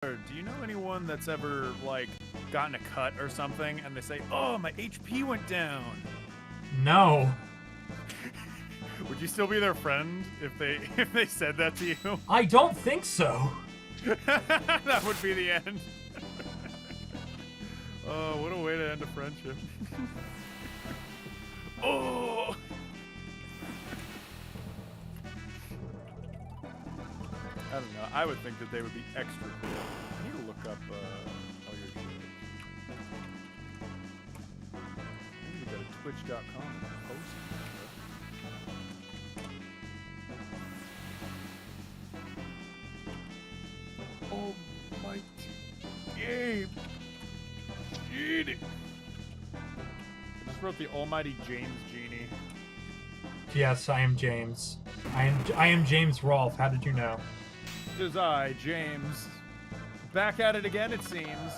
Do you know anyone that's ever, like, gotten a cut or something, and they say, oh, my HP went down? No. Would you still be their friend if they said that to you? I don't think so. That would be the end. Oh, what a way to end a friendship. Oh! I don't know. I would think that they would be extra cool. I need to look up all your shit. I need to go to twitch.com and post it. Oh my game! Genie! I just wrote the almighty James Genie. Yes, I am James. I am James Rolfe. How did you know? It is I, James. Back at it again, it seems.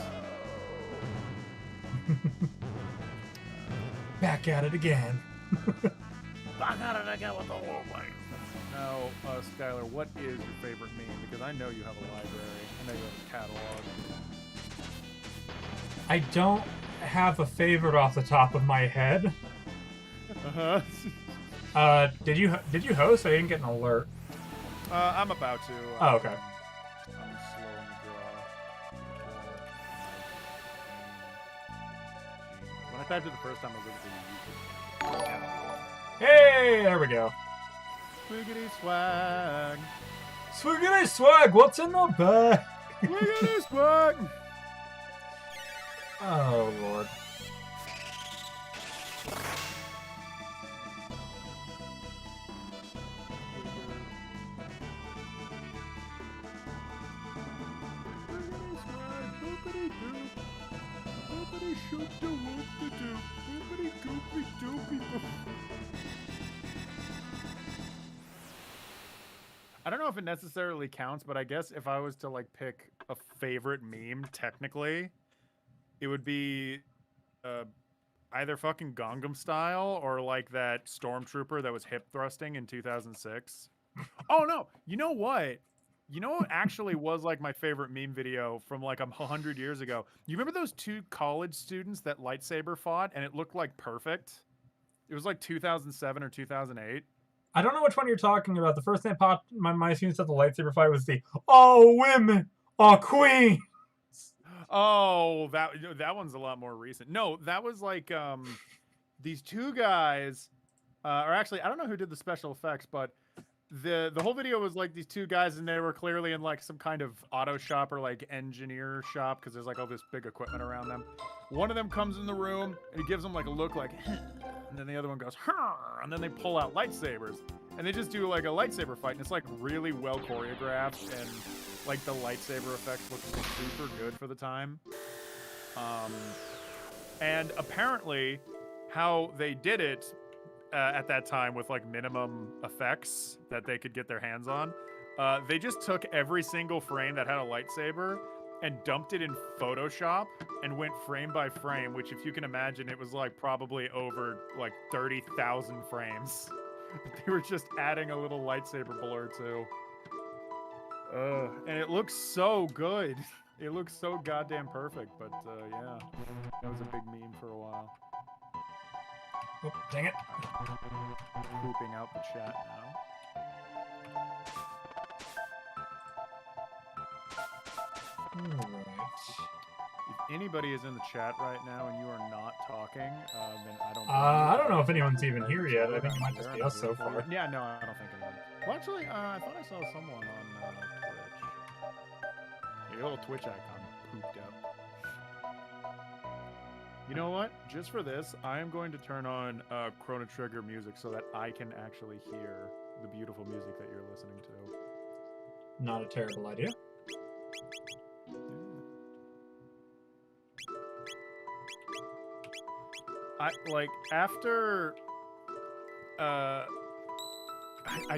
Back at it again. Back at it again with the whole thing. Now, Skylar, what is your favorite meme? Because I know you have a library. I know you have a catalog. I don't have a favorite off the top of my head. Did you host? I didn't get an alert. I'm about to. Oh, okay. I'm slow in the draw. When I typed it the first time, I was looking for YouTube. Hey, there we go. Swiggity swag. Swiggity swag, what's in the bag? Swiggity swag. Oh, Lord. I don't know if it necessarily counts, but I guess if I was to like pick a favorite meme, technically, it would be either fucking Gangnam Style or like that stormtrooper that was hip thrusting in 2006. Oh no, you know what? You know what actually was like my favorite meme video from like 100 years ago? You remember those two college students that lightsaber fought and it looked like perfect? It was like 2007 or 2008. I don't know which one you're talking about. The first thing that popped in my mind as soon as the lightsaber fight was the "All women are queens." Oh, that one's a lot more recent. No, that was like these two guys, or actually, I don't know who did the special effects, but the whole video was like these two guys, and they were clearly in like some kind of auto shop or like engineer shop because there's like all this big equipment around them. One of them comes in the room and he gives them like a look like, and then the other one goes, and then they pull out lightsabers, and they just do like a lightsaber fight, and it's like really well choreographed, and like the lightsaber effects look super good for the time. And apparently how they did it at that time with like minimum effects that they could get their hands on, they just took every single frame that had a lightsaber and dumped it in Photoshop and went frame by frame, which if you can imagine, it was like probably over like 30,000 frames. They were just adding a little lightsaber blur to. And it looks so good. It looks so goddamn perfect, but yeah, that was a big meme for a while. Oh, dang it. Pooping out the chat now. Alright. If anybody is in the chat right now and you are not talking, then I don't. I don't know if anyone's even here yet. I think it might just be us so far. Yeah, no, I don't think anyone. Well, actually, I thought I saw someone on Twitch. Your little Twitch icon pooped up. You know what? Just for this, I am going to turn on Chrono Trigger music so that I can actually hear the beautiful music that you're listening to. Not a terrible idea. After I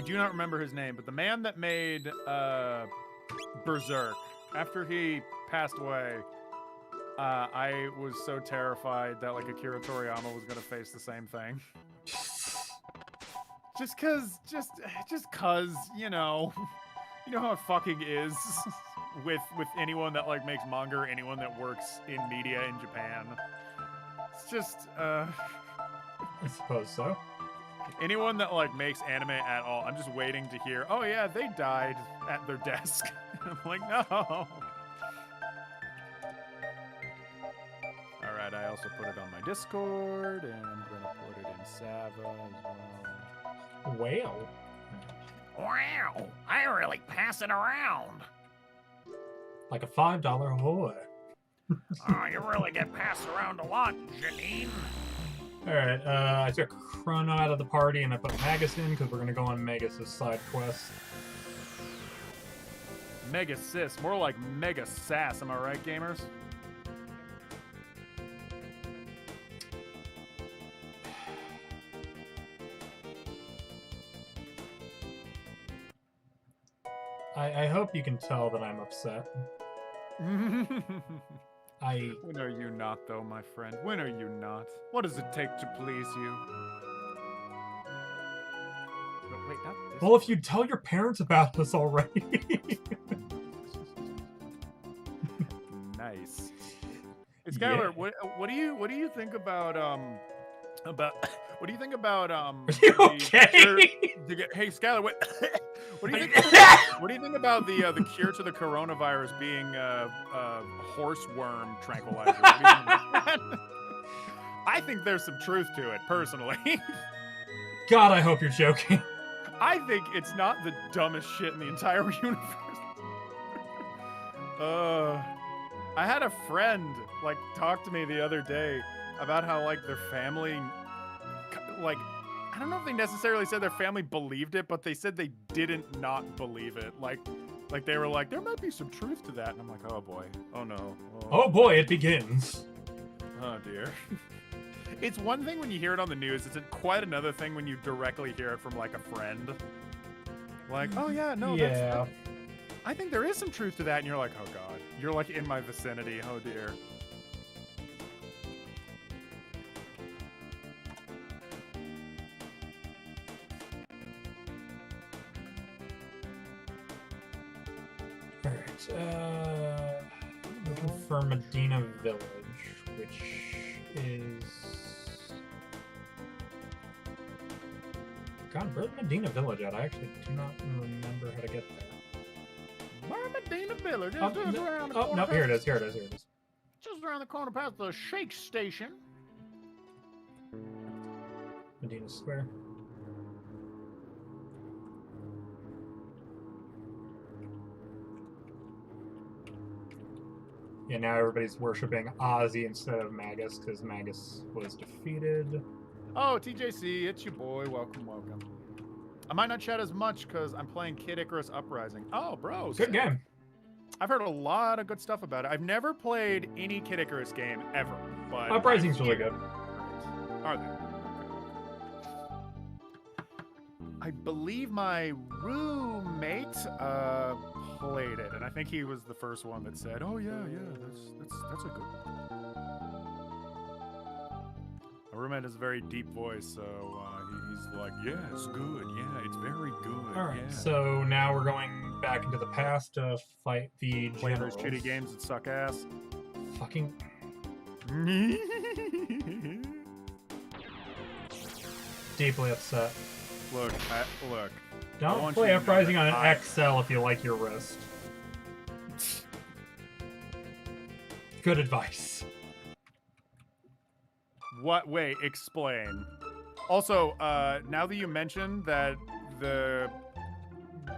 do not remember his name, but the man that made Berserk, after he passed away, I was so terrified that like Akira Toriyama was gonna face the same thing. just cause, you know how it fucking is. with anyone that like makes manga or anyone that works in media in Japan. It's just I suppose so. anyone that like makes anime at all. I'm just waiting to hear, oh yeah, they died at their desk. I'm like, no. All right, I also put it on my Discord, and I'm gonna put it in Sava as well. Well. Wow, I really pass it around. Like a $5 whore. Oh, you really get passed around a lot, Janine. Alright, I took Chrono out of the party and I put Magus in because we're going to go on Magus' side quest. Mega sis, more like mega sass, am I right, gamers? I hope you can tell that I'm upset. When are you not, though, my friend? When are you not? What does it take to please you? No, wait, not this. Well, if you tell your parents about this already. Nice. Hey, Skylar, Yeah. what do you think about what do you think about Are you okay? Hey Skylar, what what do you think what do you think about the cure to the coronavirus being horse worm tranquilizer? What do you think about that? I think there's some truth to it, personally. God, I hope you're joking. I think it's not the dumbest shit in the entire universe. I had a friend like talk to me the other day about how like their family, like, I don't know if they necessarily said their family believed it, but they said they didn't not believe it. Like they were like, there might be some truth to that, and I'm like, oh boy, oh no, Oh boy, it begins. oh dear. It's one thing when you hear it on the news. It's quite another thing when you directly hear it from like a friend. Like, oh yeah, no, Yeah. I think there is some truth to that, and you're like, oh god, you're like in my vicinity. Oh dear. Alright, looking for Medina Village, which is... God, where's Medina Village at? I actually do not remember how to get there. Medina Village. Oh, Just around the oh corner no, here it past- is, here it is, here it is. Just around the corner past the Shake Station. Medina Square. Yeah, now everybody's worshipping Ozzy instead of Magus, because Magus was defeated. Oh, TJC, it's your boy. Welcome, welcome. I might not chat as much because I'm playing Kid Icarus Uprising. Oh, bro. Good sick. game. I've heard a lot of good stuff about it. I've never played any Kid Icarus game ever, but Uprising's really good. Are they? I believe my roommate played it, and I think he was the first one that said, "Oh yeah, that's a good one." My roommate has a very deep voice, so he's like, "Yeah, it's good. Yeah, it's very good." Alright, yeah. so now we're going back into the past to fight the Play those generals. shitty games that suck ass. Fucking... Deeply upset. Look. I Don't want play you to know Uprising on that an XL if you like your wrist. Good advice. What? Wait, explain. Also, now that you mentioned that the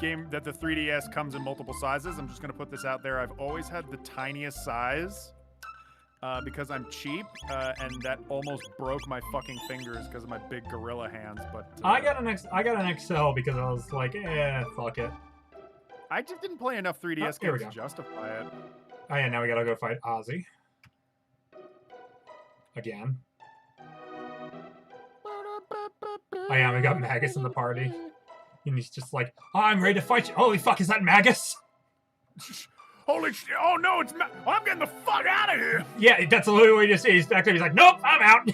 game, that the 3DS comes in multiple sizes, I'm just gonna put this out there. I've always had the tiniest size because I'm cheap, and that almost broke my fucking fingers because of my big gorilla hands. But I got an XL because I was like, fuck it. I just didn't play enough 3DS here we games to go. justify it. Oh yeah, now we gotta go fight Ozzy. Again. Oh yeah, we got Magus in the party. And he's just like, oh, I'm ready to fight you. Holy fuck, is that Magus? Holy shit! Oh no, it's I'm getting the fuck out of here! Yeah, that's literally what he just said. He's back there, he's like, nope, I'm out.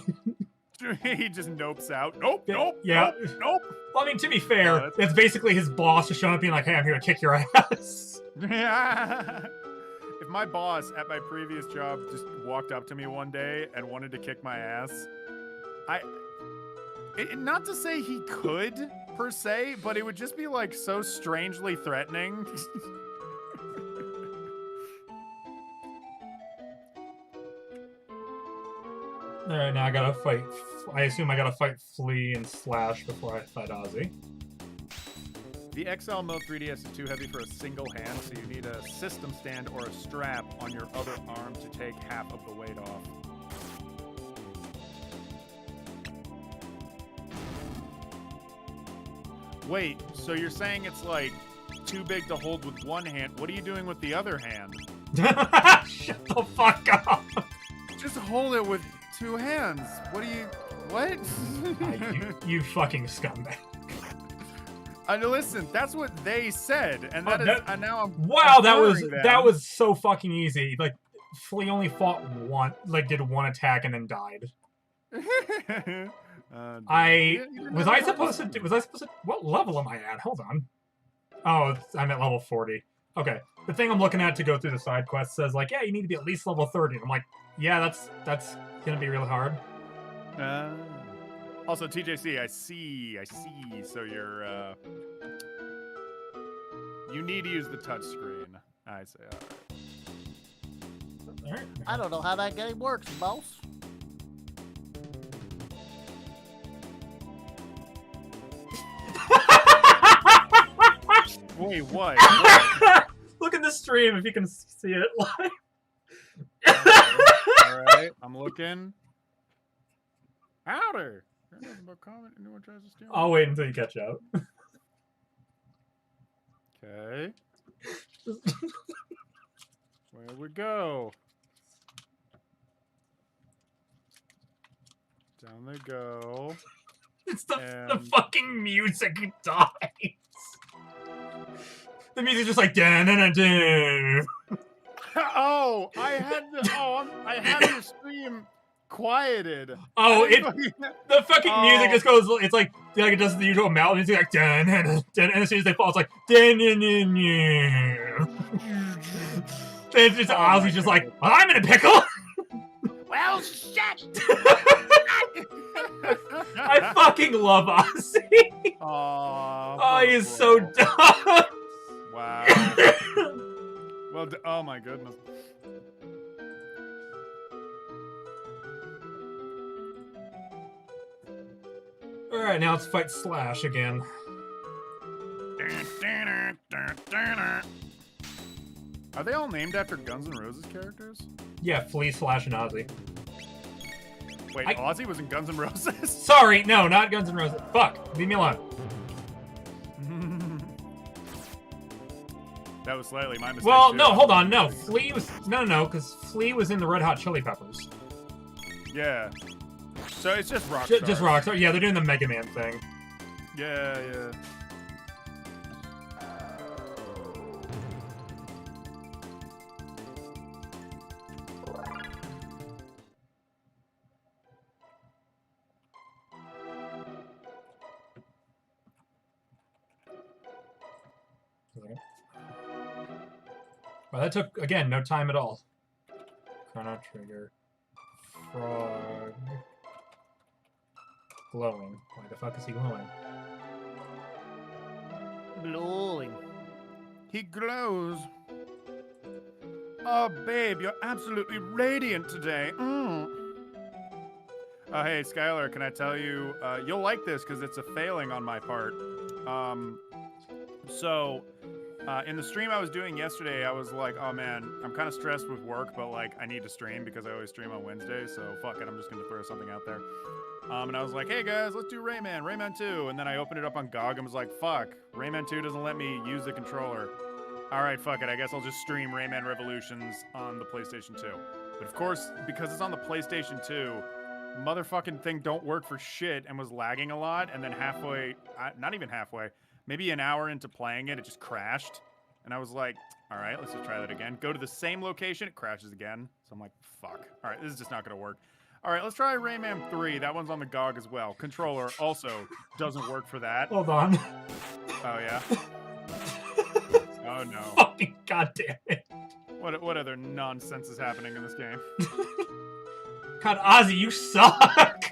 He just nopes out. Nope, nope, Yeah. nope. Well, I mean, to be fair, No, that's basically his boss just showing up being like, hey, I'm here to kick your ass. If my boss at my previous job just walked up to me one day and wanted to kick my ass, not to say he could per se, but it would just be like so strangely threatening. Alright, now I gotta fight. I assume I gotta fight Flea and Slash before I fight Ozzy. The XL Mode 3DS is too heavy for a single hand, so you need a system stand or a strap on your other arm to take half of the weight off. Wait, so you're saying it's like too big to hold with one hand? What are you doing with the other hand? Shut the fuck up! Just hold it with two hands. What? You fucking scumbag. Listen, that's what they said, and that is. And now I'm. Wow, I'm that was so fucking easy. Like, Flea only fought one, like, did one attack and then died. Was I supposed to? What level am I at? Hold on. Oh, I'm at level 40. Okay. The thing I'm looking at to go through the side quest says like, yeah, you need to be at least level 30. And I'm like, yeah, that's gonna be real hard. Also, TJC, I see. So you're, you need to use the touch screen. I say, All right. I don't know how that game works, boss. Wait, what? Look at the stream if you can see it live. All right, I'm looking. Outer. I'll wait until you catch up. Okay. Where we go? Down they go. It's the fucking music dies. The music's just like da da da da. Oh, I had the stream quieted. Oh, the fucking music just goes. It's like it does the usual mouth music, like da da da, and as soon as they fall, it's like da da da. It's just Ozzy's just like, well, I'm in a pickle. Well, shit! I fucking love Ozzy. Oh, he is so dumb. Wow. Well, oh my goodness. Alright, now let's fight Slash again. Are they all named after Guns N' Roses characters? Yeah, Flea, Slash, and Ozzy. Wait, Ozzy was in Guns N' Roses? Sorry, no, not Guns N' Roses. Fuck, leave me alone. That was slightly my mistake. Well, too. no, hold on, no. Flea was no, because Flea was in the Red Hot Chili Peppers. Yeah. So it's just Rockstar. Just Rockstar. Yeah, they're doing the Mega Man thing. Yeah, yeah. Well, that took, again, no time at all. Chrono Trigger. Frog. Glowing. Why the fuck is he glowing? Glowing. He glows. Oh, babe, you're absolutely radiant today. Oh, hey, Skylar, can I tell you, you'll like this because it's a failing on my part. In the stream I was doing yesterday, I was like, oh man, I'm kind of stressed with work, but like, I need to stream because I always stream on Wednesdays, so fuck it, I'm just gonna throw something out there. And I was like, hey guys, let's do Rayman 2, and then I opened it up on GOG and was like, fuck, Rayman 2 doesn't let me use the controller. Alright, fuck it, I guess I'll just stream Rayman Revolutions on the PlayStation 2. But of course, because it's on the PlayStation 2, motherfucking thing don't work for shit and was lagging a lot, and then halfway, not even halfway, maybe an hour into playing it, it just crashed. And I was like, all right, let's just try that again. Go to the same location, it crashes again. So I'm like, fuck. All right, this is just not going to work. All right, let's try Rayman 3. That one's on the GOG as well. Controller also doesn't work for that. Hold on. Oh, yeah? Oh no. Fucking goddamn it. What other nonsense is happening in this game? God, Ozzy, you suck.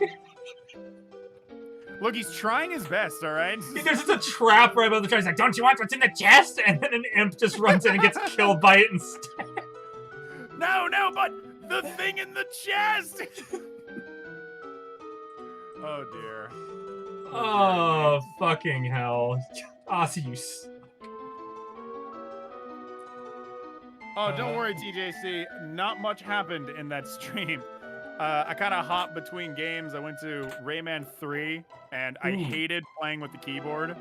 Look, he's trying his best, all right? There's just a trap right above the chest. He's like, don't you want what's in the chest? And then an imp just runs in and gets killed by it instead. No, but the thing in the chest! Oh, dear. Oh, fucking hell. Ozzy, you suck. Oh, don't worry, TJC. Not much happened in that stream. I kind of hopped between games. I went to Rayman 3, and I hated playing with the keyboard.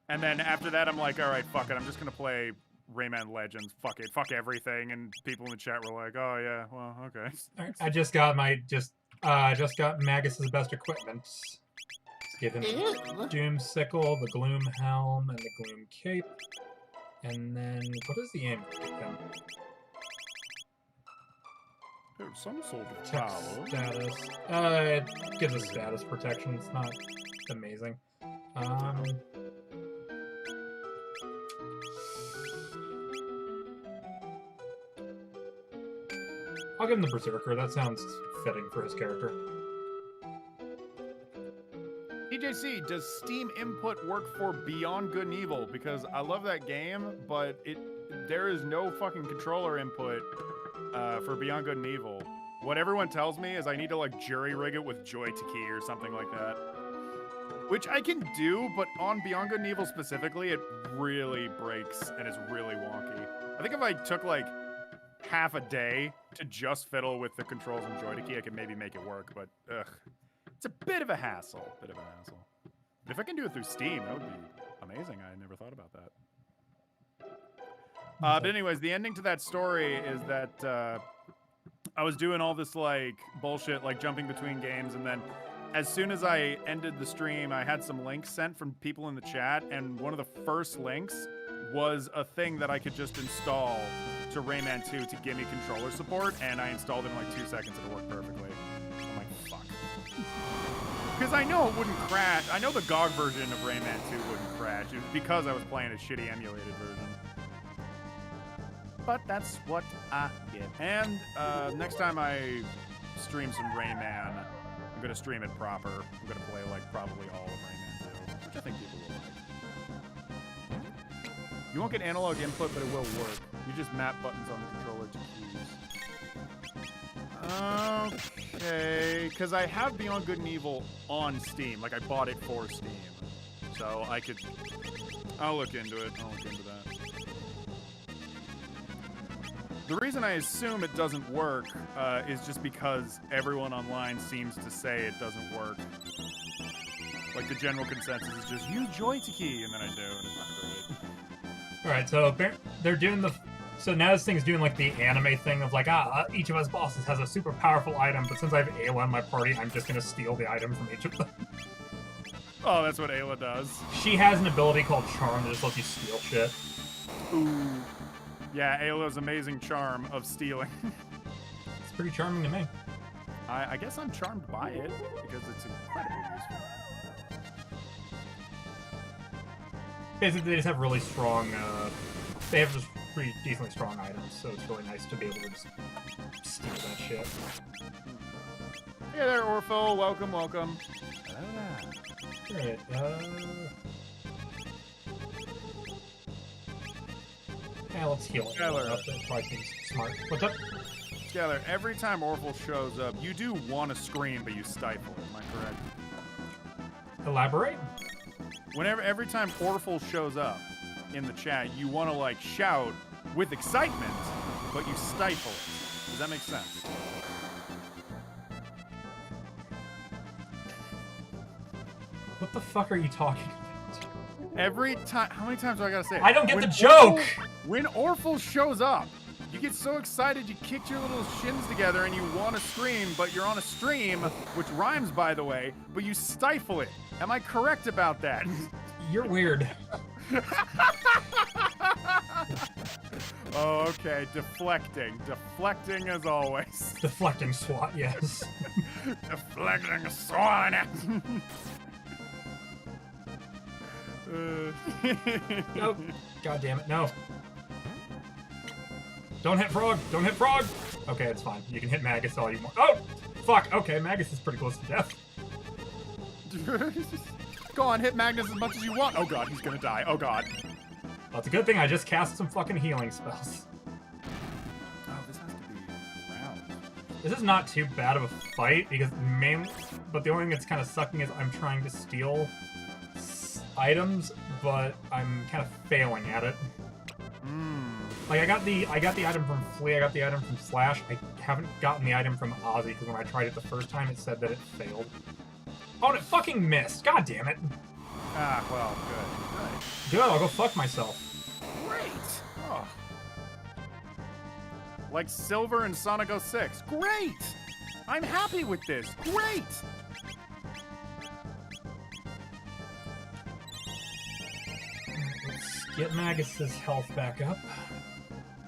And then after that, I'm like, all right, fuck it. I'm just going to play Rayman Legends. Fuck it. Fuck everything. And people in the chat were like, oh, yeah, well, okay. I just got Magus's best equipment. Let's give him the Doom Sickle, the Gloom Helm, and the Gloom Cape. And then, what does the aim give him? There's some sort of Tech power. status. It gives us status protection. It's not amazing. I'll give him the Berserker. That sounds fitting for his character. TJC, does Steam input work for Beyond Good and Evil? Because I love that game, but there is no fucking controller input for Beyond Good and Evil. What everyone tells me is I need to like jury-rig it with Joy-to-Key or something like that. Which I can do, but on Beyond Good and Evil specifically, it really breaks and is really wonky. I think if I took like half a day to just fiddle with the controls and Joy-to-Key, I could maybe make it work, but ugh. It's a bit of a hassle. But if I can do it through Steam, that would be amazing. I never thought about that. But anyways, the ending to that story is that I was doing all this like bullshit, like jumping between games, and then as soon as I ended the stream, I had some links sent from people in the chat, and one of the first links was a thing that I could just install to Rayman 2 to give me controller support, and I installed it in like 2 seconds and it worked perfectly. I'm like, fuck. Because I know it wouldn't crash. I know the GOG version of Rayman 2 wouldn't crash. It was because I was playing a shitty emulated version. But that's what I get. And next time I stream some Rayman, I'm going to stream it proper. I'm going to play like probably all of Rayman 2, which I think people will like. You won't get analog input, but it will work. You just map buttons on the controller to keys. Okay, because I have Beyond Good and Evil on Steam. Like, I bought it for Steam. So I could... I'll look into it. I'll look into that. The reason I assume it doesn't work is just because everyone online seems to say it doesn't work. Like, the general consensus is just, use Joy-to-Key, and then I do, and it's not great. Alright, so they're doing the... So now this thing's doing like the anime thing of like, each of us bosses has a super powerful item, but since I have Ayla in my party, I'm just gonna steal the item from each of them. Oh, that's what Ayla does. She has an ability called Charm that just lets you steal shit. Ooh. Yeah, Ayla's amazing charm of stealing. It's pretty charming to me. I guess I'm charmed by it, because it's incredibly useful. Basically, they just have really strong, they have just pretty decently strong items, so it's really nice to be able to just steal that shit. Hey there, Orpho. Welcome, welcome. Alright, yeah, let's heal it. Skylar. That probably seems smart. What's up? Skylar, every time Orphle shows up, you do want to scream, but you stifle it. Am I correct? Elaborate? Every time Orphle shows up in the chat, you want to, like, shout with excitement, but you stifle it. Does that make sense? What the fuck are you talking about? Every time... How many times do I gotta say it? I don't get the joke! When Orphle shows up, you get so excited you kick your little shins together and you want to scream, but you're on a stream, which rhymes, by the way, but you stifle it. Am I correct about that? You're weird. Oh, okay. Deflecting. Deflecting as always. Deflecting SWAT, yes. Deflecting SWAT. Nope. God damn it, no. Don't hit Frog! Don't hit Frog! Okay, it's fine. You can hit Magus all you want. Oh! Fuck! Okay, Magus is pretty close to death. Go on, hit Magnus as much as you want. Oh god, he's gonna die. Oh god. Well, it's a good thing I just cast some fucking healing spells. Oh, this has to be round. This is not too bad of a fight, because mainly... But the only thing that's kind of sucking is I'm trying to steal items, but I'm kind of failing at it. Like, I got the item from Flea, I got the item from Slash. I haven't gotten the item from Ozzy, because when I tried it the first time, it said that it failed. Oh, and it fucking missed! God damn it! Ah, well, good. Good, I'll go fuck myself. Great! Oh. Like Silver and Sonic 06. Great! I'm happy with this. Great! Let's get Magus's health back up.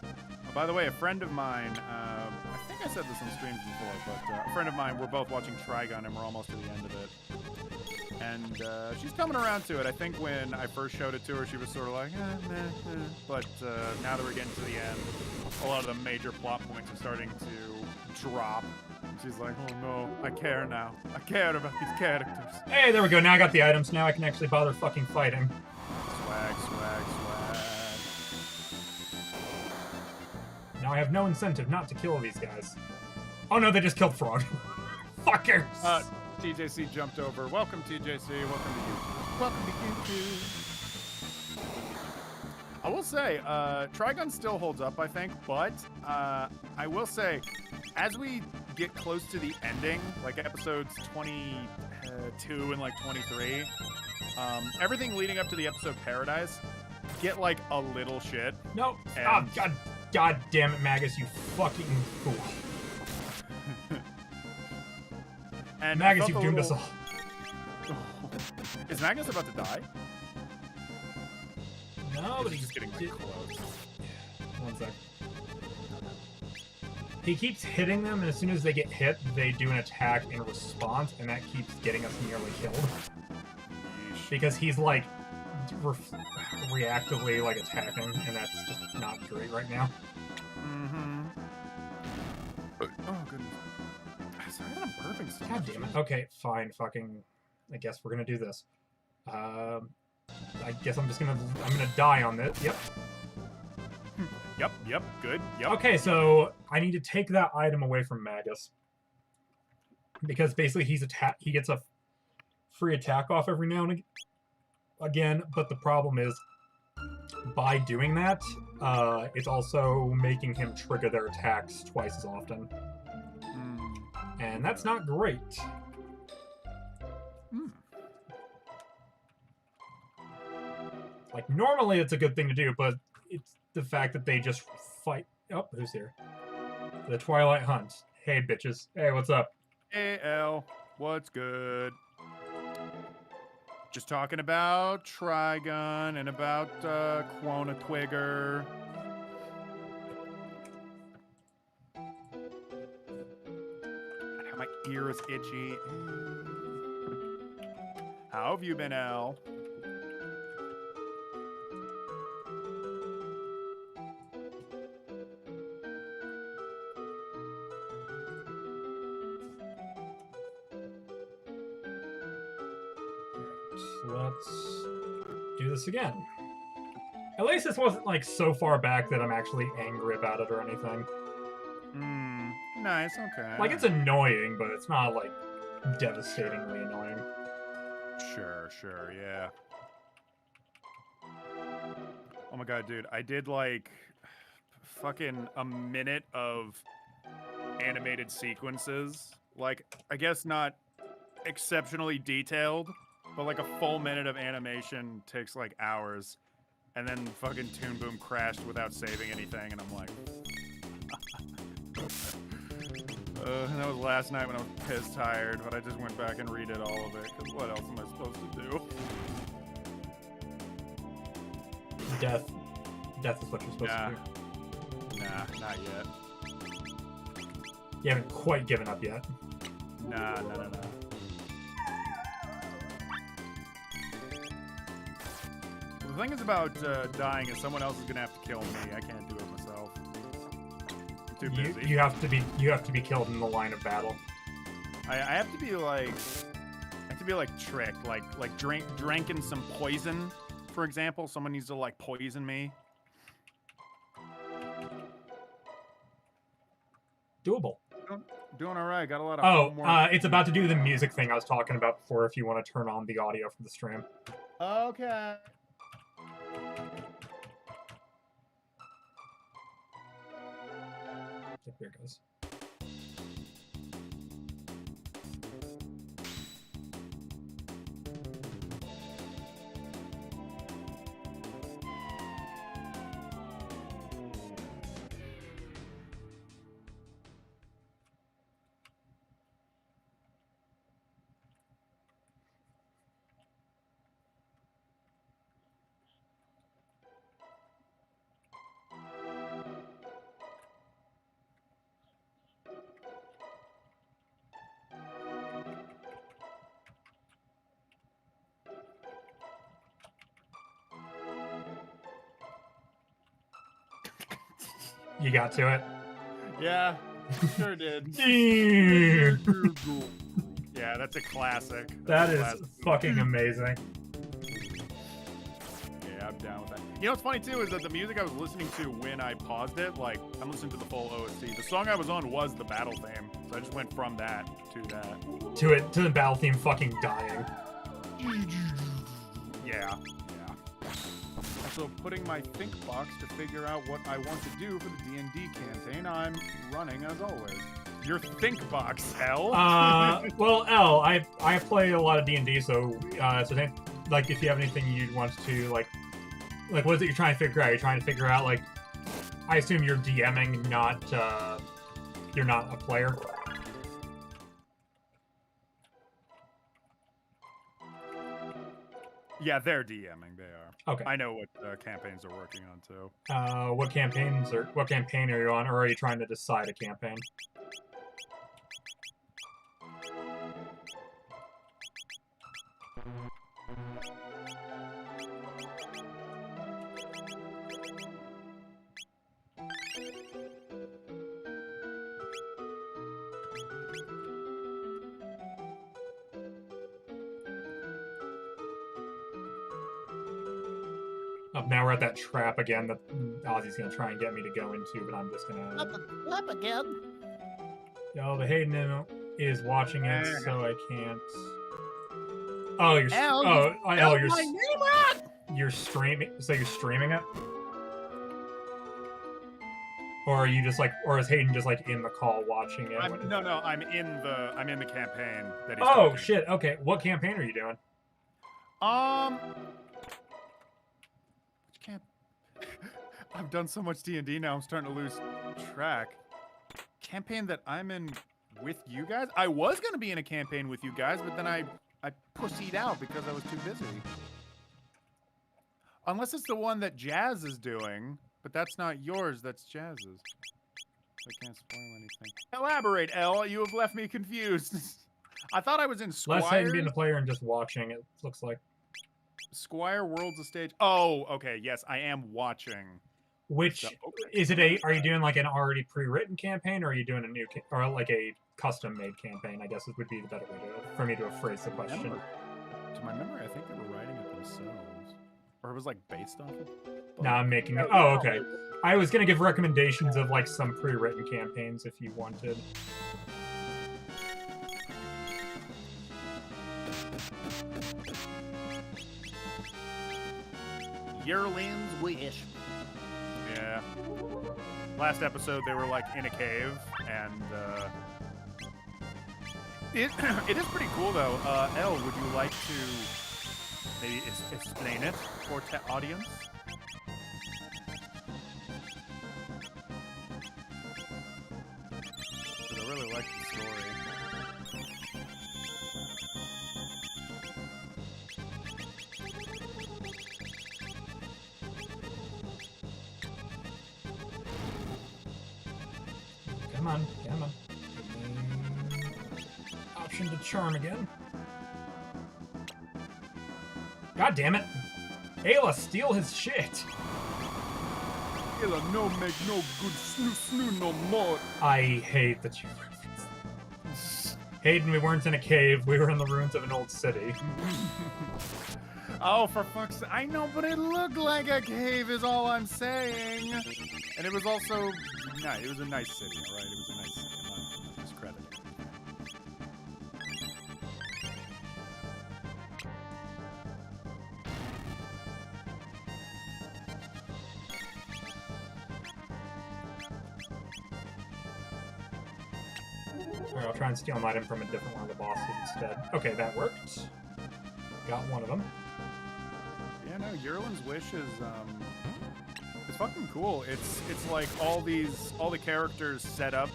Oh, by the way, a friend of mine, I think I said this on streams before, but a friend of mine, we're both watching Trigun and we're almost to the end of it. And she's coming around to it. I think when I first showed it to her, she was sort of like, but now that we're getting to the end, a lot of the major plot points are starting to drop. And she's like, oh no, I care now. I care about these characters. Hey, there we go. Now I got the items. Now I can actually bother fucking fighting. Swag, swag, swag. Now I have no incentive not to kill these guys. Oh no, they just killed Frog. Fuckers! TJC jumped over. Welcome, TJC. Welcome to YouTube. Welcome to YouTube. I will say, Trigun still holds up, I think, but I will say, as we get close to the ending, like episodes 22 and like 23, everything leading up to the episode Paradise get like a little shit. No. And... Oh, God damn it, Magus, you fucking fool. And Magus, you've doomed us all. Is Magus about to die? No, but he's just getting like, close. One sec. He keeps hitting them, and as soon as they get hit, they do an attack in response, and that keeps getting us nearly killed. Yeesh. Because he's like reactively like attacking, and that's just not great right now. Mm-hmm. Oh goodness. Sorry that I'm burping so God much. damn it. Okay, fine. Fucking. I guess we're gonna do this. I guess I'm gonna die on this. Yep. Yep. Good. Yep. Okay, so I need to take that item away from Magus because basically he gets a free attack off every now and again. But the problem is, by doing that, it's also making him trigger their attacks twice as often. And that's not great. Like, normally it's a good thing to do, but it's the fact that they just fight... Oh, who's here? The Twilight Hunt. Hey, bitches. Hey, what's up? Hey, L. What's good? Just talking about Trigun and about Chrono Twigger. My ear is itchy. How have you been, Al? Let's do this again. At least this wasn't like so far back that I'm actually angry about it or anything. Nice, okay. Like, it's annoying, but it's not, like, devastatingly annoying. Sure, yeah. Oh my god, dude. I did, like, fucking a minute of animated sequences. Like, I guess not exceptionally detailed, but, like, a full minute of animation takes, like, hours. And then fucking Toon Boom crashed without saving anything, and I'm like... and that was last night when I was pissed tired, but I just went back and redid all of it, because what else am I supposed to do? Death is what you're supposed to do. Nah, not yet. You haven't quite given up yet. Nah. The thing is about dying is someone else is gonna have to kill me. I can't do it myself. I'm too busy. You have to be killed in the line of battle. I have to be like tricked, like drinking some poison, for example. Someone needs to like poison me. Doable. Doing all right. Got a lot of homework. It's about to do the music thing I was talking about before. If you want to turn on the audio for the stream. Okay. There it goes. You got to it? Yeah, sure did. Yeah, that's a classic. That is fucking amazing. Yeah, I'm down with that. You know what's funny too is that the music I was listening to when I paused it, like I'm listening to the full OST. The song I was on was the battle theme, so I just went from that to that. To the battle theme fucking dying. Yeah. So putting my think box to figure out what I want to do for the D&D campaign I'm running as always. Your think box, L? Well, L, I play a lot of D&D, so like if you have anything you'd want to like what is it you're trying to figure out? You're trying to figure out like, I assume you're DMing, not you're not a player. Yeah, they're DMing. They are. Okay. I know what campaigns they're working on too. What campaign are you on, or are you trying to decide a campaign? Now we're at that trap again that Ozzy's gonna try and get me to go into, but I'm just gonna. Not the trap again. Yo, the Hayden is watching it, so I can't. Oh, you're. You're streaming. So you're streaming it, or are you just like, or is Hayden just like in the call watching it? I'm in the campaign that he's. Oh shit! Okay, what campaign are you doing? I've done so much D&D now, I'm starting to lose track. Campaign that I'm in with you guys? I was going to be in a campaign with you guys, but then I pussied out because I was too busy. Unless it's the one that Jazz is doing, but that's not yours, that's Jazz's. I can't spoil anything. Elaborate, Elle, you have left me confused. I thought I was in Squire. Less Hayden being a player and just watching, it looks like. Squire Worlds of Stage. Oh, okay, yes, I am watching. Which is it? Are you doing like an already pre-written campaign, or are you doing a new, or like a custom-made campaign? I guess it would be the better way for me to phrase the question. To my memory, I think they were writing it themselves, or it was like based off of. No, I'm making it. Oh, okay. I was gonna give recommendations of like some pre-written campaigns if you wanted. Yearling's wish. Yeah. Last episode, they were like in a cave, and it is pretty cool though. Elle, would you like to maybe explain it for the audience? Because I really like the story. Come on, come on. Option to charm again. God damn it. Ayla, steal his shit. Ayla, no make no good snoo no more. I hate that you referenced that. Hayden, we weren't in a cave. We were in the ruins of an old city. Oh, for fuck's sake. I know, but it looked like a cave is all I'm saying. And it was also nice. It was a nice city, all right? It was a nice city. I'm not discrediting. Alright, I'll try and steal an item from a different one of the bosses instead. Okay, that worked. Got one of them. Yeah, no, Yerlin's Wish is it's fucking cool. It's like all the characters set up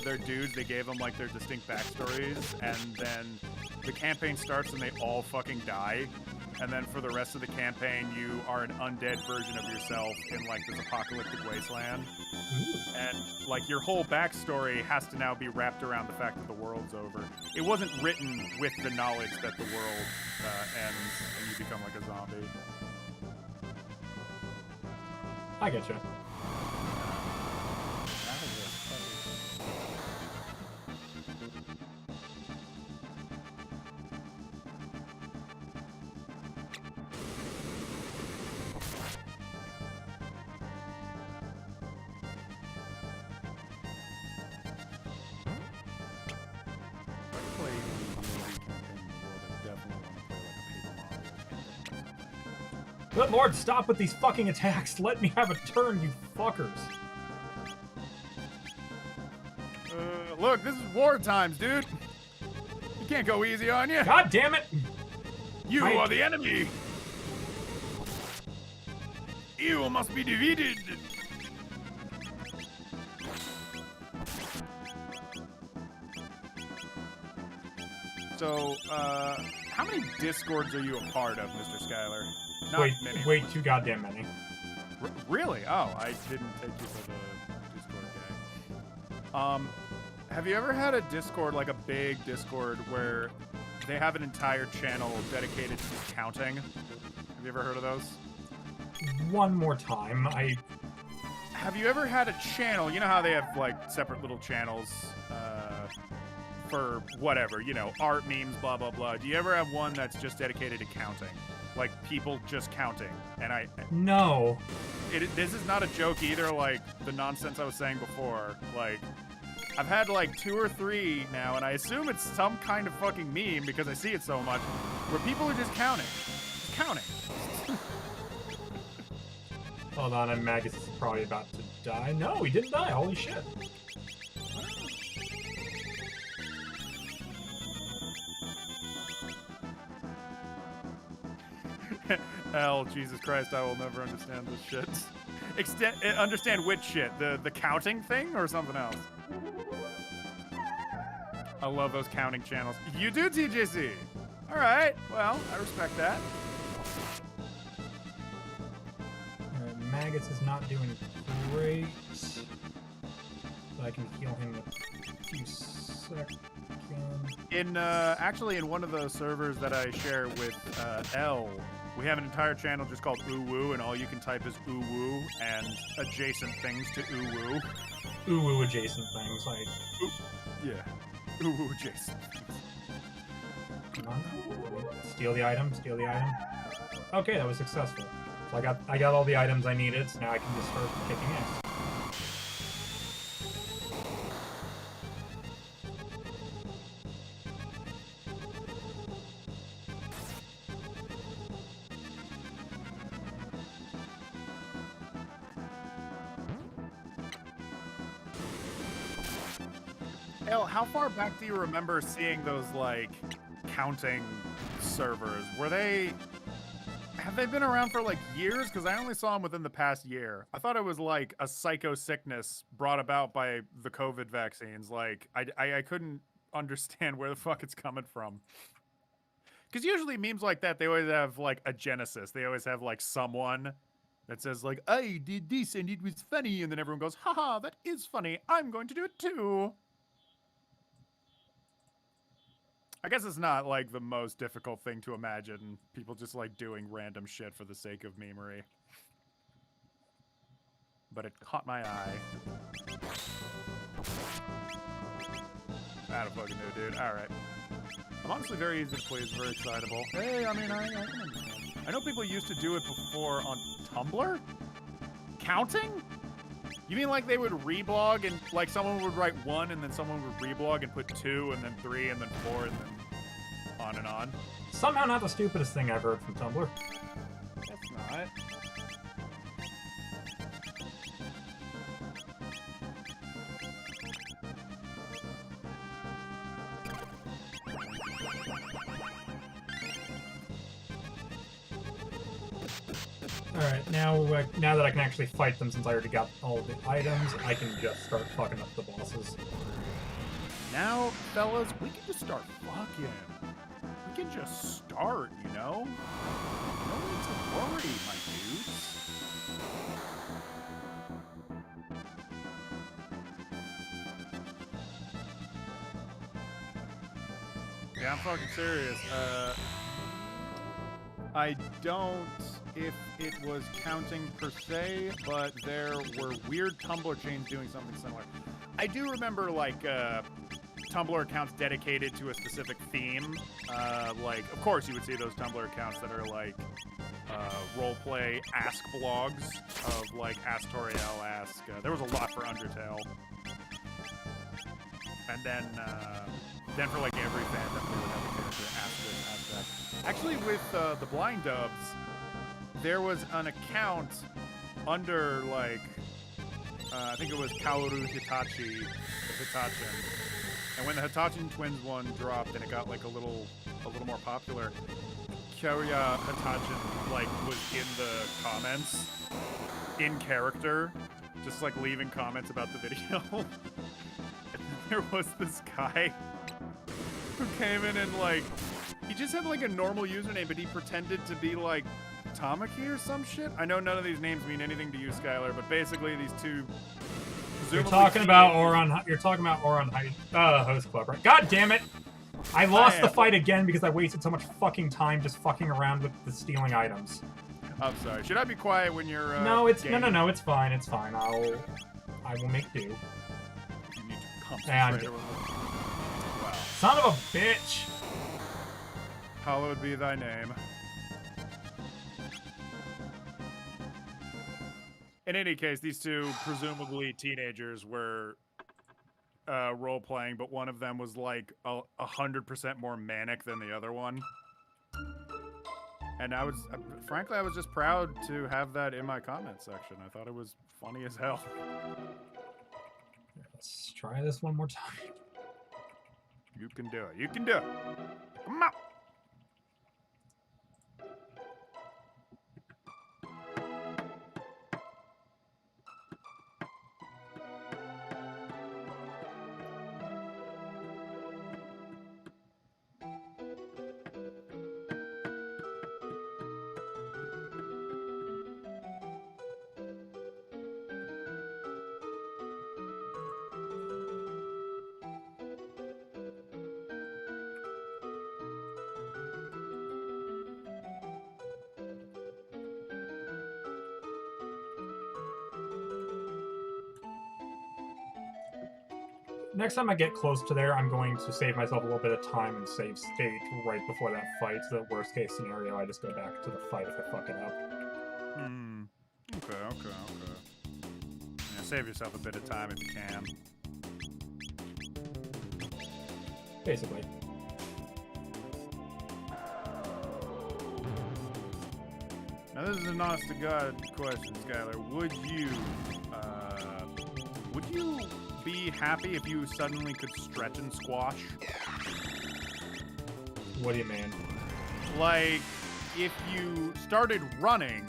their dudes. They gave them like their distinct backstories, and then the campaign starts and they all fucking die. And then for the rest of the campaign, you are an undead version of yourself in like this apocalyptic wasteland. Ooh. And like your whole backstory has to now be wrapped around the fact that the world's over. It wasn't written with the knowledge that the world ends and you become like a zombie. I get you. Good lord, stop with these fucking attacks. Let me have a turn, you fuckers. Look, this is war times, dude. You can't go easy on you. God damn it! You are the enemy. You must be defeated. So, how many Discords are you a part of, Mr. Skyler? Not many. Way too goddamn many. Really? Oh, I didn't take you for the Discord game. Have you ever had a Discord, like a big Discord, where they have an entire channel dedicated to just counting? Have you ever heard of those? One more time, Have you ever had a channel, you know how they have, like, separate little channels, for whatever, you know, art, memes, blah, blah, blah. Do you ever have one that's just dedicated to counting? Like, people just counting. And No. This is not a joke either, like, the nonsense I was saying before. Like, I've had, like, 2 or 3 now, and I assume it's some kind of fucking meme, because I see it so much, where people are just counting. Just counting. Hold on, and Magus is probably about to die. No, he didn't die. Holy shit. Hell, Jesus Christ, I will never understand this shit. Understand which shit? The counting thing or something else? I love those counting channels. You do, TJC? All right, well, I respect that. Magus is not doing great. But I can heal him in a few seconds. Actually, in one of the servers that I share with L, we have an entire channel just called Ooh Woo, and all you can type is Ooh Woo and adjacent things to Ooh Woo. Ooh Woo adjacent things, like... Ooh, yeah. Ooh Woo adjacent things. Come on. Steal the item, steal the item. Okay, that was successful. So I got all the items I needed, so now I can just start kicking ass. El, how far back do you remember seeing those, like, counting servers? Have they been around for, like, years? Because I only saw them within the past year. I thought it was, like, a psycho sickness brought about by the COVID vaccines. Like, I couldn't understand where the fuck it's coming from. Because usually memes like that, they always have, like, a genesis. They always have, like, someone that says, like, I did this and it was funny. And then everyone goes, haha, that is funny. I'm going to do it too. I guess it's not like the most difficult thing to imagine. People just like doing random shit for the sake of memery. But it caught my eye. I don't fucking know, dude. Alright. I'm honestly very easy to please, very excitable. Hey, I mean, I can understand. I know people used to do it before on Tumblr? Counting? You mean like they would reblog and like someone would write 1 and then someone would reblog and put 2 and then 3 and then 4 and then on and on? Somehow not the stupidest thing I've heard from Tumblr. That's not. Alright, now that I can actually fight them since I already got all the items, I can just start fucking up the bosses. Now, fellas, we can just start fucking. We can just start, you know? No need to worry, my dudes. Yeah, I'm fucking serious. I don't if it was counting per se, but there were weird Tumblr chains doing something similar. I do remember, like, Tumblr accounts dedicated to a specific theme. Like, of course, you would see those Tumblr accounts that are, like, roleplay ask blogs of, like, Ask Toriel, Ask... there was a lot for Undertale. And then for, like, every fandom, they would have a character ask this, ask that. Actually, with the Blind Dubs, there was an account under, like, I think it was Kaoru Hitachi, the Hitachin. And when the Hitachin Twins one dropped and it got, like, a little more popular, Kyoya Hitachin, like, was in the comments, in character, just, like, leaving comments about the video. And there was this guy who came in and, like, he just had, like, a normal username, but he pretended to be, like, Tamaki or some shit? I know none of these names mean anything to you, Skylar, but basically these two... You're talking about Oron Host Club, right? God damn it! I lost the fight again because I wasted so much fucking time just fucking around with the stealing items. I'm sorry. Should I be quiet when you're, no, it's gaming? no, it's fine, it's fine. I will make do. You need to And concentrate. Wow. son of a bitch! Hallowed be thy name. In any case, these two presumably teenagers were role-playing, but one of them was like 100% more manic than the other one. And I was, frankly, I was just proud to have that in my comment section. I thought it was funny as hell. Let's try this one more time. You can do it. You can do it. Come on. Next time I get close to there, I'm going to save myself a little bit of time and save state right before that fight. So that worst case scenario, I just go back to the fight if I fuck it up. Hmm. Okay. Yeah, save yourself a bit of time if you can. Basically. Now this is an honest to God question, Skylar. Would you be happy if you suddenly could stretch and squash? What do you mean? Like, if you started running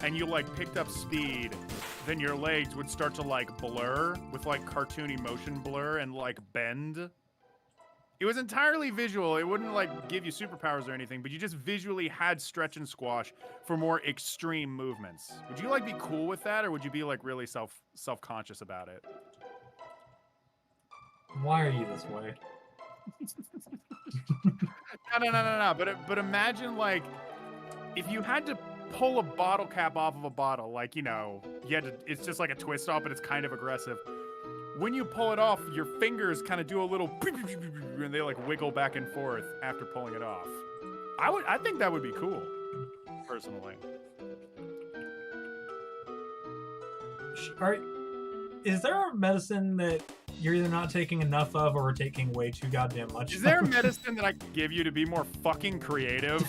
and you, like, picked up speed, then your legs would start to, like, blur with, like, cartoony motion blur and, like, bend. It was entirely visual. It wouldn't, like, give you superpowers or anything, but you just visually had stretch and squash for more extreme movements. Would you, like, be cool with that, or would you be, like, really self-conscious about it? Why are you this way? No. But imagine like if you had to pull a bottle cap off of a bottle, like you had to. It's just like a twist off, but it's kind of aggressive. When you pull it off, your fingers kind of do a little, and they like wiggle back and forth after pulling it off. I think that would be cool, personally. Is there a medicine that you're either not taking enough of or taking way too goddamn much? Is there a medicine that I could give you to be more fucking creative?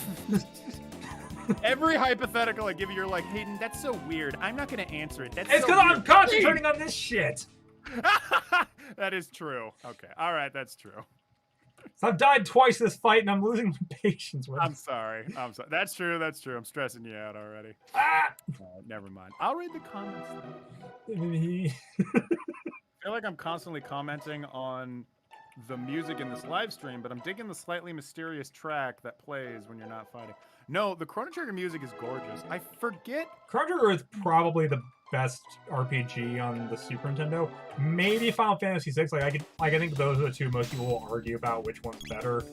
Every hypothetical I give you, you're like, Hayden, that's so weird. I'm not going to answer it. It's because I'm concentrating on this shit. That is true. Okay. All right. That's true. So I've died twice this fight, and I'm losing my patience with it. I'm sorry. That's true. I'm stressing you out already. Ah! Never mind. I'll read the comments. I feel like I'm constantly commenting on the music in this live stream, but I'm digging the slightly mysterious track that plays when you're not fighting. No, the Chrono Trigger music is gorgeous. I forget. Chrono Trigger is probably the best RPG on the Super Nintendo. Maybe Final Fantasy VI. I think those are the two most people will argue about which one's better.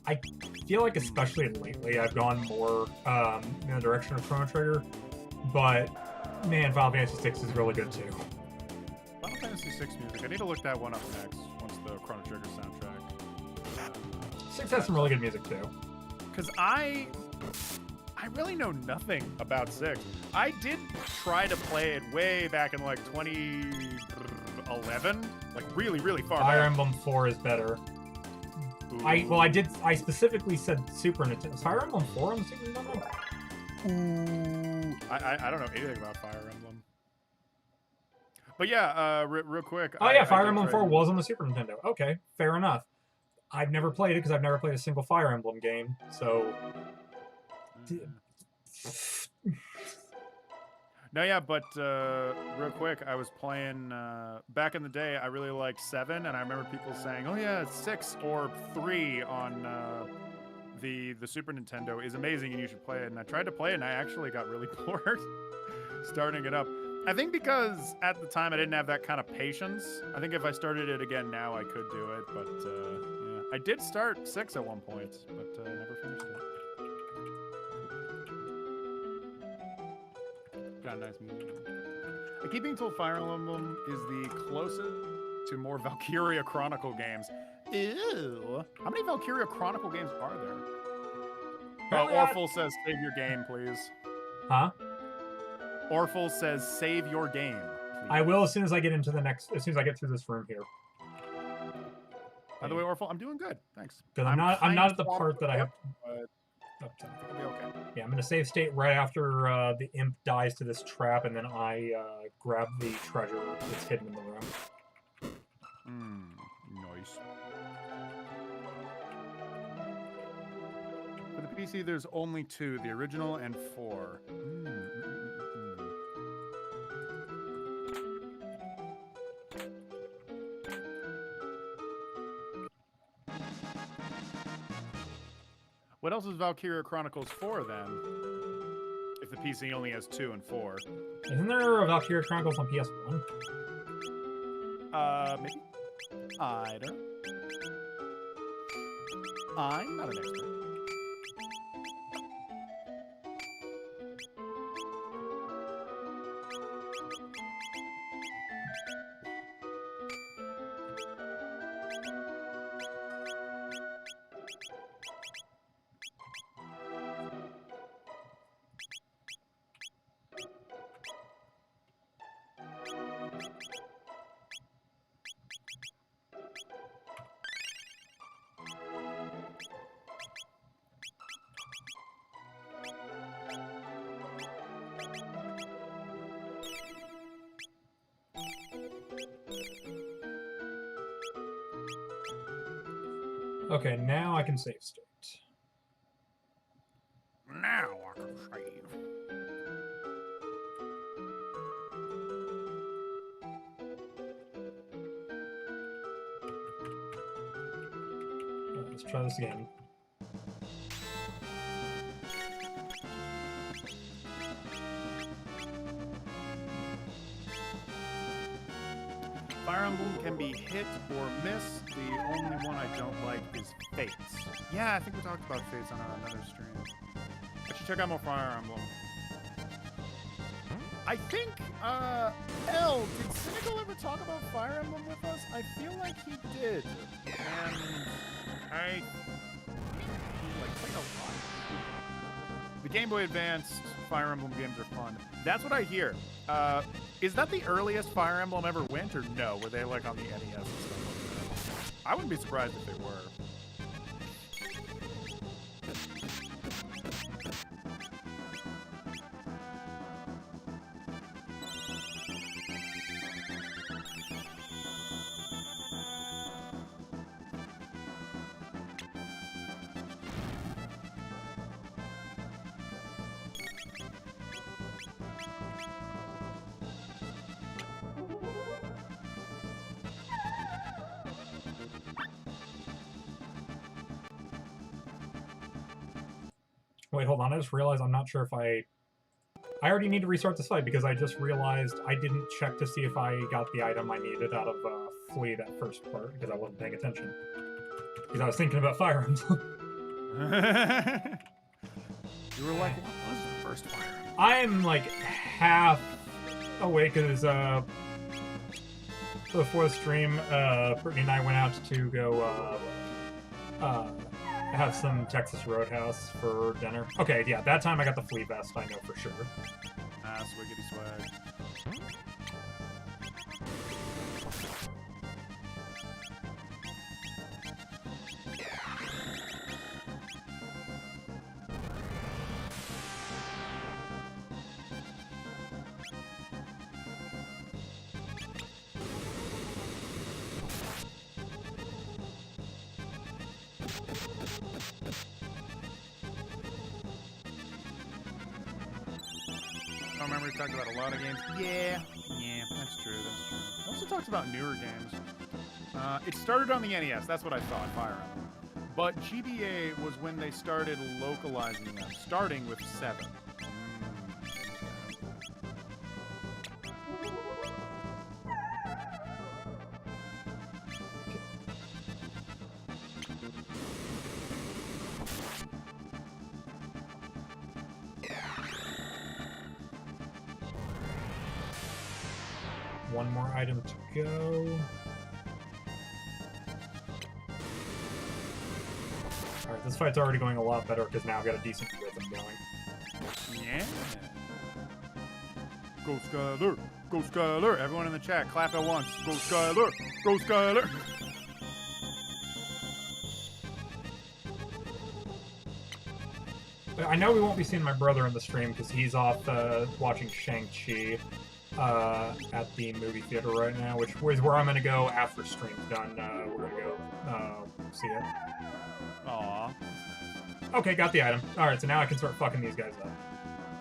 I feel like especially lately I've gone more in the direction of Chrono Trigger, but man, Final Fantasy VI is really good too. Final Fantasy VI music. I need to look that one up next once the Chrono Trigger soundtrack. 6 has some really good music too. Because I really know nothing about 6. I did try to play it way back in like 2011, like really, really far Fire back. Emblem 4 is better. Ooh. I specifically said Super Nintendo. Is Fire Emblem 4 on the Super Nintendo? Ooh. I don't know anything about Fire Emblem. But yeah, real quick. Oh yeah, Fire Emblem 4 was on the Super Nintendo. Okay, fair enough. I've never played it because I've never played a single Fire Emblem game, so... No, yeah, but real quick, I was playing back in the day. I really liked 7, and I remember people saying, "Oh yeah, 6 or 3 on the Super Nintendo is amazing, and you should play it." And I tried to play it, and I actually got really bored starting it up. I think because at the time I didn't have that kind of patience. I think if I started it again now, I could do it, but yeah, I did start 6 at one point, but never finished it. Got a nice movie. I keep being told Fire Emblem is the closest to more Valkyria Chronicle games. Ew. How many Valkyria Chronicle games are there? Orful says, save your game, please. Huh? Orful says, save your game, please. I will as soon as I get into as soon as I get through this room here. By the way, Orful, I'm doing good. Thanks. Because I'm not at the part that I have. I think I'll be okay. Yeah, I'm gonna save state right after the imp dies to this trap, and then I grab the treasure that's hidden in the room. Nice. For the PC, there's only 2, the original and 4. What else is Valkyria Chronicles 4 then? If the PC only has 2 and 4. Isn't there a Valkyria Chronicles on PS1? Maybe. I don't know. I'm not an expert. Okay, now I can save state. Now I can save. Let's try this again. Fire Emblem can be hit or miss. The only one I don't like is Fates. Yeah, I think we talked about Fates on another stream. I should check out more Fire Emblem. I think, L, did Cynical ever talk about Fire Emblem with us? I feel like he did. And he like played a lot. The Game Boy Advance Fire Emblem games are fun. That's what I hear. Is that the earliest Fire Emblem ever went, or no? Were they like on the NES and stuff like that? I wouldn't be surprised if they were. Wait, hold on. I just realized I'm not sure if I already need to restart the site because I just realized I didn't check to see if I got the item I needed out of Flea that first part because I wasn't paying attention. Because I was thinking about Fire Emblem. You were like, what was the first Fire Emblem? I'm like half awake because before the stream, Brittany and I went out to go have some Texas Roadhouse for dinner. Okay, yeah, that time I got the Flea vest, I know for sure. Ah, swiggity swag. I remember we talked about a lot of games. Yeah, that's true. We also talked about newer games. It started on the NES. That's what I thought, Fire Emblem. But GBA was when they started localizing them, starting with 7. One more item to go. Alright, this fight's already going a lot better because now I've got a decent rhythm going. Yeah. Go Skyler! Go Skyler! Everyone in the chat, clap at once. Go Skyler! Go Skyler! I know we won't be seeing my brother in the stream because he's off watching Shang-Chi at the movie theater right now, which is where I'm going to go after stream's done. We're going to go see it. Aww. Okay, got the item. Alright, so now I can start fucking these guys up.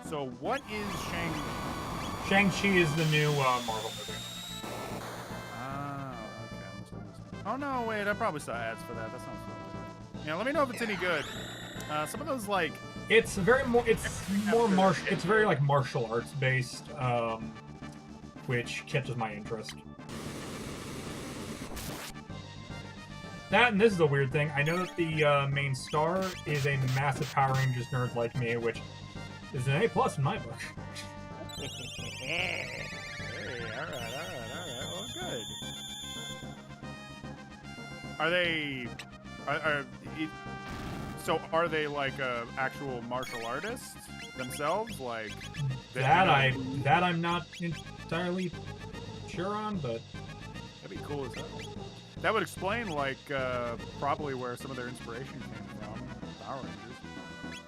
So what is Shang-Chi is the new Marvel movie. Ah, okay. I must have missed it. Oh no, wait, I probably saw ads for that. That sounds fun. Yeah, let me know if it's any good. Some of those like It's very it's very like martial arts based, which catches my interest. That, and this is a weird thing. I know that the main star is a massive Power Rangers nerd like me, which is an A+ in my book. Hey, alright. Well, good. Are they... So are they like actual martial artists themselves? Like that I'm not entirely sure on, but that'd be cool as hell. That would explain like probably where some of their inspiration came from. Power Rangers.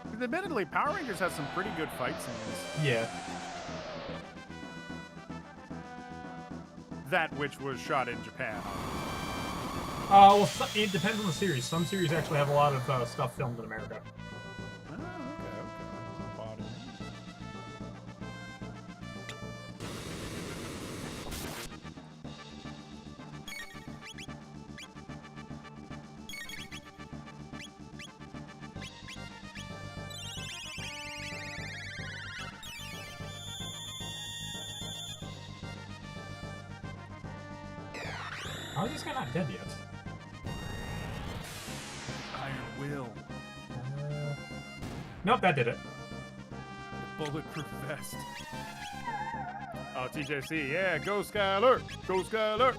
Because admittedly, Power Rangers has some pretty good fight scenes. yeah. That which was shot in Japan. Well, it depends on the series. Some series actually have a lot of stuff filmed in America. Oh, okay. Bought it. How is this guy not dead yet? Iron Will. Nope, that did it. Bulletproof vest. Oh, TJC, yeah, go Skyler! Go Skyler!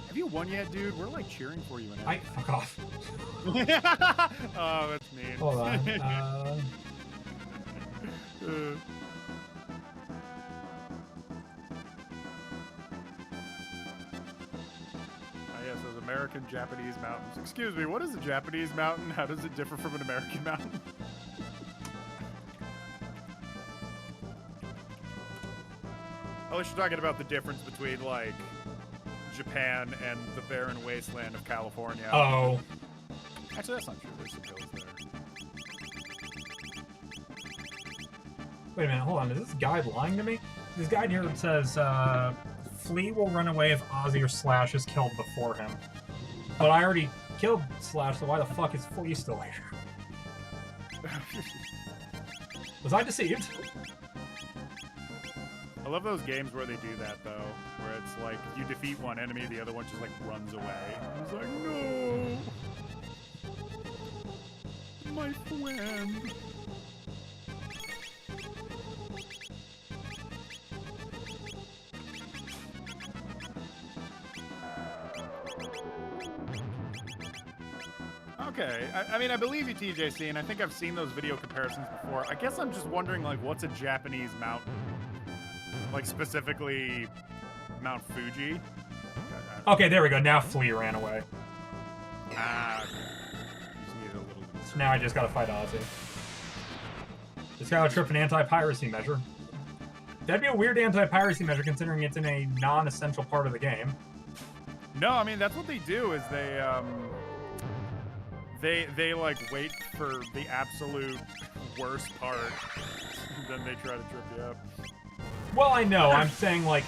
Have you won yet, dude? We're like cheering for you. Fuck off. Oh, that's mean. Hold on. Yes, those American Japanese mountains. Excuse me, what is a Japanese mountain? How does it differ from an American mountain? At least you're talking about the difference between, like, Japan and the barren wasteland of California. Oh. Actually, that's not true. There's some hills there. Wait a minute, hold on. Is this guide lying to me? This guide here says, Flea will run away if Ozzy or Slash is killed before him. But I already killed Slash, so why the fuck is Flea still here? Was I deceived? I love those games where they do that, though. Where it's like, if you defeat one enemy, the other one just, like, runs away. It's like, no! My friend! Okay, I mean, I believe you, TJC, and I think I've seen those video comparisons before. I guess I'm just wondering, like, what's a Japanese mountain? Like, specifically, Mount Fuji? Okay, there we go. Now Flea ran away. Ah, okay. You just needed a little... So now I just gotta fight Ozzy. Just gotta trip an anti-piracy measure. That'd be a weird anti-piracy measure considering it's in a non-essential part of the game. No, I mean, that's what they do, is they like, wait for the absolute worst part, then they try to trip you up. Well, I know. I'm saying, like,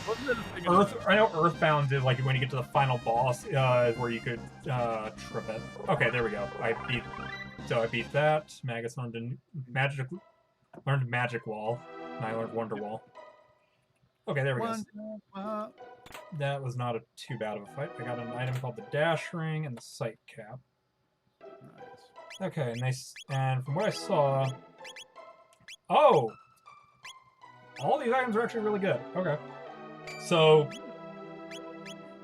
I know Earthbound did, like, when you get to the final boss, where you could, trip it. Okay, there we go. I beat that. Magus learned Magic Wall, and I learned Wonder Wall. Okay, there we go. That was not too bad of a fight. I got an item called the Dash Ring and the Sight Cap. Nice. Okay, nice. And from what I saw... Oh! All these items are actually really good. Okay. So,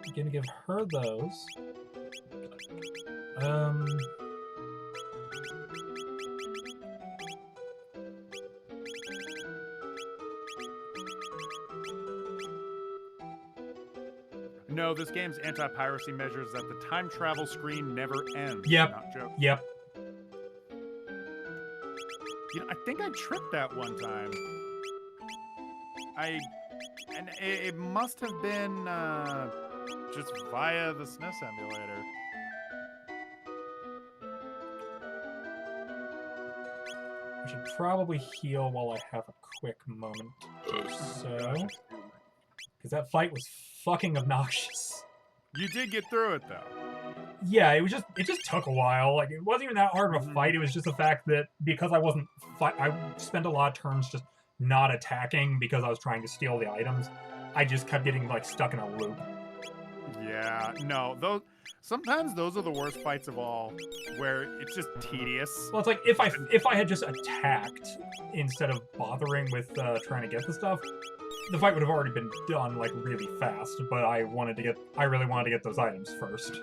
I'm gonna give her those. No, this game's anti-piracy measures that the time travel screen never ends. Yep. Not joke. Yep. You know, I think I tripped that one time. And it must have been just via the SNES emulator. I should probably heal while I have a quick moment or so. Because that fight was fucking obnoxious. You did get through it, though. Yeah, it just took a while. Like, it wasn't even that hard of a fight. It was just the fact that because I spent a lot of turns just not attacking because I was trying to steal the items. I just kept getting, like, stuck in a loop. Yeah, no, sometimes those are the worst fights of all, where it's just tedious. Well, it's like, if I had just attacked instead of bothering with trying to get the stuff, the fight would have already been done, like, really fast, but I really wanted to get those items first.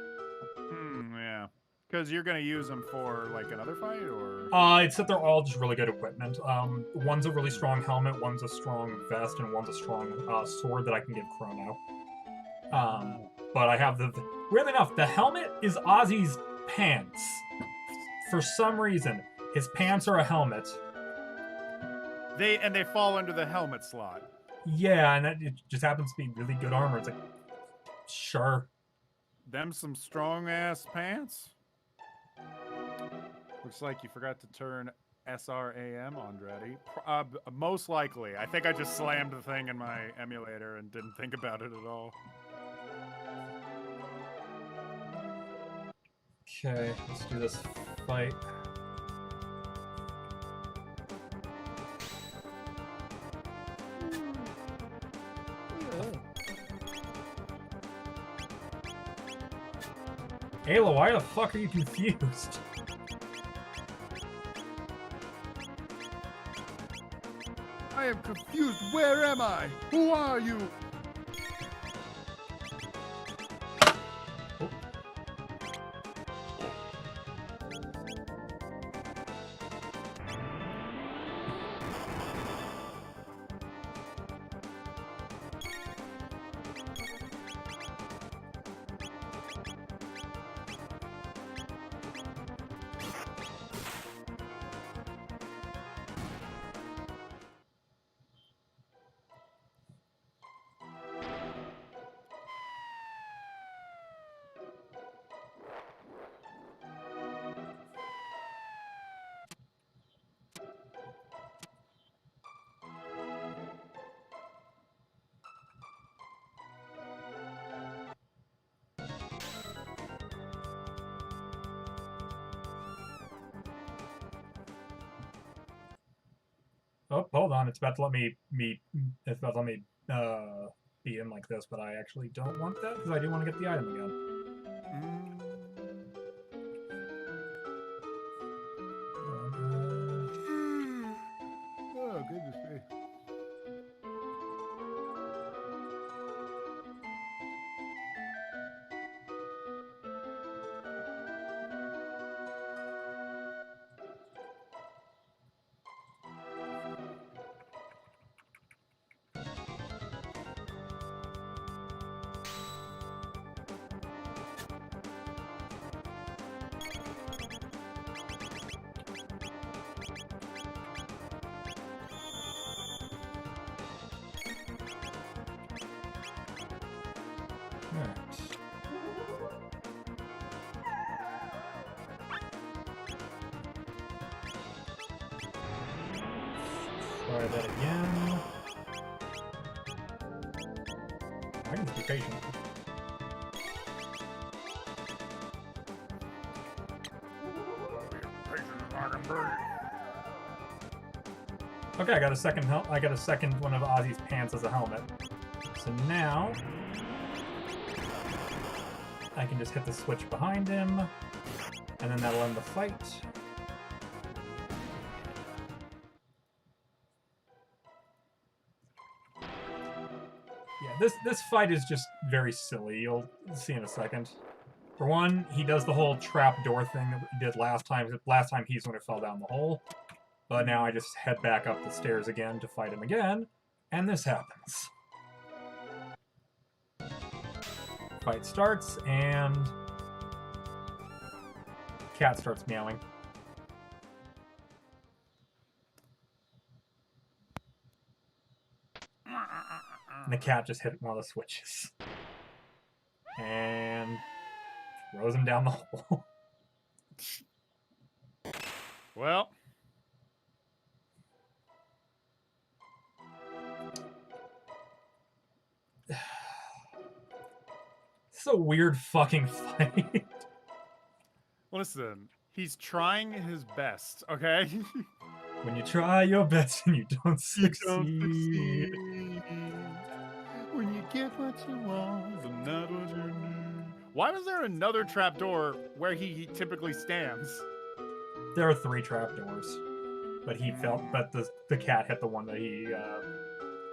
Yeah. Because you're gonna use them for, like, another fight, or...? It's that they're all just really good equipment. One's a really strong helmet, one's a strong vest, and one's a strong sword that I can give Chrono. But I have weirdly enough, the helmet is Ozzy's pants. For some reason, his pants are a helmet. They fall under the helmet slot. Yeah, and it just happens to be really good armor. It's like, sure. Them some strong-ass pants? Looks like you forgot to turn SRAM on, Draddy. Most likely. I think I just slammed the thing in my emulator and didn't think about it at all. Okay, let's do this fight. Ayla, why the fuck are you confused? I am confused. Where am I? Who are you? Oh, hold on. It's about to let me it's about to let me be in like this, but I actually don't want that because I do want to get the item again. Oh, goodness me. Try that again. I can just be patient. Okay, I got a second one of Ozzy's pants as a helmet. So now I can just hit the switch behind him, and then that'll end the fight. Yeah, this fight is just very silly. You'll see in a second. For one, he does the whole trap door thing that we did last time. Last time he's the one who fell down the hole. But now I just head back up the stairs again to fight him again, and this happens. Fight starts, and cat starts meowing. And the cat just hit one of the switches. And throws him down the hole. Well. It's a weird fucking fight. Listen, he's trying his best, okay? When you try your best and you don't succeed. When you get what you want, but not what you need. Why was there another trapdoor where he typically stands? There are 3 trapdoors, but he fell. But the cat hit the one that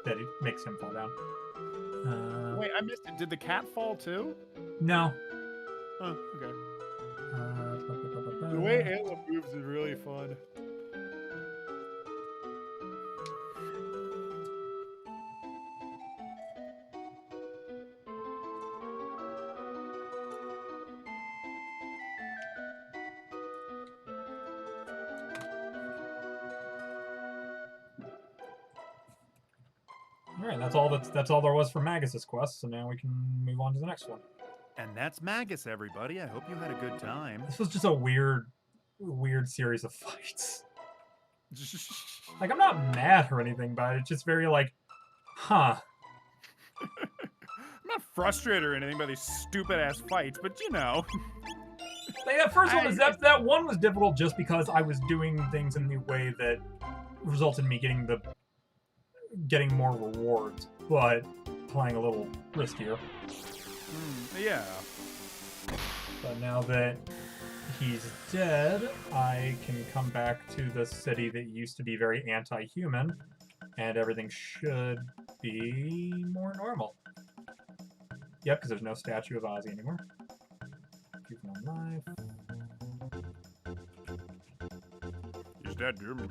that makes him fall down. Wait, I missed it. Did the cat fall too? No. Oh, okay. The way Ayla moves is really fun. All right, that's all there was for Magus's quest. So now we can move on to the next one. And that's Magus, everybody. I hope you had a good time. This was just a weird series of fights. Like, I'm not mad or anything, but it's just very like, huh. I'm not frustrated or anything by these stupid ass fights, but you know. Like, that first one was that one was difficult just because I was doing things in the way that resulted in me getting more rewards, but playing a little riskier. Yeah. But now that he's dead, I can come back to the city that used to be very anti-human, and everything should be more normal. Yep, because there's no statue of Ozzy anymore. Keep him alive. He's dead, dude.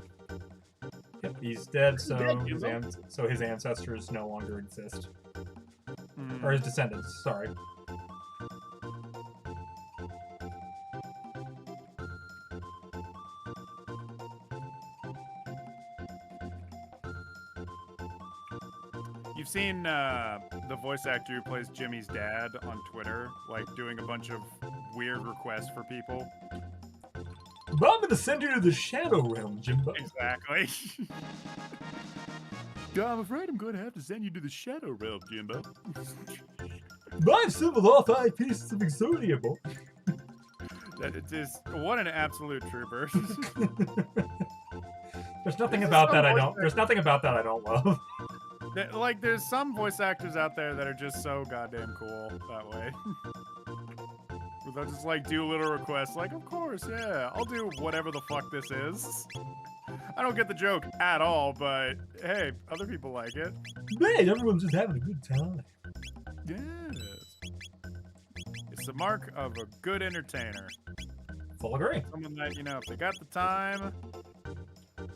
Yep, he's dead, so dead, his ancestors no longer exist. Mm. Or his descendants, sorry. You've seen the voice actor who plays Jimmy's dad on Twitter, like doing a bunch of weird requests for people. I'm gonna send you to the Shadow Realm, Jimbo. Exactly. I'm afraid I'm going to have to send you to the Shadow Realm, Jimbo. I've assembled all 5 pieces of Exodia book. That it is what an absolute trooper. There's nothing about that I don't. There's nothing about that I don't love. Like, there's some voice actors out there that are just so goddamn cool that way. Where they'll just, like, do little requests, like, of course, yeah, I'll do whatever the fuck this is. I don't get the joke at all, but, hey, other people like it. Man, everyone's just having a good time. Yes. It's the mark of a good entertainer. Full agree. Someone that, you know, if they got the time,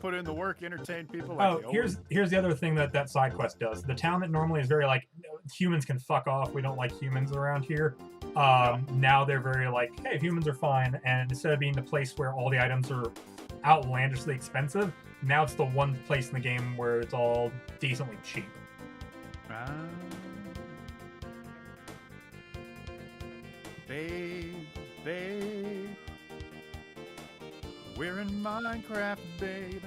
put in the work, entertain people. Like here's the other thing that side quest does. The town that normally is very like humans can fuck off. We don't like humans around here. Now they're very like, hey, humans are fine. And instead of being the place where all the items are outlandishly expensive, now it's the one place in the game where it's all decently cheap. Babe, we're in Minecraft, babe.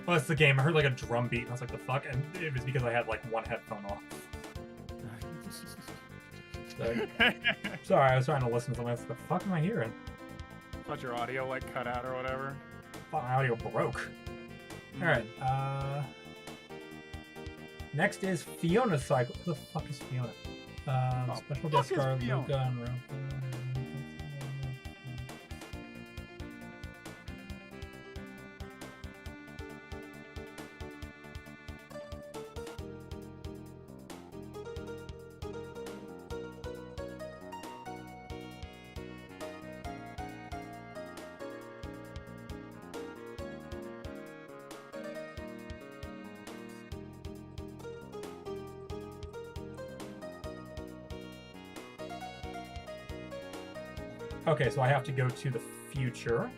Well, it's the game. I heard like a drum beat, and I was like, the fuck? And it was because I had like one headphone off. Sorry, I was trying to listen to something. I was like, the fuck am I hearing? Thought your audio like cut out or whatever. Thought my audio broke. Alright, next is Fiona's cycle. Who the fuck is Fiona? Special guest star, Luca and Rope. Okay, so I have to go to the future.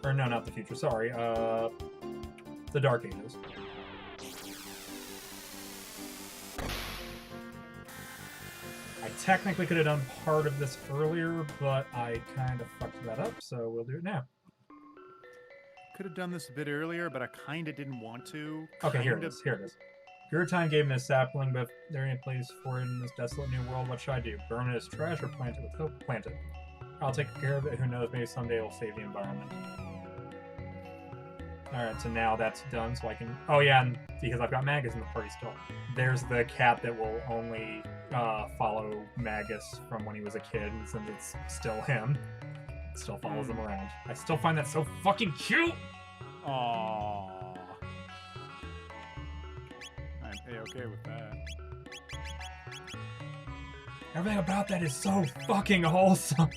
Or no, not the future, sorry. The Dark Ages. I technically could have done part of this earlier, but I kind of fucked that up, so we'll do it now. Could have done this a bit earlier, but I kind of didn't want to. Okay, here it is. Here it is. Time gave me a sapling, but if there ain't a place for it in this desolate new world, what should I do? Burn it as trash or plant it with hope? Plant it. I'll take care of it. Who knows? Maybe someday it'll save the environment. Alright, so now that's done, so I can... Oh yeah, and because I've got Magus in the party still. There's the cat that will only follow Magus from when he was a kid, and since it's still him, it still follows him around. I still find that so fucking cute! Aww. I'm okay with that. Everything about that is so fucking wholesome.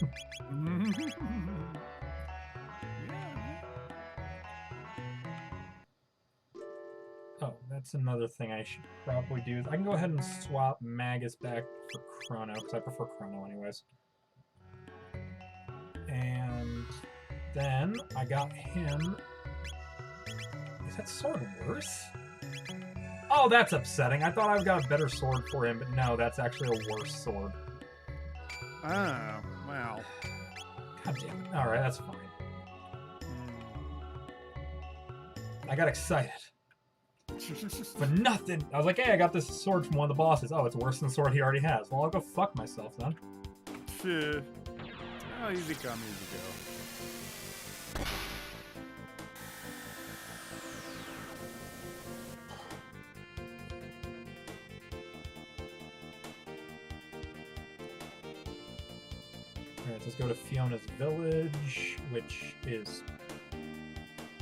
Oh, that's another thing I should probably do. I can go ahead and swap Magus back for Chrono, because I prefer Chrono anyways. And then I got him... Is that sword worse? Oh, that's upsetting. I thought I got a better sword for him, but no, that's actually a worse sword. Oh, wow. God damn it. Alright, that's fine. I got excited. For nothing! I was like, hey, I got this sword from one of the bosses. Oh, it's worse than the sword he already has. Well, I'll go fuck myself then. Oh, easy come, easy go. Alright, let's go to Fiona's Village, which is...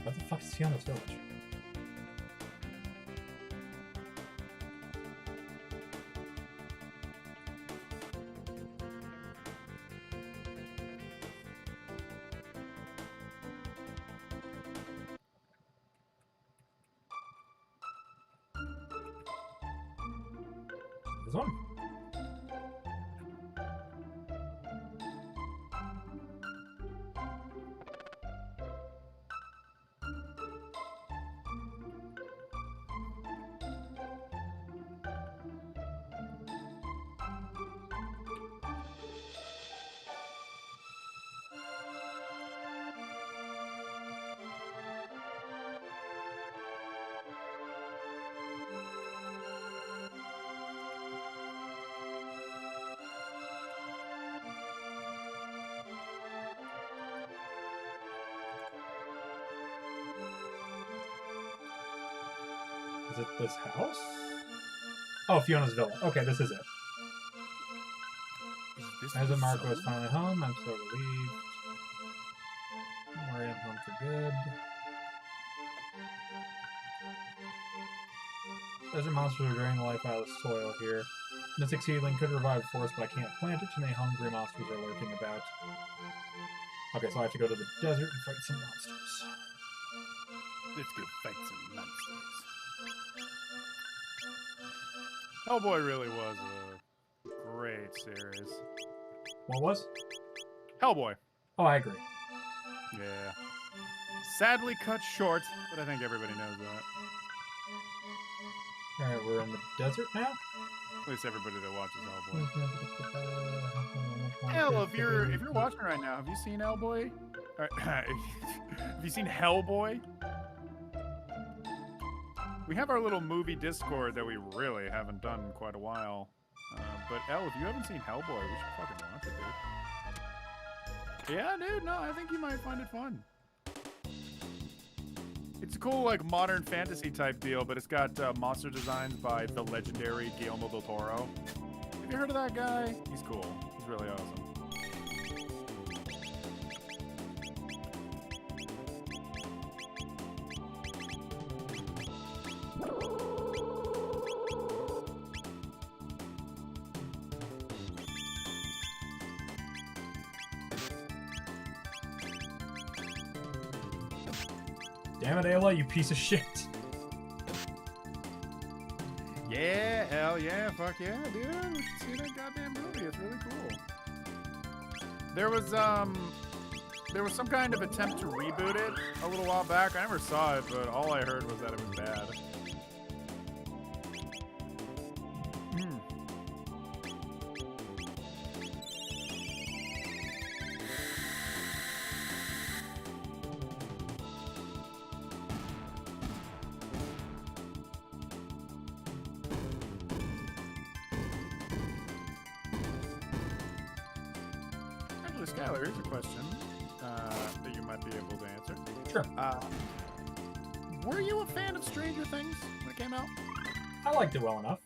What the fuck is Fiona's Village? This one? Is it this house? Oh, Fiona's Villa. Okay, this is it. As a Marco is finally home, I'm so relieved. Don't worry, I'm home for good. Desert monsters are draining the life out of the soil here. Mystic seedling could revive a forest, but I can't plant it. Too many hungry monsters are lurking about. Okay, so I have to go to the desert and fight some monsters. Let's go fight some monsters. Hellboy really was a great series. What was? Hellboy. Oh, I agree. Yeah. Sadly cut short, but I think everybody knows that. Alright, we're in the desert now? At least everybody that watches Hellboy. Hell, if you're watching right now, have you seen Hellboy? Have you seen Hellboy? We have our little movie Discord that we really haven't done in quite a while. But Elle, if you haven't seen Hellboy, we should fucking watch it, dude. Yeah, dude, no, I think you might find it fun. It's a cool, like, modern fantasy type deal, but it's got monster designs by the legendary Guillermo del Toro. Have you heard of that guy? He's cool. He's really awesome. Damn it, Ayla, you piece of shit. Yeah, hell yeah, fuck yeah, dude. We should see that goddamn movie. It's really cool. There was some kind of attempt to reboot it a little while back. I never saw it, but all I heard was that it was bad. Skylar, here's a question that you might be able to answer. Sure. Were you a fan of Stranger Things when it came out? I liked it well enough.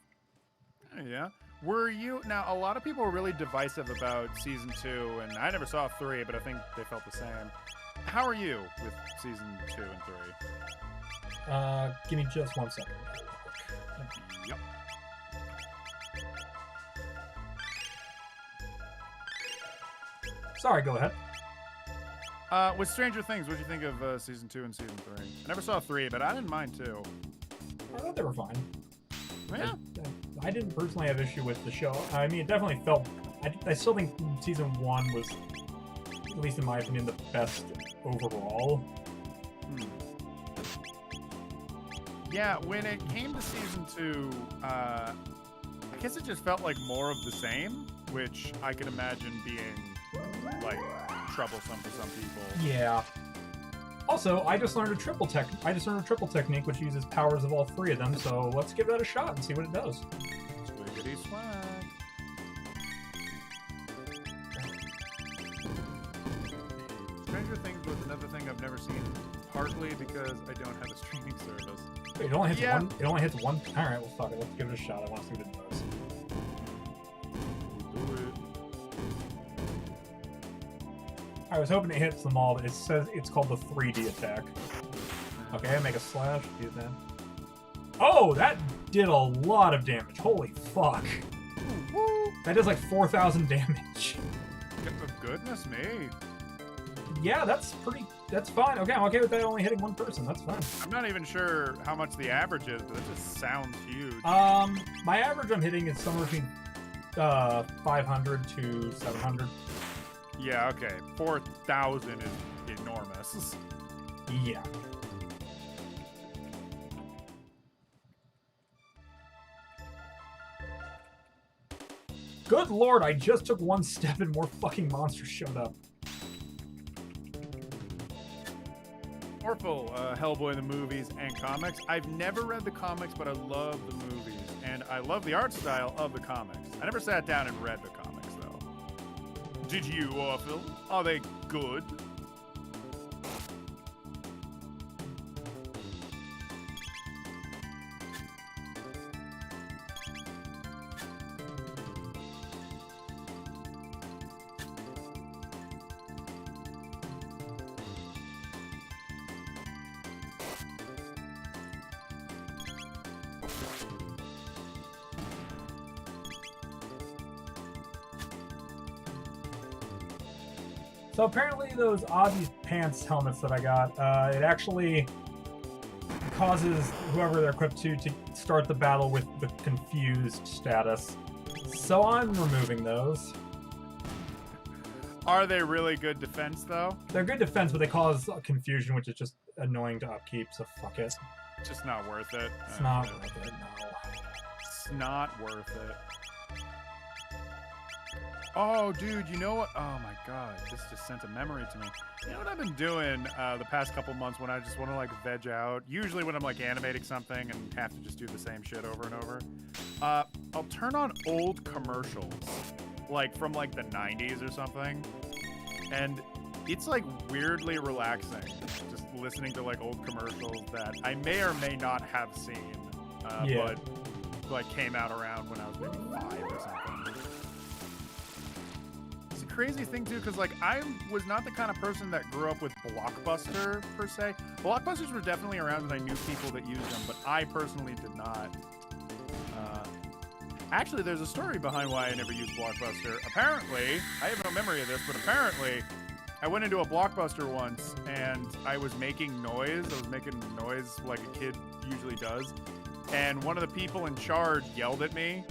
Yeah. Were you... Now, a lot of people were really divisive about Season 2, and I never saw 3, but I think they felt the same. How are you with Season 2 and 3? Give me just 1 second. Yep. Sorry, go ahead. With Stranger Things, what did you think of Season 2 and Season 3? I never saw 3, but I didn't mind 2. I thought they were fine. Yeah. I didn't personally have issue with the show. I mean, it definitely felt... I still think Season 1 was, at least in my opinion, the best overall. Yeah, when it came to Season 2, I guess it just felt like more of the same, which I can imagine being, like, troublesome for some people. Yeah. Also, I just learned a triple technique which uses powers of all 3 of them, so let's give that a shot and see what it does. Swiggity swag. Stranger Things was another thing I've never seen, partly because I don't have a streaming service. Wait, it only hits one. It only hits one. All right, well, fuck it. Let's give it a shot. I want to see what it does. I was hoping it hits them all, but it says it's called the 3D attack. Okay, I make a slash, do that. Oh, that did a lot of damage. Holy fuck. That does like 4,000 damage. Goodness me. Yeah, that's fine. Okay, I'm okay with that only hitting one person. That's fine. I'm not even sure how much the average is, but it just sounds huge. My average I'm hitting is somewhere between 500 to 700. Yeah, okay. 4,000 is enormous. Yeah. Good lord, I just took one step and more fucking monsters showed up. Orphle, Hellboy the movies and comics. I've never read the comics, but I love the movies. And I love the art style of the comics. I never sat down and read the comics, though. Did you, Orphle? Are they good? So apparently those Ozzy Pants helmets that I got, it actually causes whoever they're equipped to start the battle with the confused status. So I'm removing those. Are they really good defense, though? They're good defense, but they cause confusion, which is just annoying to upkeep, so fuck it. It's just not worth it. It's not worth it, no. It's not worth it. Oh, dude, you know what? Oh, my God. This just sent a memory to me. You know what I've been doing the past couple months when I just want to, like, veg out? Usually when I'm, like, animating something and have to just do the same shit over and over. I'll turn on old commercials, like, from, like, the 90s or something. And it's, like, weirdly relaxing. Just listening to, like, old commercials that I may or may not have seen. But, like, came out around when I was maybe 5 or something. Crazy thing too, because like I was not the kind of person that grew up with Blockbuster per se. Blockbusters were definitely around, and I knew people that used them, but I personally did not. Actually, there's a story behind why I never used Blockbuster. Apparently, I have no memory of this, but apparently, I went into a Blockbuster once and I was making noise. I was making noise like a kid usually does, and one of the people in charge yelled at me.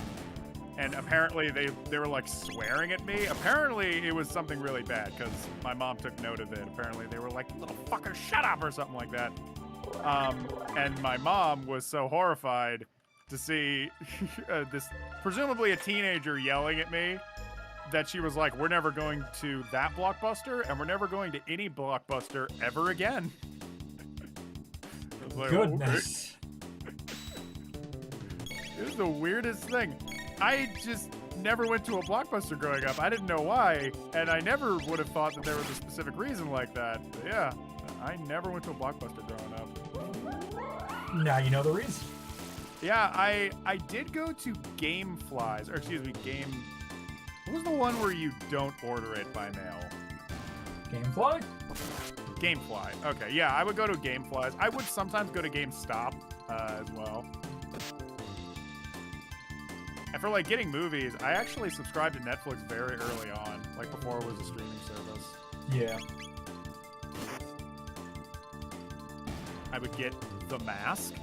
And apparently they were like swearing at me. Apparently it was something really bad because my mom took note of it. Apparently they were like, "Little fucker, shut up," or something like that. And my mom was so horrified to see this presumably a teenager yelling at me that she was like, "We're never going to that Blockbuster, and we're never going to any Blockbuster ever again." I was like, goodness. It was the weirdest thing. I just never went to a Blockbuster growing up. I didn't know why, and I never would have thought that there was a specific reason like that. But yeah, I never went to a Blockbuster growing up. Now you know the reason. Yeah, I did go to Gameflies, or excuse me, What was the one where you don't order it by mail? Gamefly? Gamefly. Okay, yeah, I would go to Gameflies. I would sometimes go to GameStop as well. And for, like, getting movies, I actually subscribed to Netflix very early on, like, before it was a streaming service. Yeah. I would get The Mask,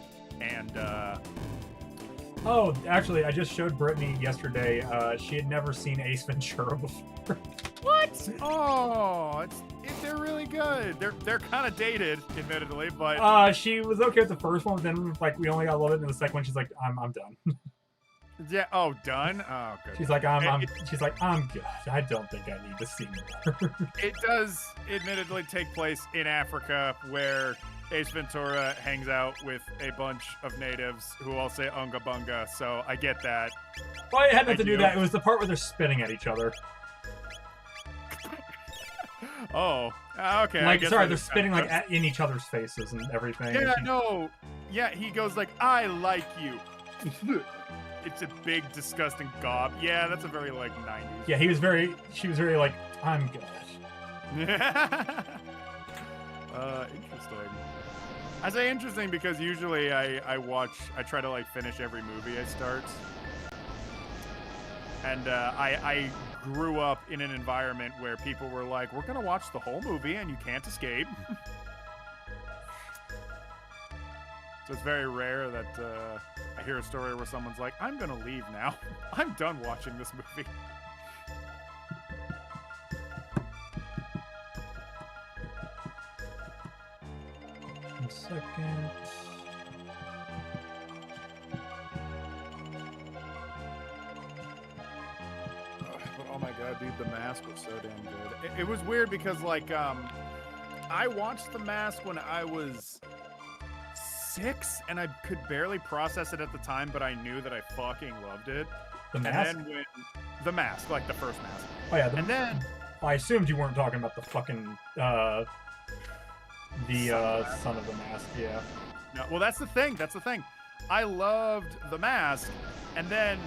and, Oh, actually, I just showed Brittany yesterday, she had never seen Ace Ventura before. What? Oh, they're really good. They're kind of dated, admittedly, but... She was okay with the first one, but then, like, we only got a little bit in the second one, she's like, I'm done. Yeah. Oh, done. Oh, good. She's like, I'm good. I don't think I need to see more. It does, admittedly, take place in Africa, where Ace Ventura hangs out with a bunch of natives who all say "unga bunga." So I get that. Well, it had nothing to do with that. It was the part where they're spitting at each other. Oh, okay. Like, sorry, they're spitting like in each other's faces and everything. Yeah, no. Yeah, he goes like, "I like you." It's a big, disgusting gob. Yeah, that's a very, like, 90s. Yeah, she was very like, I'm good. Interesting. I say interesting because usually I try to like finish every movie I start. And I grew up in an environment where people were like, we're gonna watch the whole movie and you can't escape. So it's very rare that I hear a story where someone's like, I'm gonna leave now. I'm done watching this movie. One second. But oh my god, dude, The Mask was so damn good. It was weird because like I watched The Mask when I was 6 and I could barely process it at the time, but I knew that I fucking loved it. The Mask? And then when The Mask, like the first Mask. Oh yeah, And then I assumed you weren't talking about the fucking Son of the Mask, yeah. no, well that's the thing. That's the thing. I loved The Mask, and then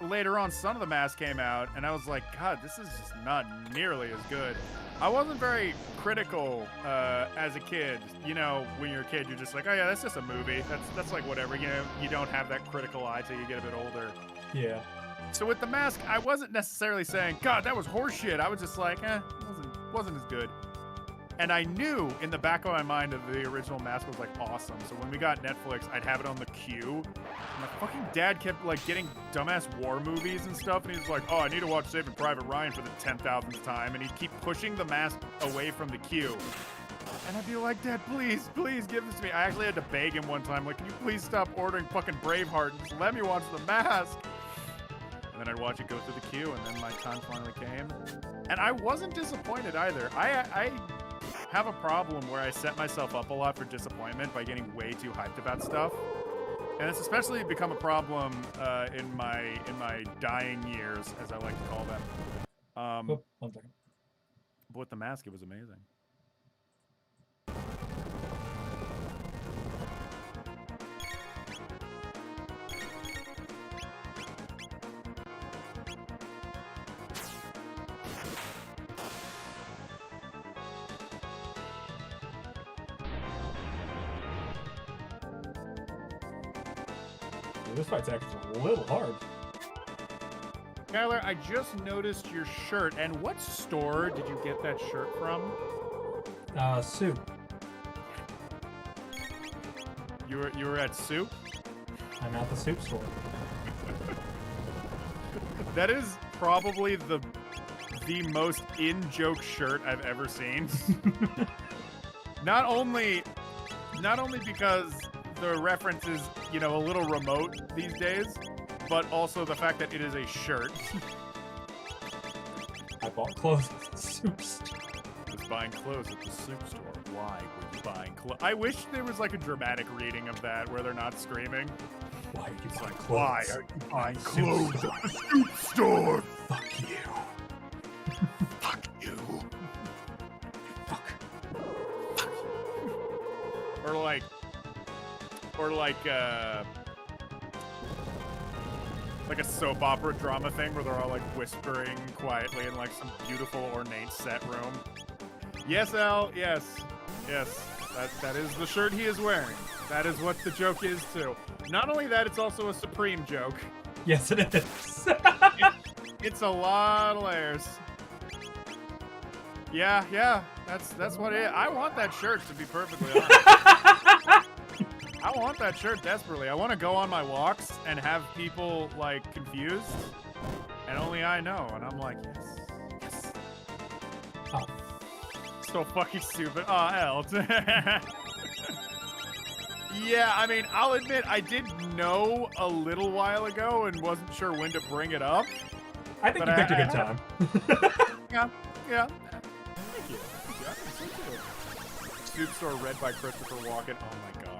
later on Son of the Mask came out, and I was like, God, this is just not nearly as good. I wasn't very critical as a kid. You know, when you're a kid, you're just like, oh yeah, that's just a movie. That's like whatever. You know, you don't have that critical eye till you get a bit older. Yeah. So with The Mask, I wasn't necessarily saying, God, that was horseshit. I was just like, wasn't as good. And I knew in the back of my mind that the original Mask was like awesome. So when we got Netflix, I'd have it on the queue. And my fucking dad kept like getting dumbass war movies and stuff. And he was like, oh, I need to watch Saving Private Ryan for the 10,000th time. And he'd keep pushing The Mask away from the queue. And I'd be like, Dad, please, please give this to me. I actually had to beg him one time, like, can you please stop ordering fucking Braveheart and just let me watch The Mask? And then I'd watch it go through the queue, and then my time finally came. And I wasn't disappointed either. I have a problem where I set myself up a lot for disappointment by getting way too hyped about stuff. And it's especially become a problem in my dying years, as I like to call them. One second. But with The Mask, it was amazing. This fight's actually a little hard. Kyler, I just noticed your shirt. And what store did you get that shirt from? Soup. You were at Soup? I'm at the soup store. That is probably the most in-joke shirt I've ever seen. Not only because the reference is, you know, a little remote these days, but also the fact that it is a shirt. I bought clothes at the soup store. I was buying clothes at the soup store. Why were you buying clothes? I wish there was like a dramatic reading of that where they're not screaming. Why are you buying clothes? Why are you buying clothes at the soup store? Fuck you. Fuck you. Fuck. Or like a soap opera drama thing where they're all like whispering quietly in like some beautiful ornate set room. Yes, Al, yes. That is the shirt he is wearing. That is what the joke is too. Not only that, it's also a Supreme joke. Yes, it is. It's a lot of layers. Yeah, that's what it is. I want that shirt, to be perfectly honest. I want that shirt desperately. I want to go on my walks and have people like confused, and only I know. And I'm like, yes. Oh. So fucking stupid. Oh, hell. Yeah, I mean, I'll admit I did know a little while ago and wasn't sure when to bring it up. I think you picked a good time. Yeah. Thank you. I think so too. Soup store read by Christopher Walken. Oh my god.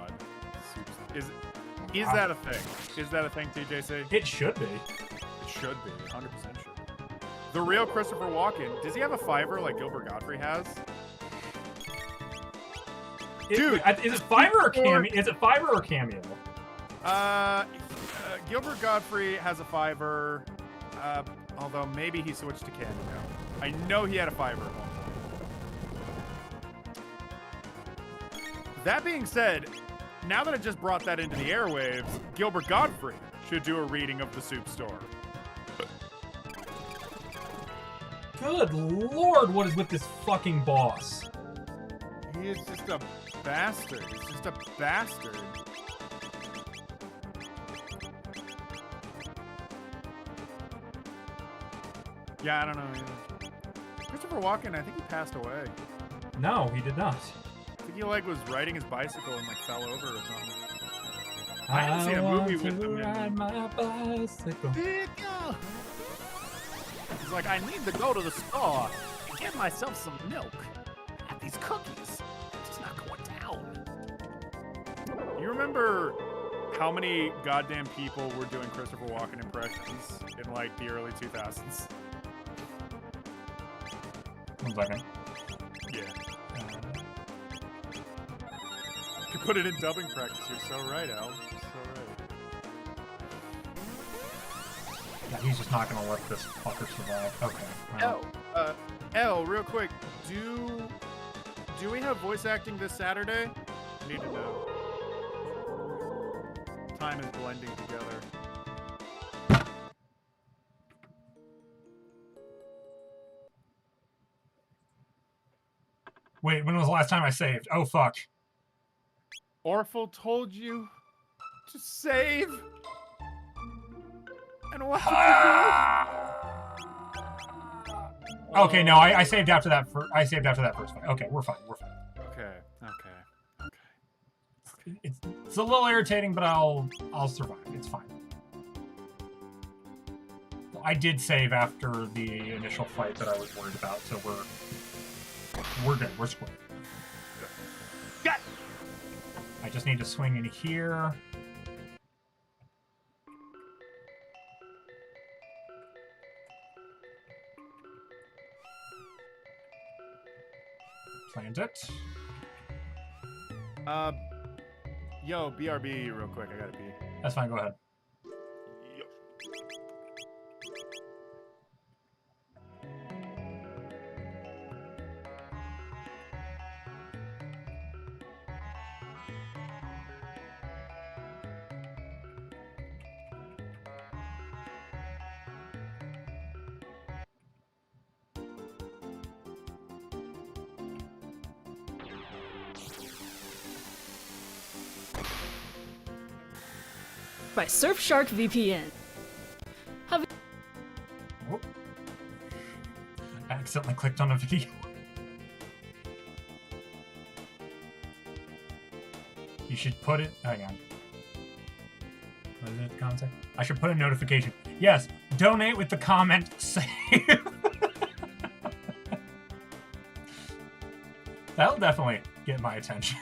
Is that a thing? Is that a thing, TJC? It should be. It should be. 100% should be. The real Christopher Walken. Does he have a Fiverr like Gilbert Gottfried has? Dude, is it Fiverr or Cameo? Is it Fiverr or Cameo? Gilbert Gottfried has a Fiverr, although maybe he switched to Cameo. I know he had a Fiverr at one point. That being said, now that I just brought that into the airwaves, Gilbert Gottfried should do a reading of the Soup Store. Good lord, what is with this fucking boss? He is just a bastard. He's just a bastard. Yeah, I don't know either. Christopher Walken, I think he passed away. No, he did not. I think he like was riding his bicycle and like fell over or something. I haven't seen a movie with him in... my bicycle. He's like, I need to go to the store and get myself some milk. I have these cookies. It's just not going down. You remember how many goddamn people were doing Christopher Walken impressions in like the early 2000s? 1 second. Yeah. You could put it in dubbing practice. You're so right, Al. You're so right. Yeah, he's just not gonna let this fucker survive. Okay. Well. El, real quick, do we have voice acting this Saturday? I need to know. Time is blending together. Wait, when was the last time I saved? Oh, fuck. Orphle told you to save? And what did you do? Okay, no, I saved after that. I saved after that first fight. Okay, we're fine. We're fine. Okay. It's a little irritating, but I'll survive. It's fine. I did save after the initial fight that I was worried about, so we're good. We're square. Got. I just need to swing in here. Plant it. Yo, BRB real quick. I gotta pee. That's fine. Go ahead. By Surfshark VPN. Whoop. I accidentally clicked on a video. You should put it. Hang on. What is it? Contact? I should put a notification. Yes, donate with the comment save. That'll definitely get my attention.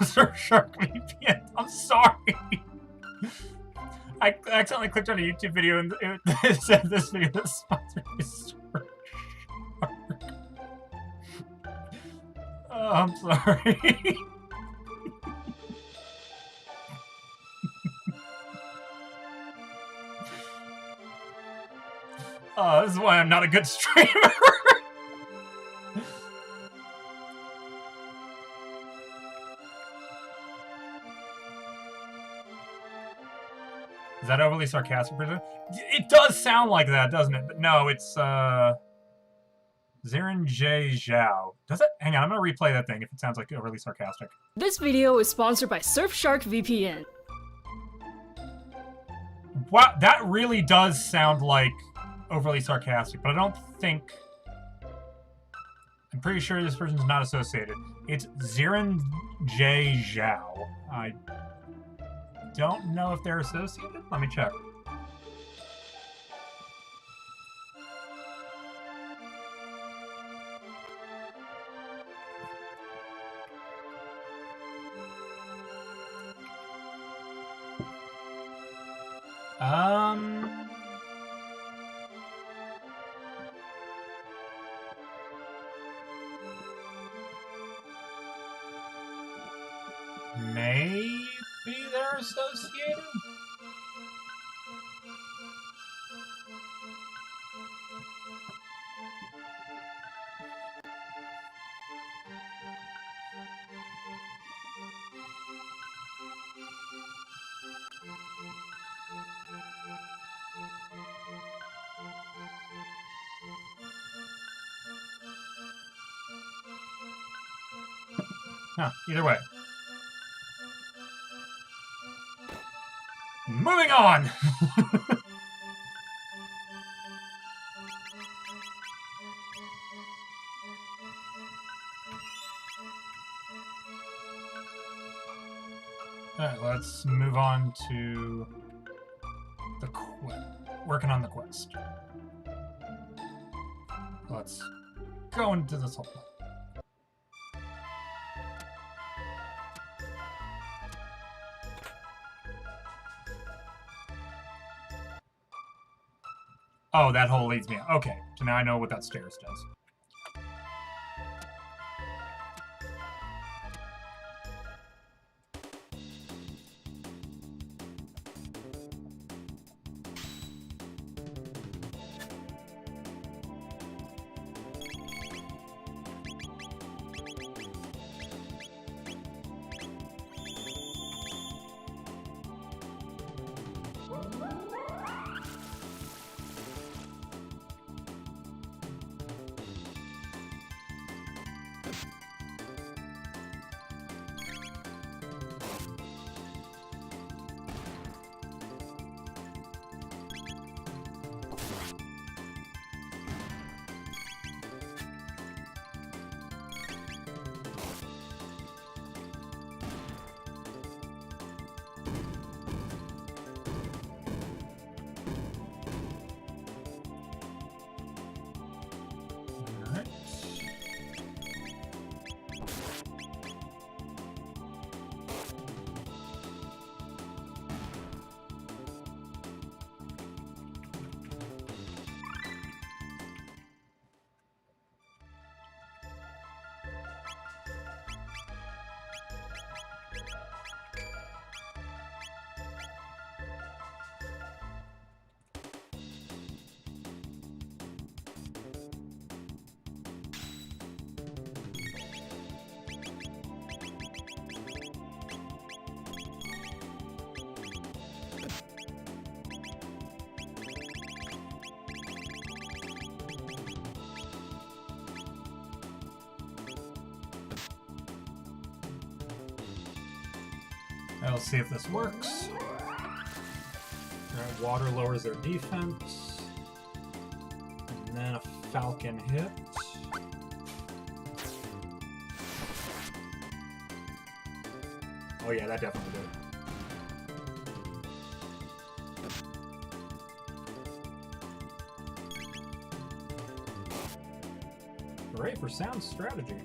Surfshark VPN. I'm sorry. I accidentally clicked on a YouTube video and it said this video is sponsored by Surfshark. Oh, I'm sorry. Oh, this is why I'm not a good streamer. Is that overly sarcastic? It does sound like that, doesn't it? But no, it's Zirin J. Zhao. Does it? Hang on, I'm gonna replay that thing if it sounds like overly sarcastic. This video is sponsored by Surfshark VPN. Wow, that really does sound like overly sarcastic, but I don't think... I'm pretty sure this person's not associated. It's Zirin J. Zhao. I don't know if they're associated. Let me check. Maybe they're associated? Huh, either way. Moving on! Alright, let's move on to the quest. Working on the quest. Let's go into this whole thing. Oh, that hole leads me out. Okay, so now I know what that stairs does. Let's see if this works. Alright, water lowers their defense. And then a falcon hit. Oh yeah, that definitely did. Hooray for sound strategy.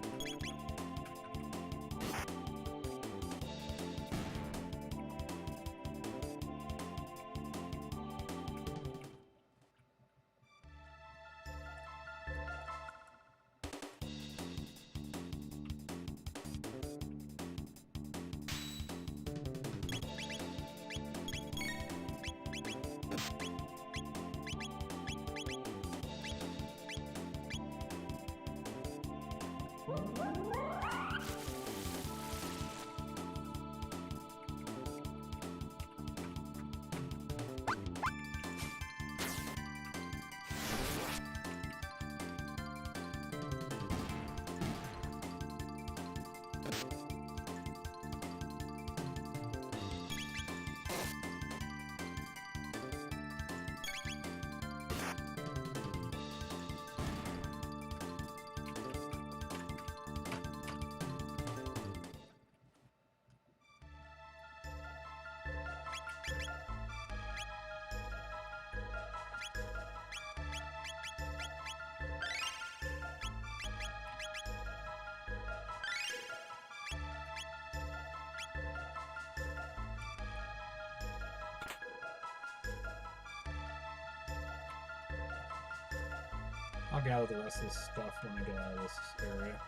I'll gather the rest of this stuff when I get out of this area.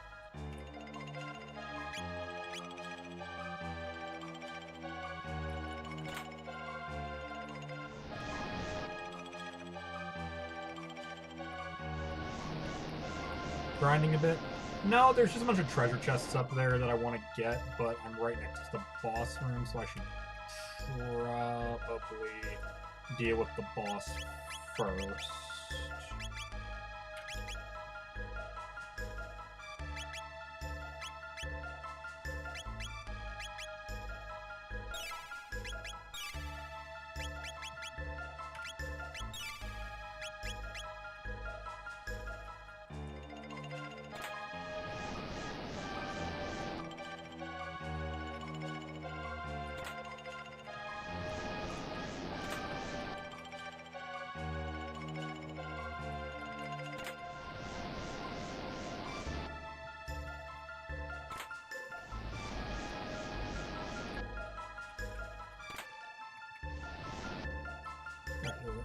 Grinding a bit. No, there's just a bunch of treasure chests up there that I want to get, but I'm right next to the boss room, so I should probably deal with the boss first.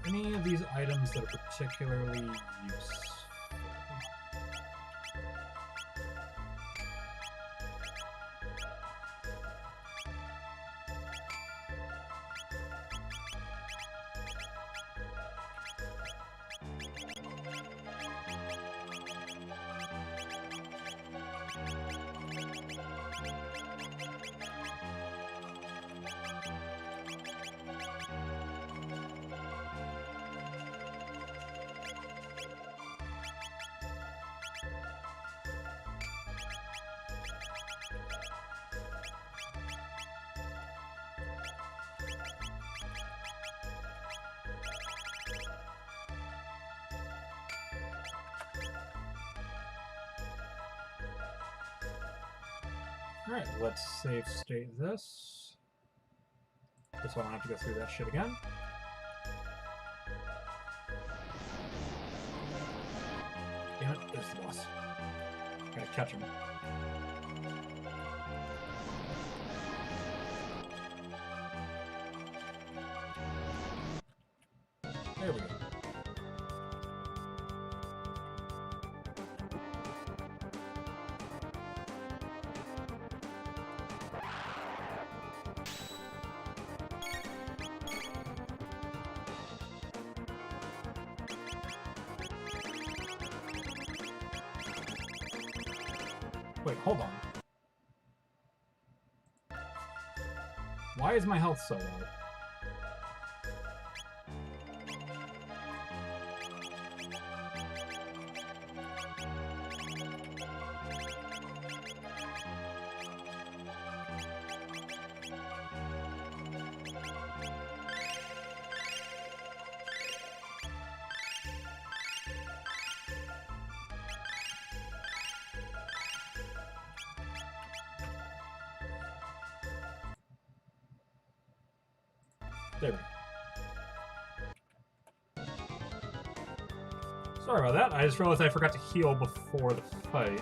any of these items that are particularly useful? Alright, let's save state this. This one I don't have to go through that shit again. Damn it, there's the boss. Gotta catch him. There we go. Wait, hold on. Why is my health so low? There we go. Sorry about that. I just realized I forgot to heal before the fight.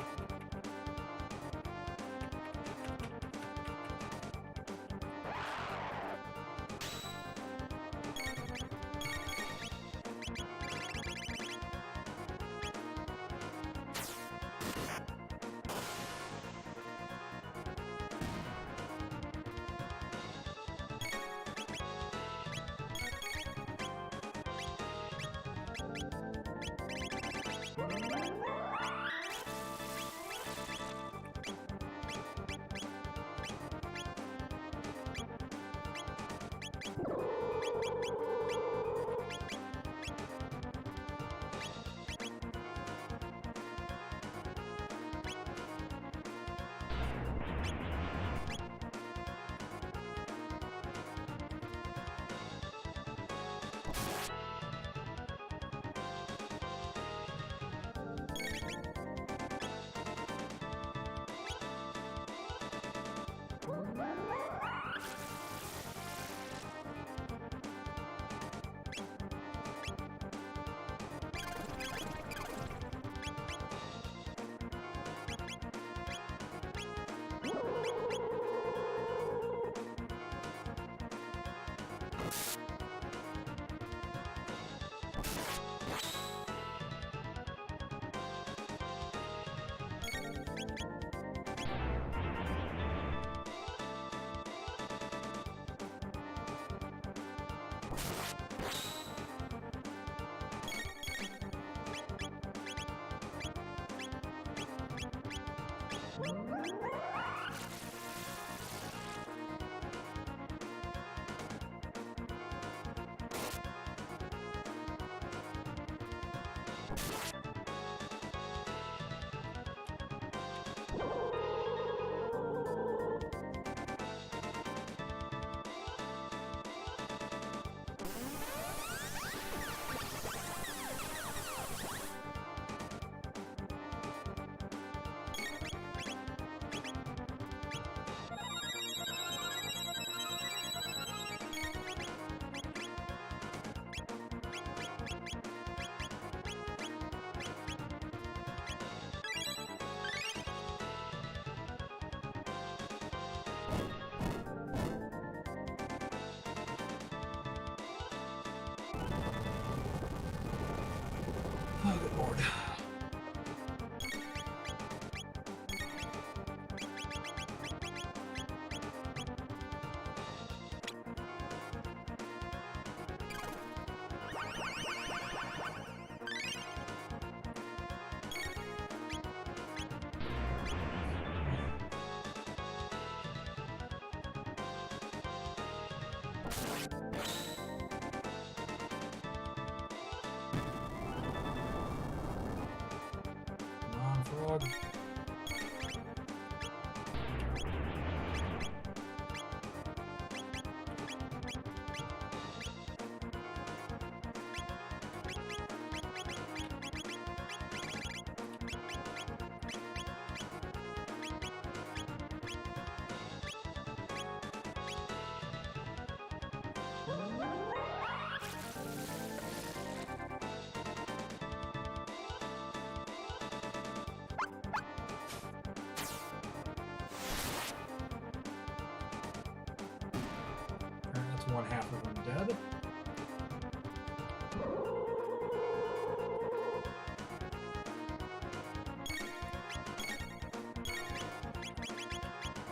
Oh, good lord. Come on, frog. Alright, that's one half of them dead.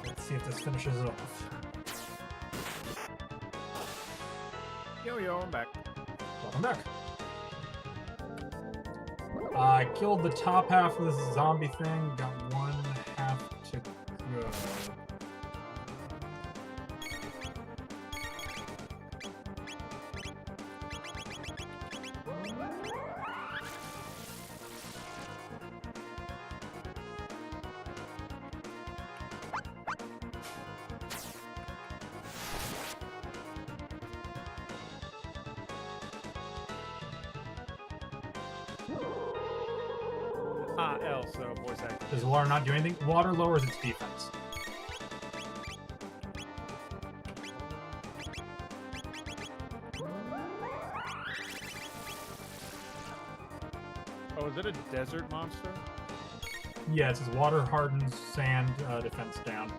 Let's see if this finishes off. Yo, I'm back. Welcome back. I killed the top half of this zombie thing, got one half to go. L, so voice acting. Does water not do anything? Water lowers its defense. Oh, is it a desert monster? Yeah, it says water hardens sand defense down.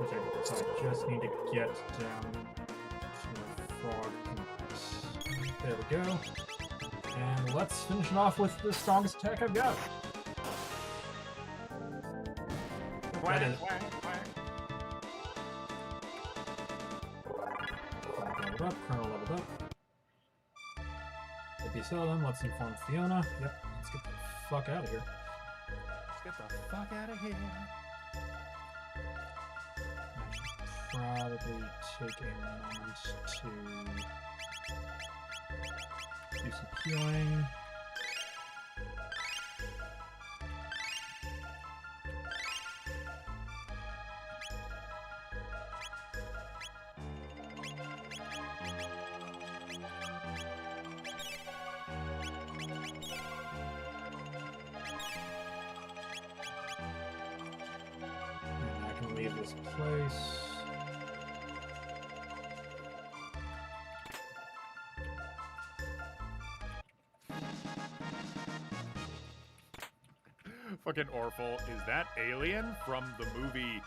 Okay, so I just need to get down to where frog can... There we go. And let's finish it off with the strongest attack I've got. That is... Leveled up, Chrono leveled up. If you sell them, let's inform Fiona. Yep, let's get the fuck out of here. Let's get the fuck out of here. I should probably take a moment to do some healing. And I can leave this place. Fucking Orphle, is that Alien from the movie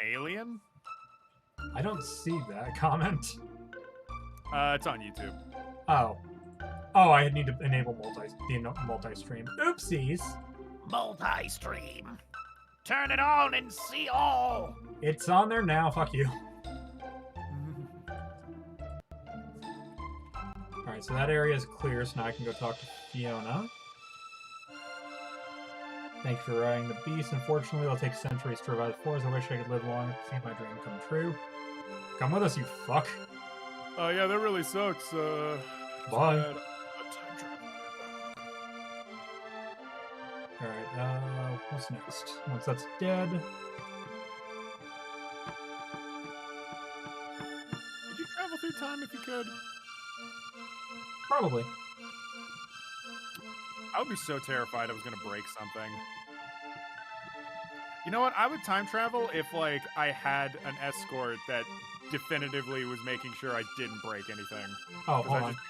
Alien? I don't see that comment. It's on YouTube. Oh. Oh, I need to enable multi-stream. Oopsies. Multi-stream. Turn it on and see all. It's on there now, fuck you. Alright, so that area is clear, so now I can go talk to Fiona. Thank you for riding the beast. Unfortunately, it'll take centuries to revive the forest. I wish I could live long to see my dream come true. Come with us, you fuck. Oh yeah, that really sucks. Bye. Bad. Alright, what's next? Once that's dead... Would you travel through time if you could? Probably. I would be so terrified I was gonna break something. You know what? I would time travel if, like, I had an escort that definitively was making sure I didn't break anything. Oh, 'Cause hold I on. just-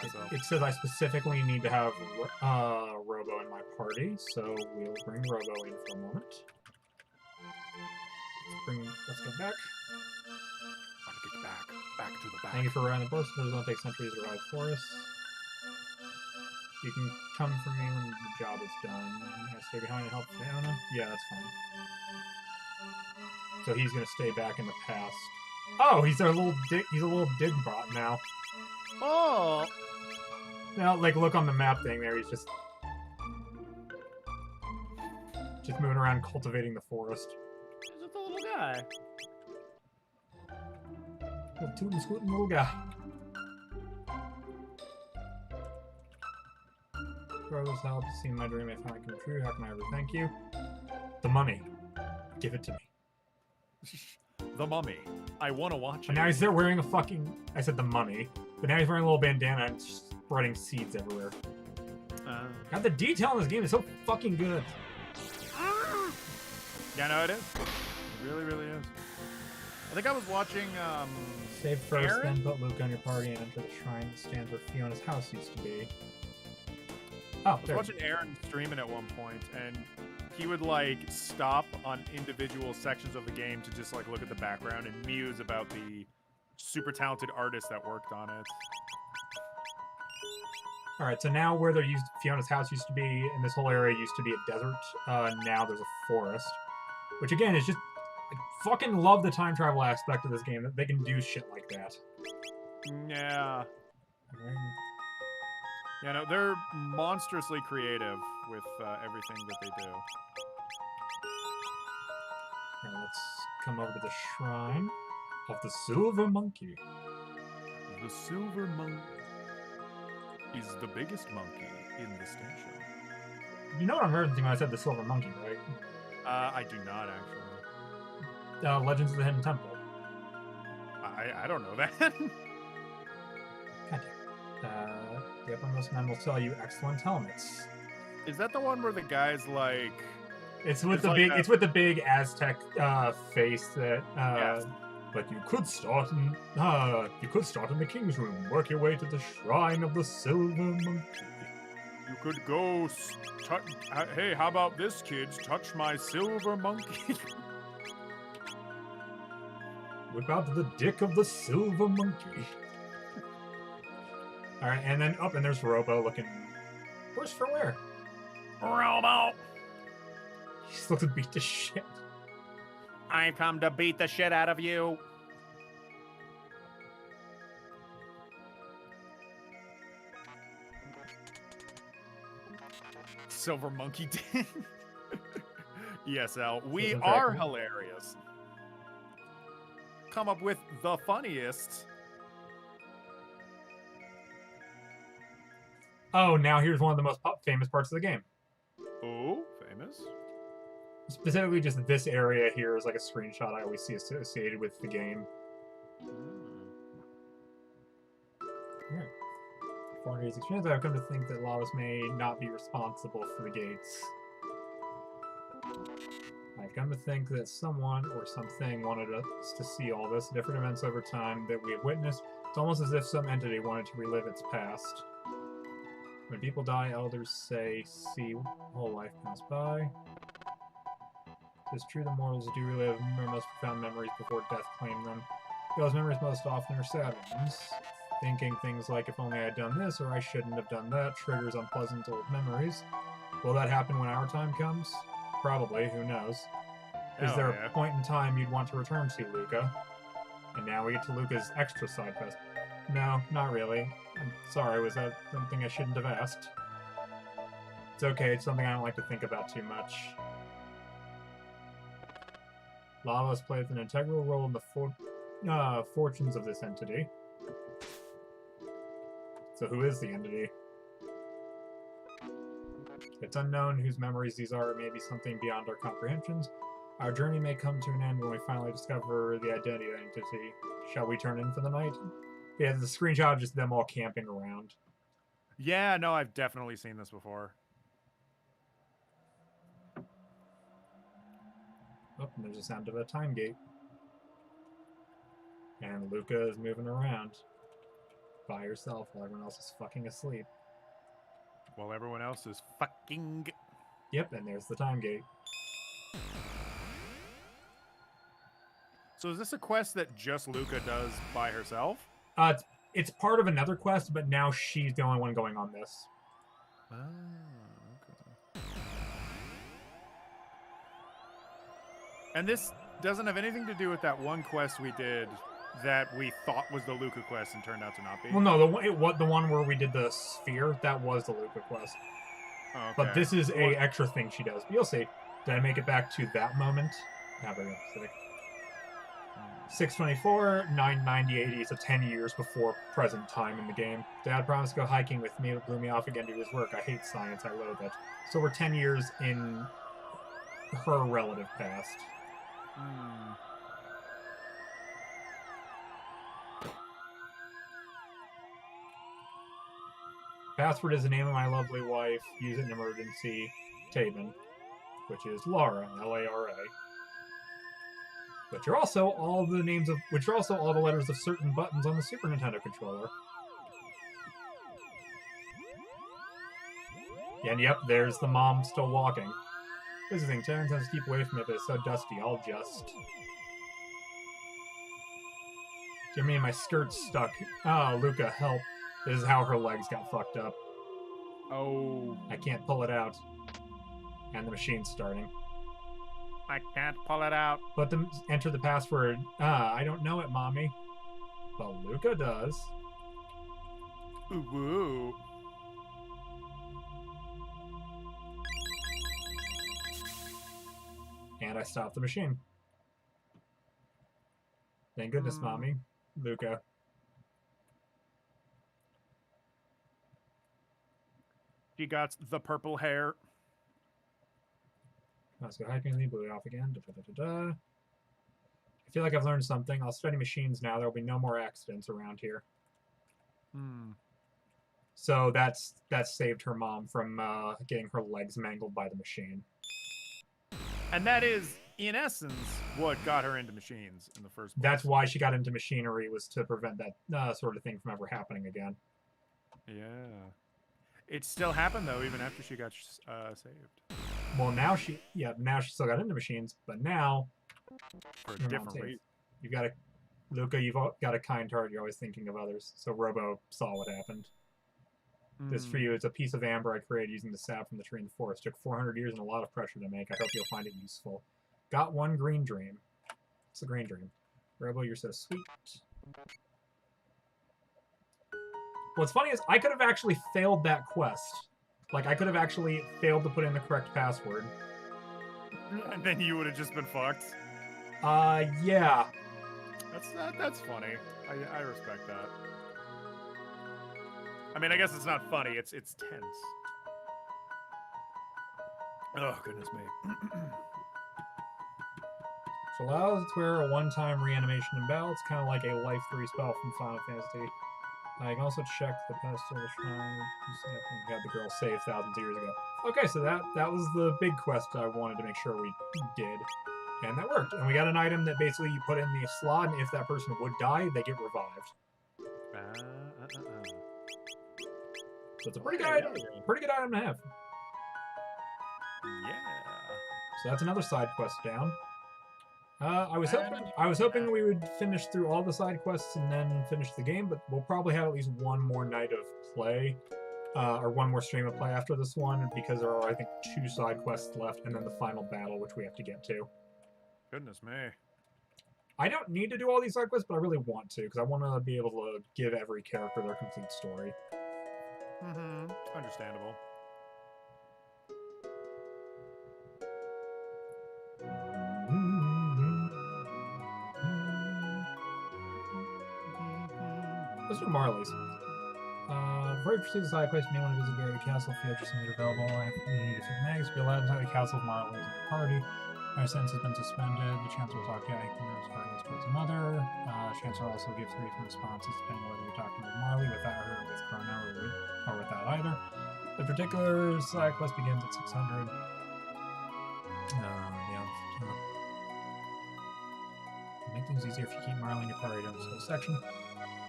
myself. It says I specifically need to have Robo in my party, so we'll bring Robo in for a moment. Let's go back. I want to get back to the back. Thank you for riding the bus. It doesn't take centuries to ride forests. You can come for me when the job is done. I stay behind and help Fiona? Yeah, that's fine. So he's gonna stay back in the past. Oh, he's a little dig bot now. Oh, Now, like, look on the map thing there. He's just moving around, cultivating the forest. he's just a little guy. Little tootin' scootin' little guy. Rose, help. Seeing my dream may finally come true. How can I ever thank you? The money. Give it to me. The mummy. I want to watch it. And now he's there wearing a fucking... I said the money. But now he's wearing a little bandana and spreading seeds everywhere. God, the detail in this game is so fucking good. Yeah, no, it is. It really, really is. I think I was watching, Save first, Aaron? then put Luke on your party and enter the shrine that stands where Fiona's house used to be. Oh, I was there. watching Aaron streaming at one point, and he would, like, stop on individual sections of the game to just, like, look at the background and muse about the super talented artist that worked on it. Alright, so now where Fiona's house used to be, and this whole area used to be a desert, now there's a forest. Which, again, is just... I fucking love the time travel aspect of this game, that they can do shit like that. Yeah. Alright. Yeah, no, they're monstrously creative with everything that they do. Alright, let's come over to the shrine of the Silver Monkey. The silver monkey is the biggest monkey in the station. You know what I'm referencing when I said the Silver Monkey, right? I do not, actually. Legends of the Hidden Temple. I don't know that. God damn. The uppermost men will sell you excellent helmets. Is that the one where the guy's like... It's with It's the like big. a- It's with the big Aztec face that. Yes. But you could start in. You could start in the king's room. Work your way to the shrine of the Silver Monkey. You could go... hey, how about this, kids? Touch my silver monkey. Whip out the dick of the Silver Monkey. All right, and then up and there's Robo looking. Worse for wear. Robo! He's looking beat to shit. I've come to beat the shit out of you. Silver monkey did. ESL. We Isn't are that cool? hilarious. Come up with the funniest. Oh, now here's one of the most famous parts of the game. Oh, famous. Specifically, just this area here is like a screenshot I always see associated with the game. Alright. 400 years experience, I've come to think that Lavos may not be responsible for the gates. I've come to think that someone or something wanted us to see all this, different events over time that we have witnessed. It's almost as if some entity wanted to relive its past. When people die, elders say, see whole life pass by. It is true that mortals do relive their most profound memories before death claim them. Those memories most often are sad ones. Thinking things like, if only I had done this, or I shouldn't have done that, triggers unpleasant old memories. Will that happen when our time comes? Probably, who knows. Is Hell there yeah. a point in time you'd want to return to, Luca? And now we get to Luca's extra side quest. No, not really. I'm sorry, was that something I shouldn't have asked? It's okay, it's something I don't like to think about too much. Lavos plays an integral role in the fortunes of this entity. So who is the entity? It's unknown whose memories these are. It may be something beyond our comprehensions. Our journey may come to an end when we finally discover the identity of the entity. Shall we turn in for the night? Yeah, the screenshot of just them all camping around. Yeah, no, I've definitely seen this before. Oh, and there's a sound of a time gate. And Luca is moving around by herself while everyone else is fucking asleep. While everyone else is fucking... Yep, and there's the time gate. So is this a quest that just Luca does by herself? It's part of another quest, but now she's the only one going on this. Okay. And this doesn't have anything to do with that one quest we did that we thought was the Luca quest and turned out to not be. Well, no, the one where we did the sphere, that was the Luca quest. Oh, okay. But this is a extra thing she does. But you'll see. Did I make it back to that moment? Yeah, very good. 624, 990, 80. So 10 years before present time in the game. Dad promised to go hiking with me, but blew me off again to his work. I hate science. I loathe it. So we're 10 years in her relative past. Password is the name of my lovely wife. Use it in emergency. Taven, which is Lara, Lara. Which are also all the names of, which are also all the letters of certain buttons on the Super Nintendo controller. And yep, there's the mom still walking. This is the thing, Terrence has to keep away from it, but it's so dusty. I'll just. Jimmy, my skirt's stuck. Oh, Luca, help. This is how her legs got fucked up. Oh. I can't pull it out. And the machine's starting. I can't pull it out. But enter the password. I don't know it, Mommy. Well, Luca does. Ooh, woo. And I stopped the machine. Thank goodness, Mommy. Luca. She got the purple hair. Let's go hiking. Blew it off again. I feel like I've learned something. I'll study machines now. There will be no more accidents around here. So that's saved her mom from getting her legs mangled by the machine. And that is, in essence, what got her into machines in the first place. That's why she got into machinery, was to prevent that sort of thing from ever happening again. Yeah. It still happened, though, even after she got saved. Well, now she still got into machines, but now for a different reason. You've got Luca, you've got a kind heart. You're always thinking of others. So Robo saw what happened. This for you is a piece of amber I created using the sap from the tree in the forest. Took 400 years and a lot of pressure to make. I hope you'll find it useful. Got one green dream. It's a green dream. Robo, you're so sweet. What's funny is I could have actually failed that quest. Like, I could have actually failed to put in the correct password. And then you would have just been fucked. Yeah. That's funny. I respect that. I mean, I guess it's not funny. It's tense. Oh, goodness me. So allows it to wear a one-time reanimation and battle. It's kind of like a Life 3 spell from Final Fantasy. I can also check the pedestal of the shrine. We had the girl saved thousands of years ago. Okay, so that was the big quest I wanted to make sure we did. And that worked. And we got an item that basically you put in the slot, and if that person would die, they get revived. So it's a pretty good item. Pretty good item to have. Yeah. So that's another side quest down. I was hoping we would finish through all the side quests and then finish the game, but we'll probably have at least one more night of play, or one more stream of play after this one, because there are, I think, 2 side quests left, and then the final battle, which we have to get to. Goodness me. I don't need to do all these side quests, but I really want to, because I want to be able to give every character their complete story. Understandable. Let's do Marley's. Before you pursue the side quest, you may want to visit Gary Castle if you have something available. I need a few mags to be allowed inside the castle of Marley's at the party. Our sentence has been suspended. The Chancellor will talk to you. I can notice Marley's towards the mother. Chancellor also gives 3 different responses depending on whether you're talking with Marley, without her, with Chrono, or without either. The particular side quest begins at 600. Make things easier if you keep Marley in your party during this whole section.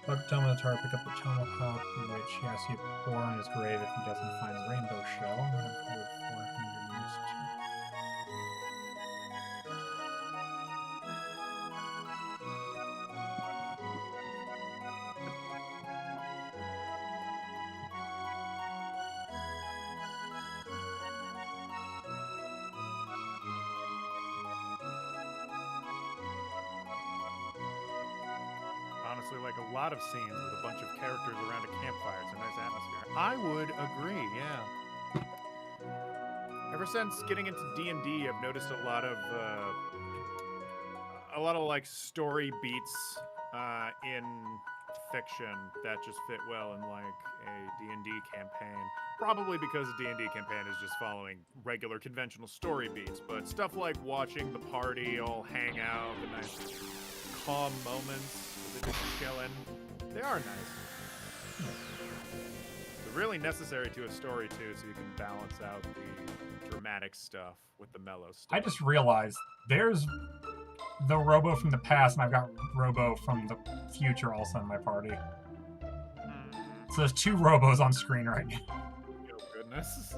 Dr. Tomo the Tar pick up the Tomahawk, which he has to pour on his grave if he doesn't find the rainbow shell. 400 years to... honestly like a lot of scenes with a bunch of characters around a campfire. It's a nice atmosphere. I would agree, yeah. Ever since getting into D&D, I've noticed a lot of like story beats in fiction that just fit well in like a D&D campaign. Probably because a D&D campaign is just following regular conventional story beats, but stuff like watching the party all hang out, the nice calm moments, they're just chilling, they are nice. They're really necessary to a story too, so you can balance out the dramatic stuff with the mellow stuff. I just realized there's the Robo from the past, and I've got Robo from the future also in my party. So there's 2 Robos on screen right now. Oh, goodness.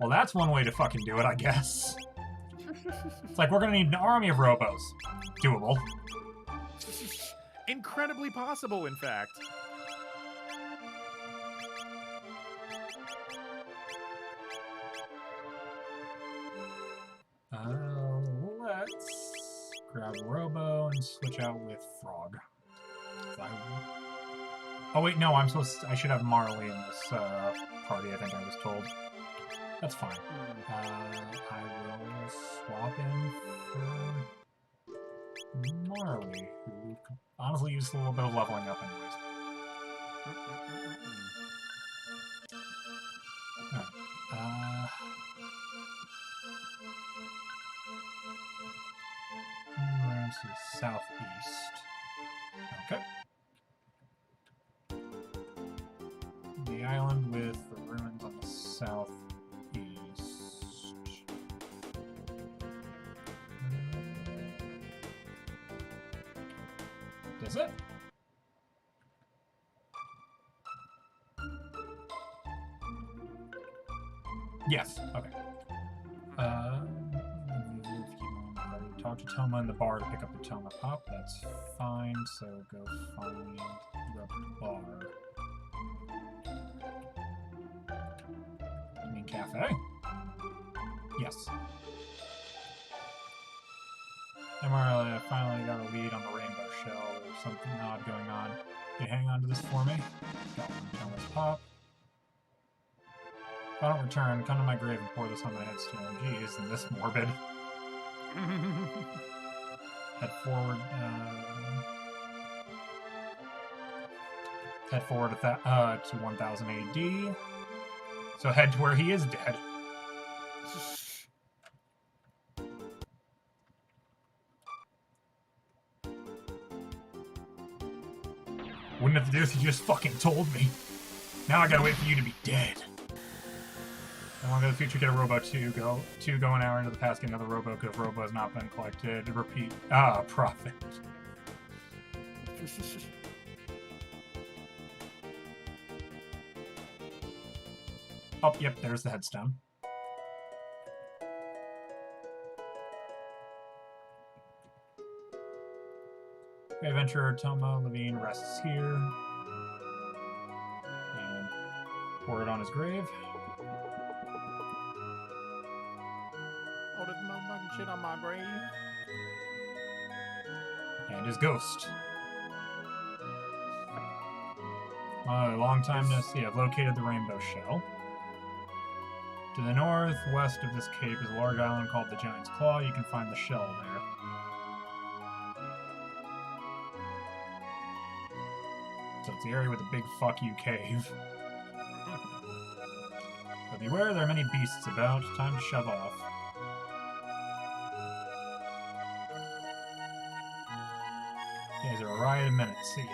Well, that's one way to fucking do it, I guess. It's like, we're gonna need an army of Robos. Doable. Incredibly possible, in fact. Let's grab Robo and switch out with Frog. Oh wait, no, I should have Marley in this party, I think I was told. That's fine. I will swap in for Marley, who could honestly use a little bit of leveling up anyways. Rooms to the southeast. Okay. The island with the ruins on the southeast. Does it? Yes. Okay. Talk to Toma in the bar to pick up the Toma Pop. That's fine. So go find the bar. You mean cafe? Yes. I finally got a lead on the rainbow shell. There's something odd going on. Can you hang on to this for me? Got one Toma's Pop. If I don't return, come to my grave and pour this on my headstone. Gee, isn't this morbid? Head forward. Head forward to 1000 AD. So head to where he is dead. Wouldn't have to do this if you just fucking told me. Now I gotta wait for you to be dead. I want to go to the future, get a Robo 2, go an hour into the past, get another Robo, because Robo has not been collected. Repeat. Profit. Oh, yep, there's the headstone. Adventurer Toma Levine rests here. And pour it on his grave. Oh, there's motherfucking shit on my grave. And his ghost. Long time no see. I've located the rainbow shell. To the northwest of this cape is a large island called the Giant's Claw. You can find the shell there. So it's the area with the big fuck you cave. But beware, there are many beasts about. Time to shove off. You guys are a riot a minute. See ya.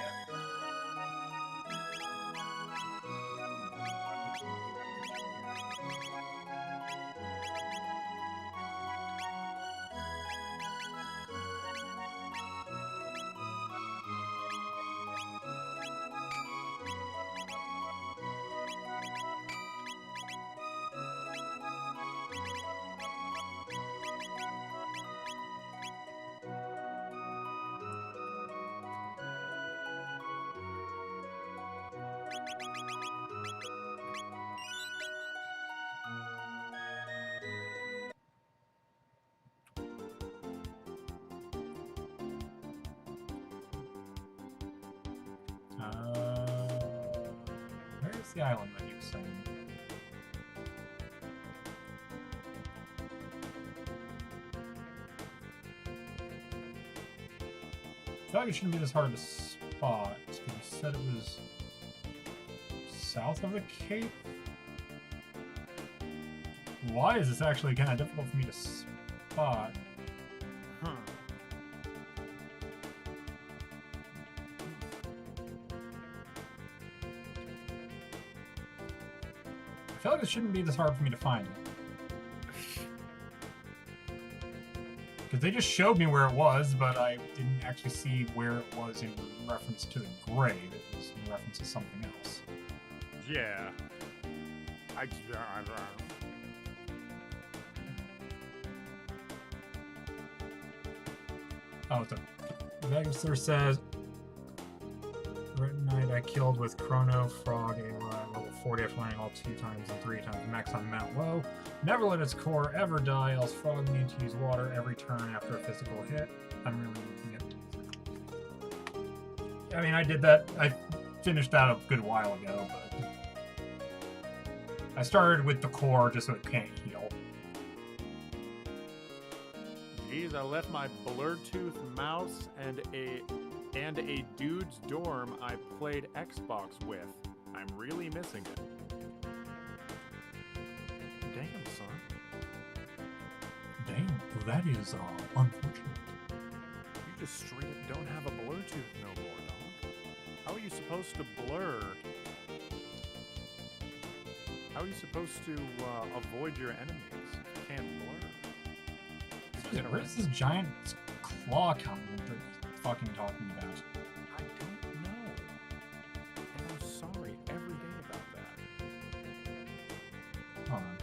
Where's the island menu saying? I feel like it shouldn't be this hard to spot. Because you said it was south of the Cape. Why is this actually kind of difficult for me to spot? I feel like it shouldn't be this hard for me to find it. Because they just showed me where it was, but I didn't actually see where it was in reference to the grave. It was in reference to something else. Yeah. Oh, the Vegasler says, Night I killed with Chrono, Frog, level 40 after learning all 2 times and 3 times max on Mount Low. Never let its core ever die, else Frog needs to use water every turn after a physical hit. I'm really looking at... I mean, I did that. I finished that a good while ago, but... I started with the core just so it can't heal. Jeez, I left my Blurtooth mouse and a dude's dorm I played Xbox with. I'm really missing it. Damn, son. Damn, well, that is unfortunate. You just straight up don't have a Blurtooth no more, dog. How are you supposed to blur? How are you supposed to avoid your enemies if you can't blur? Where's this giant claw counter that they're fucking talking about? I don't know. And I'm sorry every day about that. Hold on.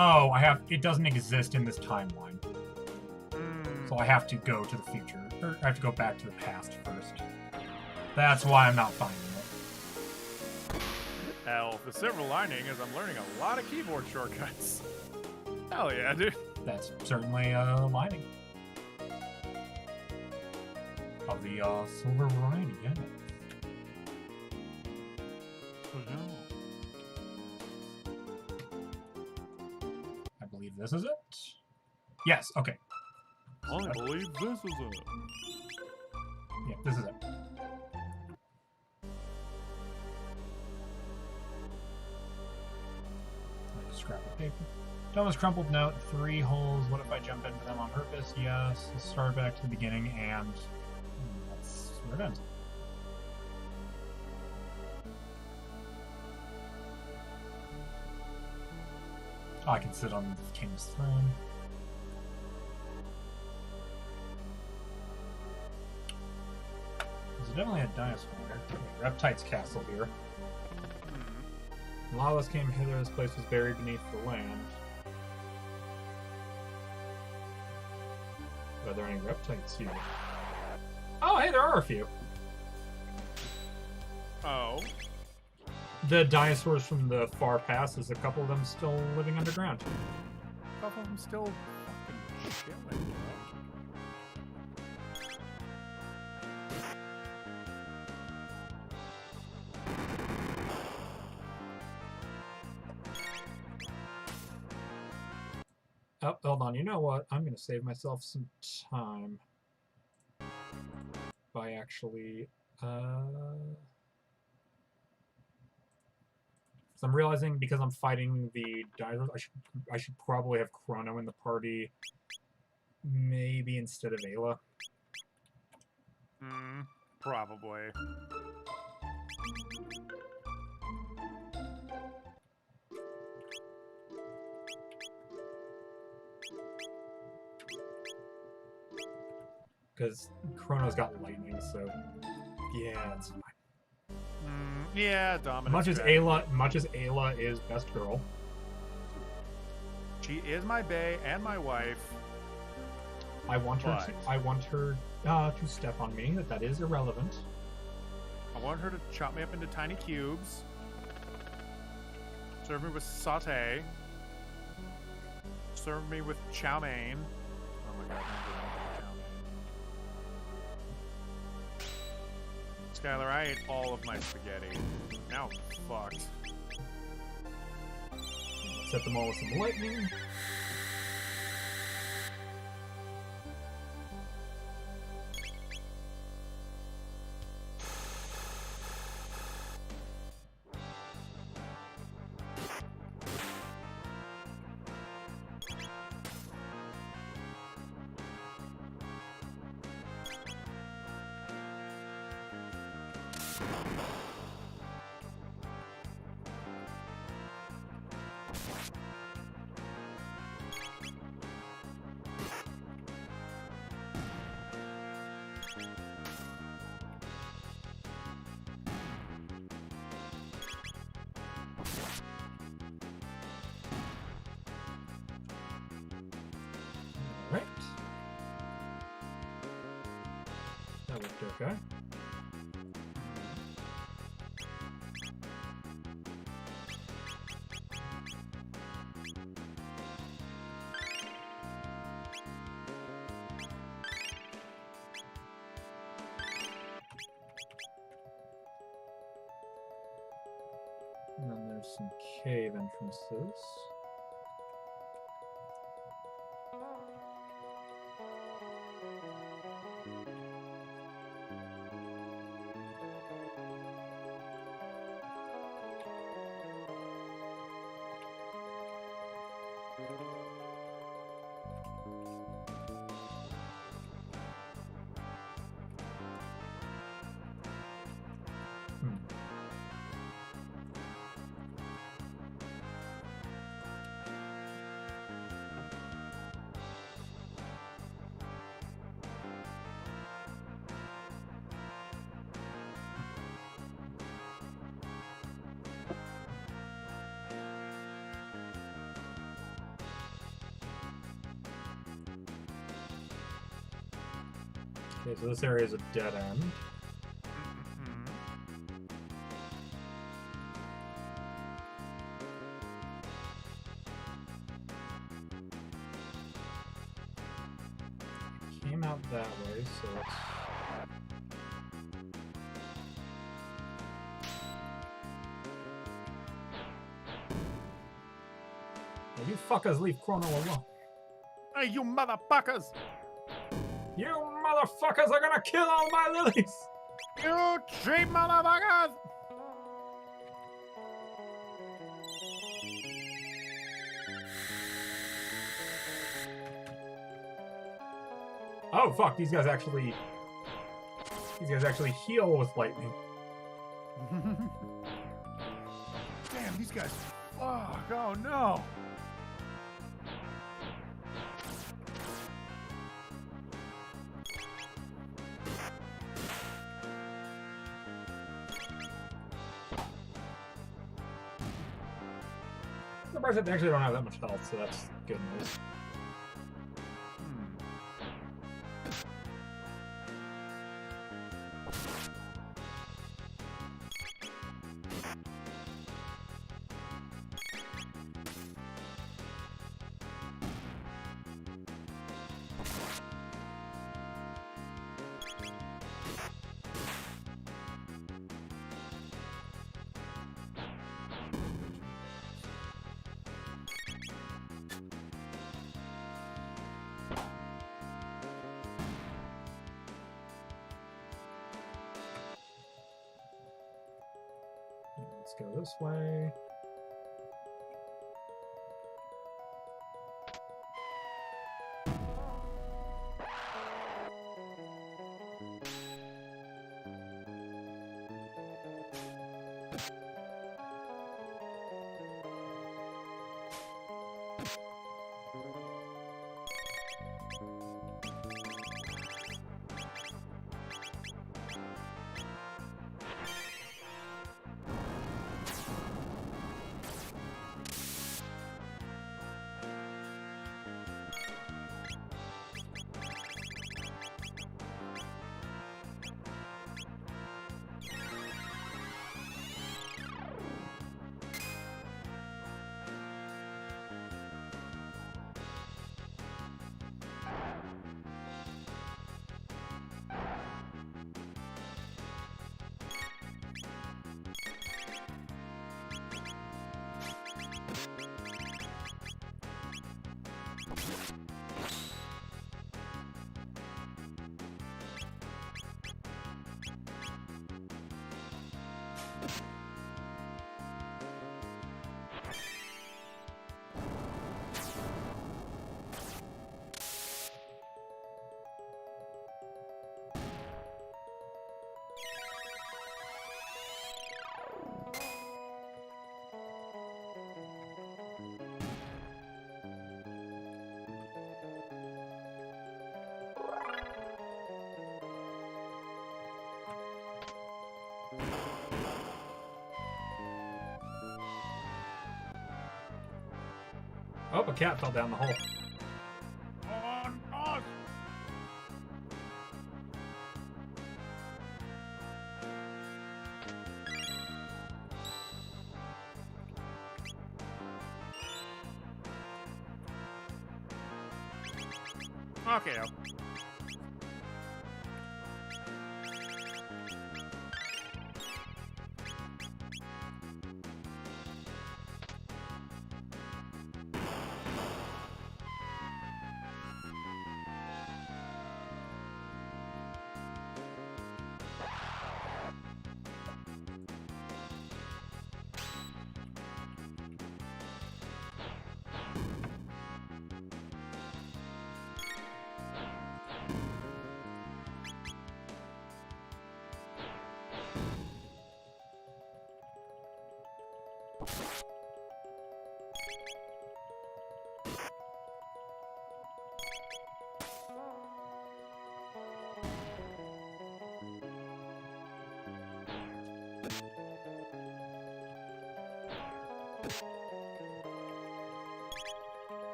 Oh, it doesn't exist in this timeline. So I have to go to the future. Or I have to go back to the past first. That's why I'm not finding it. Hell, the silver lining is I'm learning a lot of keyboard shortcuts. Hell yeah, dude. That's certainly a lining. Of the silver variety, yeah. I believe this is it. Yes, okay. I believe this is it. Yeah, this is it. Scrap of paper. Thomas crumpled note, 3 holes. What if I jump into them on purpose? Yes. Let's start back to the beginning, and that's where it ends. Oh, I can sit on the king's throne. There's definitely a dinosaur there. Reptite's castle here. Lavos came hither, this place was buried beneath the land. Are there any reptites here? Oh, hey, there are a few. Oh. The dinosaurs from the far past, there's a couple of them still living underground. A couple of them still fucking chilling. Oh, hold on. You know what? I'm going to save myself some time by actually... So I'm realizing because I'm fighting the dinosaurs, I should probably have Chrono in the party, maybe instead of Ayla. Probably. Because Chrono's got lightning, so yeah, it's fine. Yeah, dominant. Much as Ayla is best girl, She is my bae and my wife. I want her. But- I want her to step on me. That is irrelevant. I want her to chop me up into tiny cubes. Serve me with sauté. Serve me with chow mein. Oh my god, I'm doing chow mein. Skylar, I ate all of my spaghetti. Now I'm fucked. Set them all with some lightning. Right. That looked okay. And then there's some cave entrances. Okay, so this area is a dead end. It came out that way, so let's... Now you fuckers leave Chrono alone. Hey, you motherfuckers! You motherfuckers are gonna kill all my lilies! You cheap motherfuckers! Oh fuck, these guys actually heal with lightning. Damn, these guys. Fuck, oh no. The bars actually don't have that much health, so that's good news. Let's go this way. Oh, a cat fell down the hole. On us! Okay.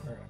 Alright.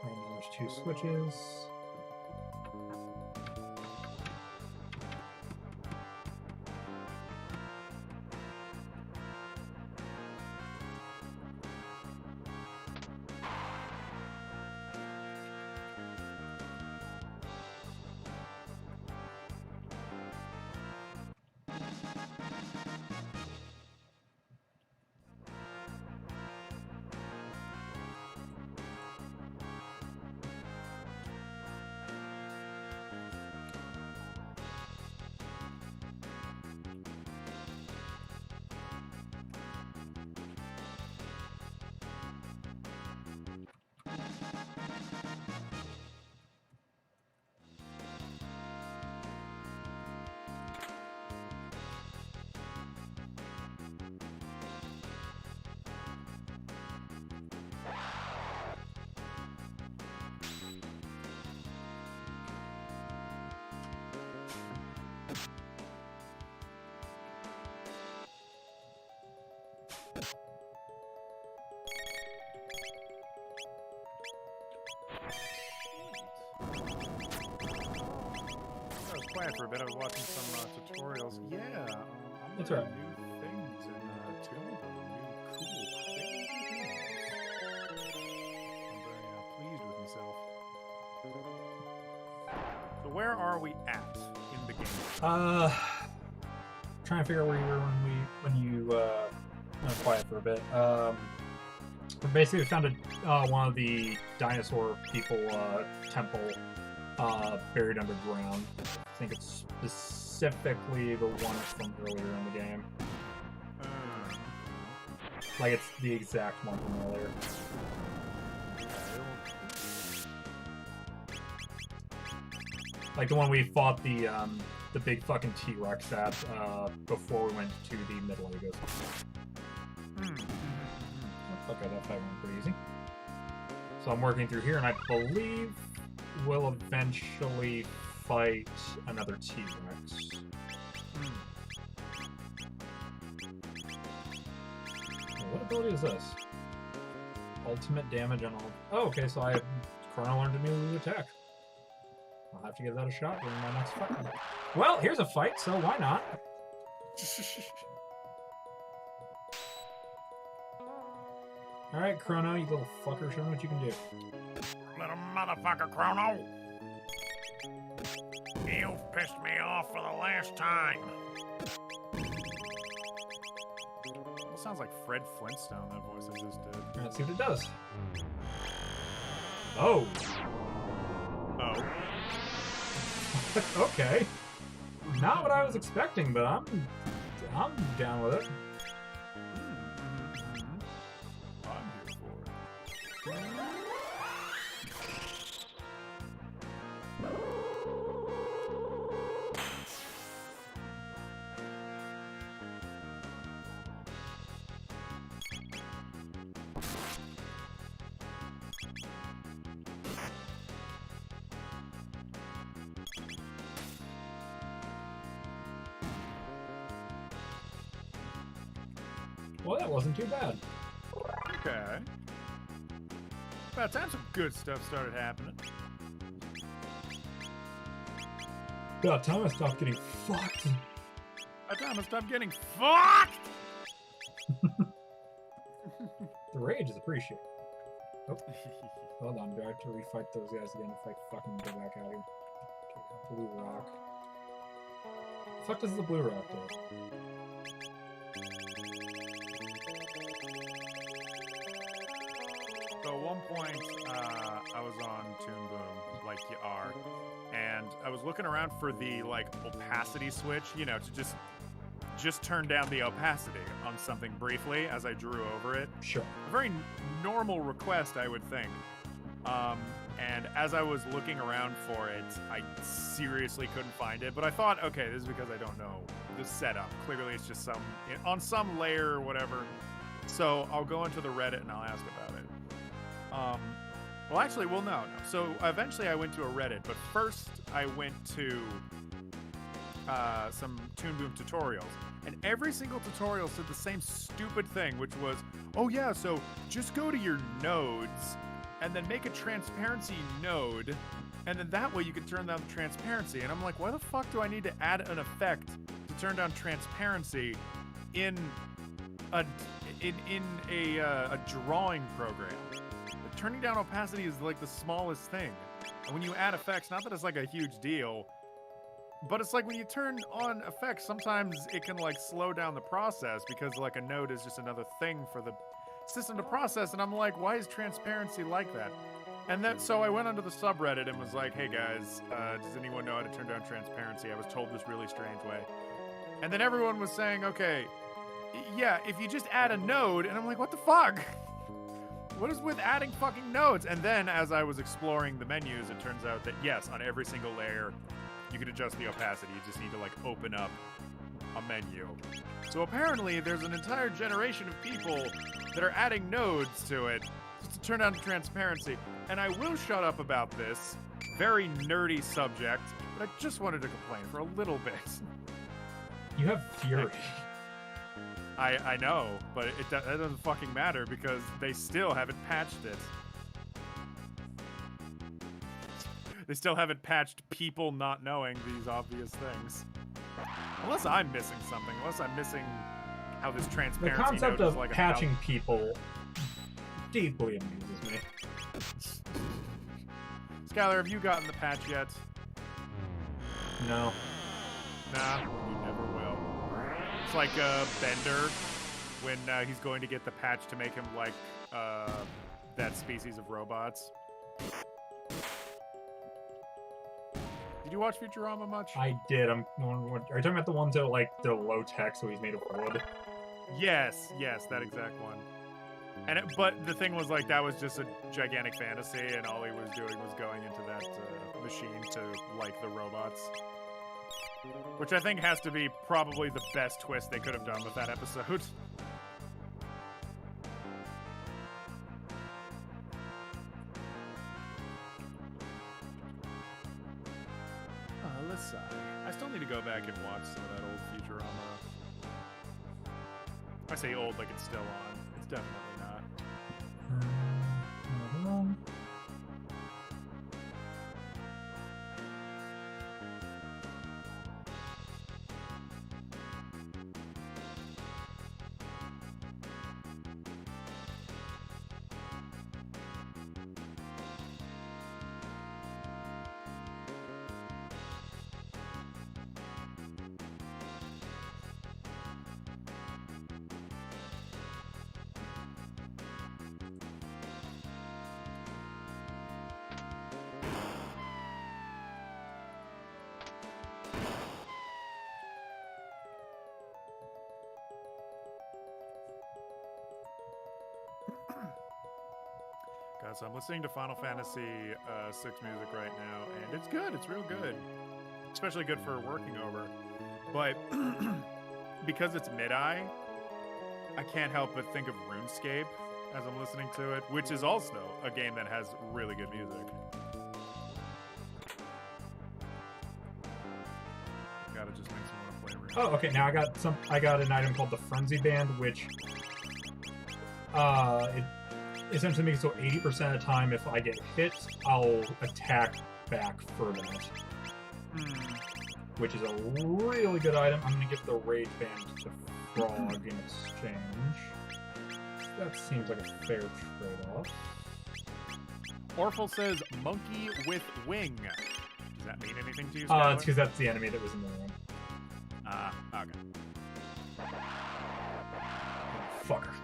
And there's 2 switches. I was quiet for a bit. I was watching some tutorials. Yeah, I'm That's learning right. new things in Tomb, new cool, crazy things. I'm very pleased with myself. So where are we at in the game? Trying to figure out where you were when you went quiet for a bit. Basically, we found one of the dinosaur people temple buried underground. I think it's specifically the one from earlier in the game. Like it's the exact one from earlier. Like the one we fought the big fucking T-Rex at before we went to the Middle Ages. Okay, that fight went pretty easy. So I'm working through here, and I believe we'll eventually fight another T-Rex. ability is this? Ultimate damage on all. Oh, okay, so I Chrono learned a new attack. I'll have to give that a shot during my next fight. Well, here's a fight, so why not? Alright, Chrono, you little fucker, show me what you can do. Little motherfucker, Chrono. You've pissed me off for the last time. It sounds like Fred Flintstone, that voice I just did. Let's see what it does. Oh. Oh. Okay. Not what I was expecting, but I'm down with it. I'm here for it. Well, that wasn't too bad. Okay. About time some good stuff started happening. About time I stopped getting fucked. About time I stopped getting fucked! The rage is appreciated. Oh. Hold on, do I have to refight those guys again if I fucking go back out here? Okay, blue rock. The fuck does the blue rock do? So at one point, I was on Toon Boom, like you are, and I was looking around for the like opacity switch, you know, to just turn down the opacity on something briefly as I drew over it. Sure. A very normal request, I would think. And as I was looking around for it, I seriously couldn't find it. But I thought, okay, this is because I don't know the setup. Clearly, it's just on some layer or whatever. So I'll go into the Reddit and I'll ask about it. Well, actually, well, no. So eventually I went to a Reddit, but first I went to some Toon Boom tutorials. And every single tutorial said the same stupid thing, which was, oh yeah, so just go to your nodes and then make a transparency node, and then that way you can turn down the transparency. And I'm like, why the fuck do I need to add an effect to turn down transparency in a drawing program? Turning down opacity is like the smallest thing. And when you add effects, not that it's like a huge deal, but it's like when you turn on effects, sometimes it can like slow down the process because like a node is just another thing for the system to process. And I'm like, why is transparency like that? And then so I went onto the subreddit and was like, hey guys, does anyone know how to turn down transparency? I was told this really strange way. And then everyone was saying, okay, yeah, if you just add a node, and I'm like, what the fuck? What is with adding fucking nodes? And then as I was exploring the menus, it turns out that yes, on every single layer, you can adjust the opacity. You just need to like open up a menu. So apparently there's an entire generation of people that are adding nodes to it just to turn on transparency. And I will shut up about this very nerdy subject, but I just wanted to complain for a little bit. You have fury. I know, but that doesn't fucking matter because they still haven't patched it. They still haven't patched people not knowing these obvious things. Unless I'm missing something. Unless I'm missing how this The transparency concept node is of like patching people deeply amuses me. Skylar, have you gotten the patch yet? No. Nah, you never will. It's like Bender when he's going to get the patch to make him like that species of robots. Did you watch Futurama much? I did. Are you talking about the ones that are like the low tech, so he's made of wood? Yes, that exact one. And but the thing was like that was just a gigantic fantasy, and all he was doing was going into that machine to like the robots. Which I think has to be probably the best twist they could have done with that episode. Let's see. I still need to go back and watch some of that old Futurama. I say old like it's still on. It's definitely not. Hold on. God, so I'm listening to Final Fantasy VI music right now, and it's good. It's real good. Especially good for working over. But because it's mid-eye, I can't help but think of RuneScape as I'm listening to it, which is also a game that has really good music. Gotta just make someone play RuneScape. Oh, okay. Now I got an item called the Frenzy Band, which it essentially makes it so 80% of the time if I get hit, I'll attack back for that. Which is a really good item. I'm gonna give the Rage Band to Frog in exchange. That seems like a fair trade-off. Orful says monkey with wing. Does that mean anything to you, It's Skylar? because that's the enemy that was in the room. Okay. Fucker.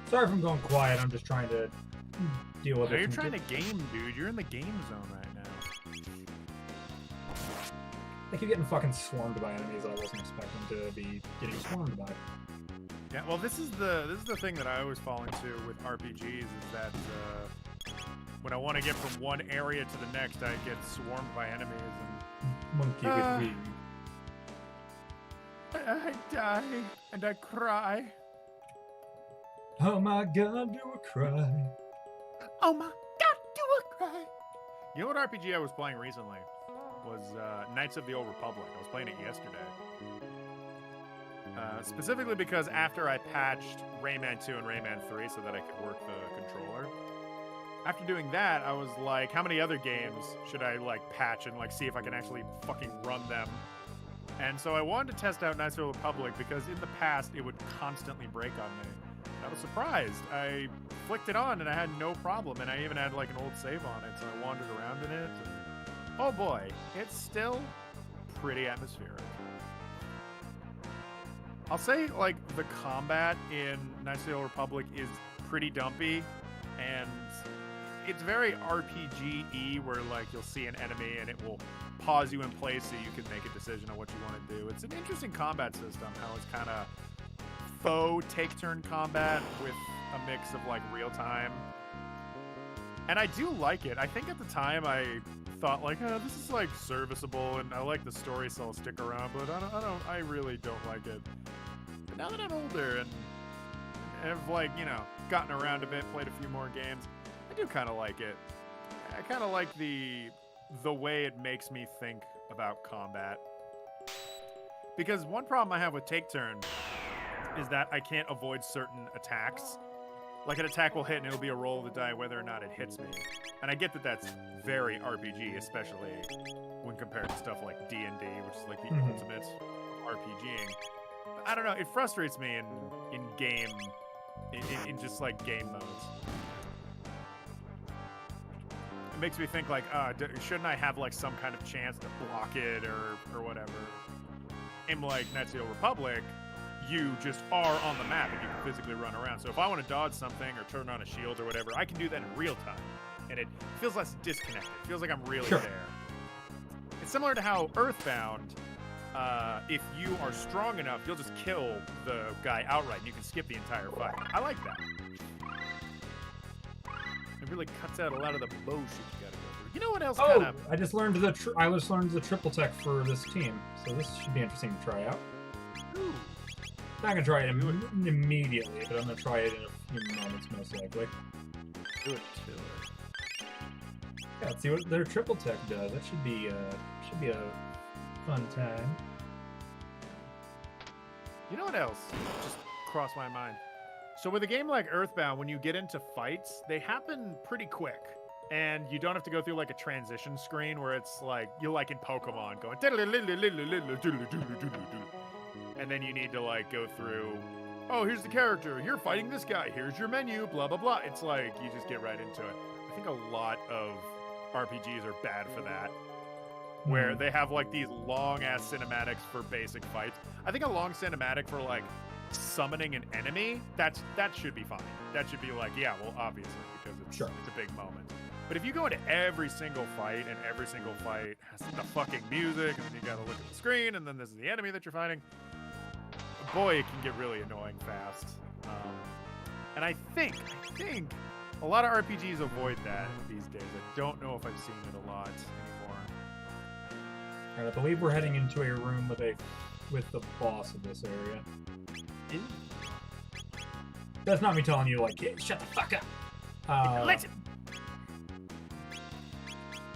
Sorry if I'm going quiet. I'm just trying to deal with No, it. you're trying to game, dude. You're in the game zone right now. I keep getting fucking swarmed by enemies I wasn't expecting to be getting swarmed by. Yeah, well, this is the thing that I always fall into with RPGs is that when I want to get from one area to the next, I get swarmed by enemies and Monkey with wing. I die and I cry. Oh my god, do a cry. Oh my god, do a cry. You know what RPG I was playing recently was Knights of the Old Republic. I was playing it yesterday. Specifically because after I patched Rayman 2 and Rayman 3 so that I could work the controller. After doing that, I was like, how many other games should I like patch and like see if I can actually fucking run them? And so I wanted to test out Knights of the Old Republic because in the past it would constantly break on me. I was surprised. I flicked it on and I had no problem, and I even had like an old save on it, so I wandered around in it. And, oh boy, it's still pretty atmospheric. I'll say like the combat in Knights of the Old Republic is pretty dumpy, and it's very RPG-y, where like you'll see an enemy and it will pause you in place so you can make a decision on what you want to do. It's an interesting combat system, how it's kind of faux take-turn combat with a mix of like real time, and I do like it. I think at the time I thought like, oh, this is like serviceable, and I like the story, so I'll stick around. But I really don't like it. But now that I'm older and have like gotten around a bit, played a few more games, I do kind of like it. I kind of like the way it makes me think about combat. Because one problem I have with take turn is that I can't avoid certain attacks. Like an attack will hit and it'll be a roll of the die whether or not it hits me. And I get that that's very RPG, especially when compared to stuff like D&D, which is like the ultimate RPGing. But I don't know, it frustrates me in game, in just like game modes. It makes me think like, shouldn't I have like some kind of chance to block it or whatever? In like Knights of the Old Republic, you just are on the map and you can physically run around. So if I want to dodge something or turn on a shield or whatever, I can do that in real time. And it feels less disconnected. It feels like I'm really there. It's similar to how Earthbound, if you are strong enough, you'll just kill the guy outright and you can skip the entire fight. I like that. It really cuts out a lot of the bullshit you gotta go through. You know what else kind of... I just learned the triple tech for this team, so this should be interesting to try out. Ooh. I'm not gonna try it immediately, but I'm gonna try it in a few moments, most likely. Do it, do it. Yeah, let's see what their triple tech does. That should be a fun time. You know what else just crossed my mind? So with a game like Earthbound, when you get into fights, they happen pretty quick. And you don't have to go through like a transition screen where it's like, you're like in Pokemon going, and then you need to like go through, oh, here's the character, you're fighting this guy, here's your menu, blah, blah, blah. It's like, you just get right into it. I think a lot of RPGs are bad for that, where they have like these long-ass cinematics for basic fights. I think a long cinematic for like summoning an enemy, that should be fine. That should be like, yeah, well, obviously, because it's a big moment. But if you go into every single fight, and every single fight has the fucking music, and then you gotta look at the screen, and then this is the enemy that you're fighting, boy, it can get really annoying fast. And I think a lot of RPGs avoid that these days. I don't know if I've seen it a lot anymore. All right, I believe we're heading into a room with the boss of this area. That's not me telling you like, hey, shut the fuck up. Listen.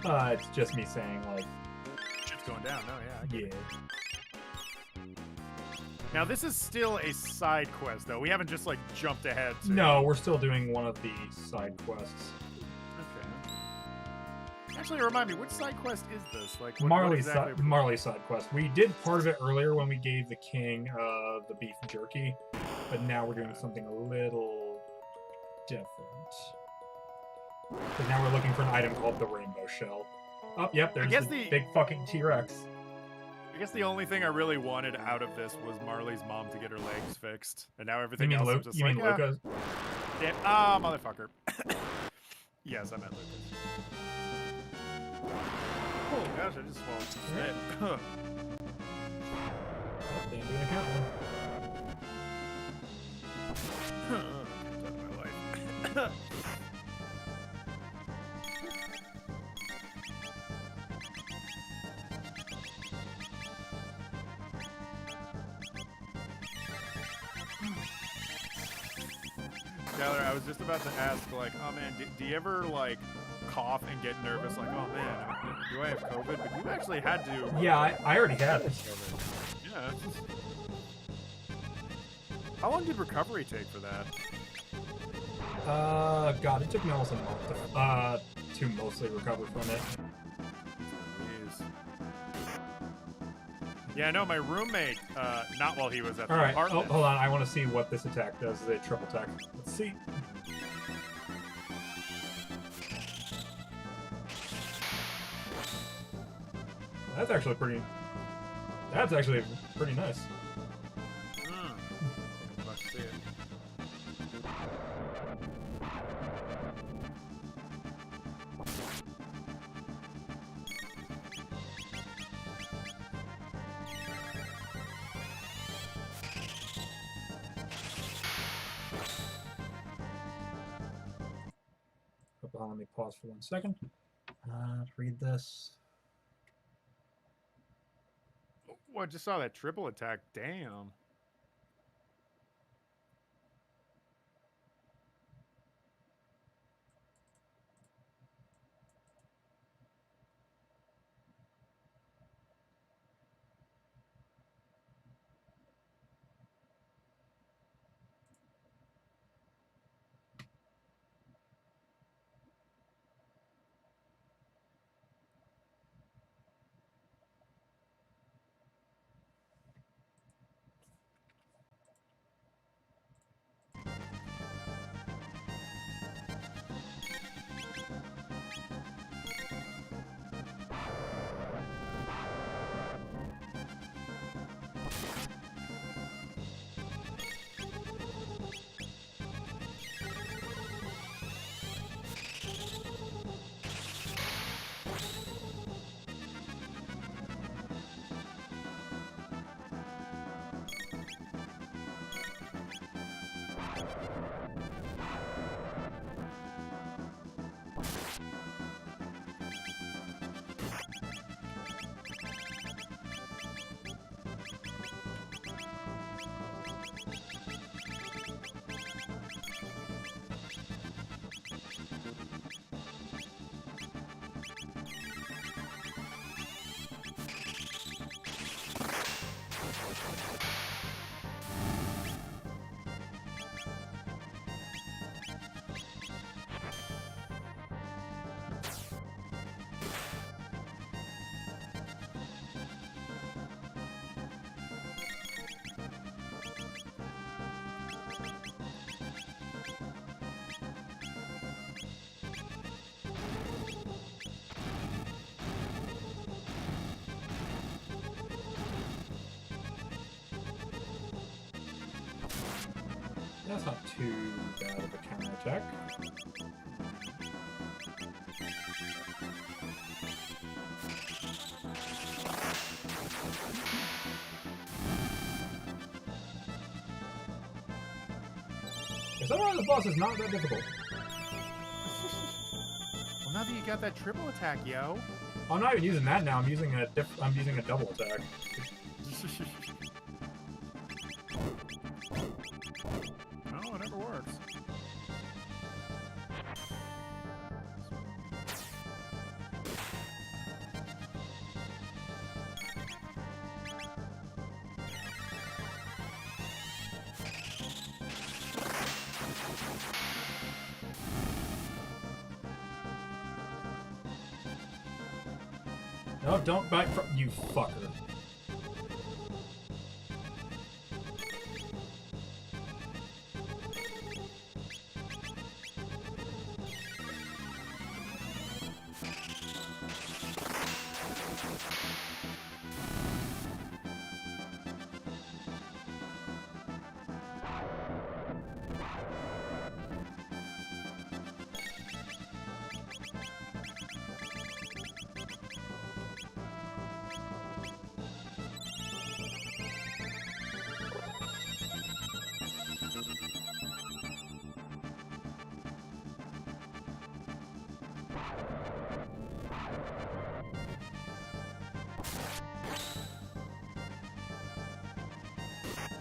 It's just me saying like, Shit's going down. No, yeah. I get it. Now this is still a side quest, though. We haven't just like jumped ahead. No, we're still doing one of the side quests. Okay. Actually, remind me, which side quest is this? Like Marley's side quest. We did part of it earlier when we gave the king the beef jerky, but now we're doing something a little different. Because now we're looking for an item called the rainbow shell. Oh, yep, there's the big fucking T-Rex. I guess the only thing I really wanted out of this was Marley's mom to get her legs fixed, and now everything else is just you like, mean Lucas? Yeah, motherfucker. Yes, I meant Lucas. Oh gosh, I just swallowed some spit. They ain't doing a count one. Can't talk my life. Tyler, I was just about to ask, like, oh man, do you ever like cough and get nervous? Like, oh man, do I have COVID? But you actually had to. Yeah, I already had it. Yeah. How long did recovery take for that? God, it took me almost a month to mostly recover from it. Jeez. Yeah, no, my roommate, not while he was at the Alright, apartment. hold on, I want to see what this attack does. Is a triple attack. Let's see. That's actually pretty nice. Let's see it. Let me pause for 1 second. Read this. Oh, I just saw that triple attack. Damn. That's not too bad of a counterattack. Sometimes the boss is not that difficult. Well, now that you got that triple attack, yo. I'm not even using that now. I'm using a double attack. Oh, whatever works. No, don't bite from you fucker.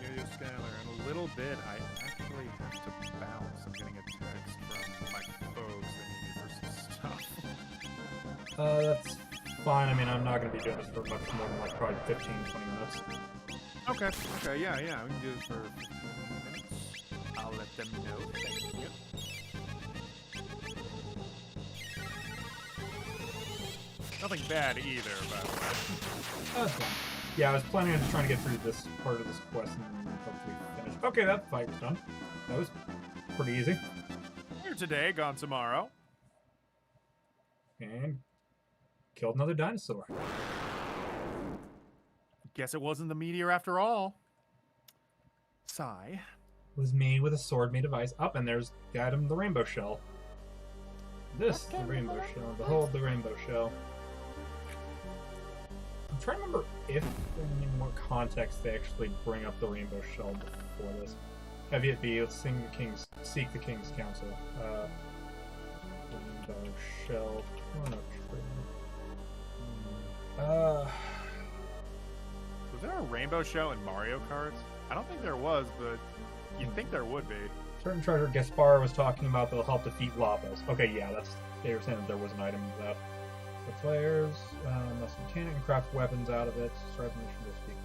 Yo-yo Skylar, in a little bit, I actually have to bounce. I'm getting a text from my folks that need me for some stuff. That's fine. I mean, I'm not going to be doing this for much more than like probably 15, 20 minutes. Okay, yeah, we can do this for 15 minutes. I'll let them know. Thank you. Nothing bad either, by the way. That's fine. Yeah, I was planning on just trying to get through this part of this quest and then hopefully finish. Okay, that fight was done. That was pretty easy. Here today, gone tomorrow. And killed another dinosaur. Guess it wasn't the meteor after all. Sigh. It was made with a sword made of ice. Up, and there's the item, the rainbow shell. This is the rainbow shell. Behold the rainbow shell. I'm trying to remember if in more context they actually bring up the rainbow shell before this. Have it be seek the king's counsel. Rainbow shell. Chrono trigger. Was there a rainbow shell in Mario Kart? I don't think there was, but you'd think there would be. Certain treasure Gaspar was talking about that'll help defeat Lavos. Okay, yeah, they were saying that there was an item of that. The players must mechanic and craft weapons out of it. Start the mission to speak.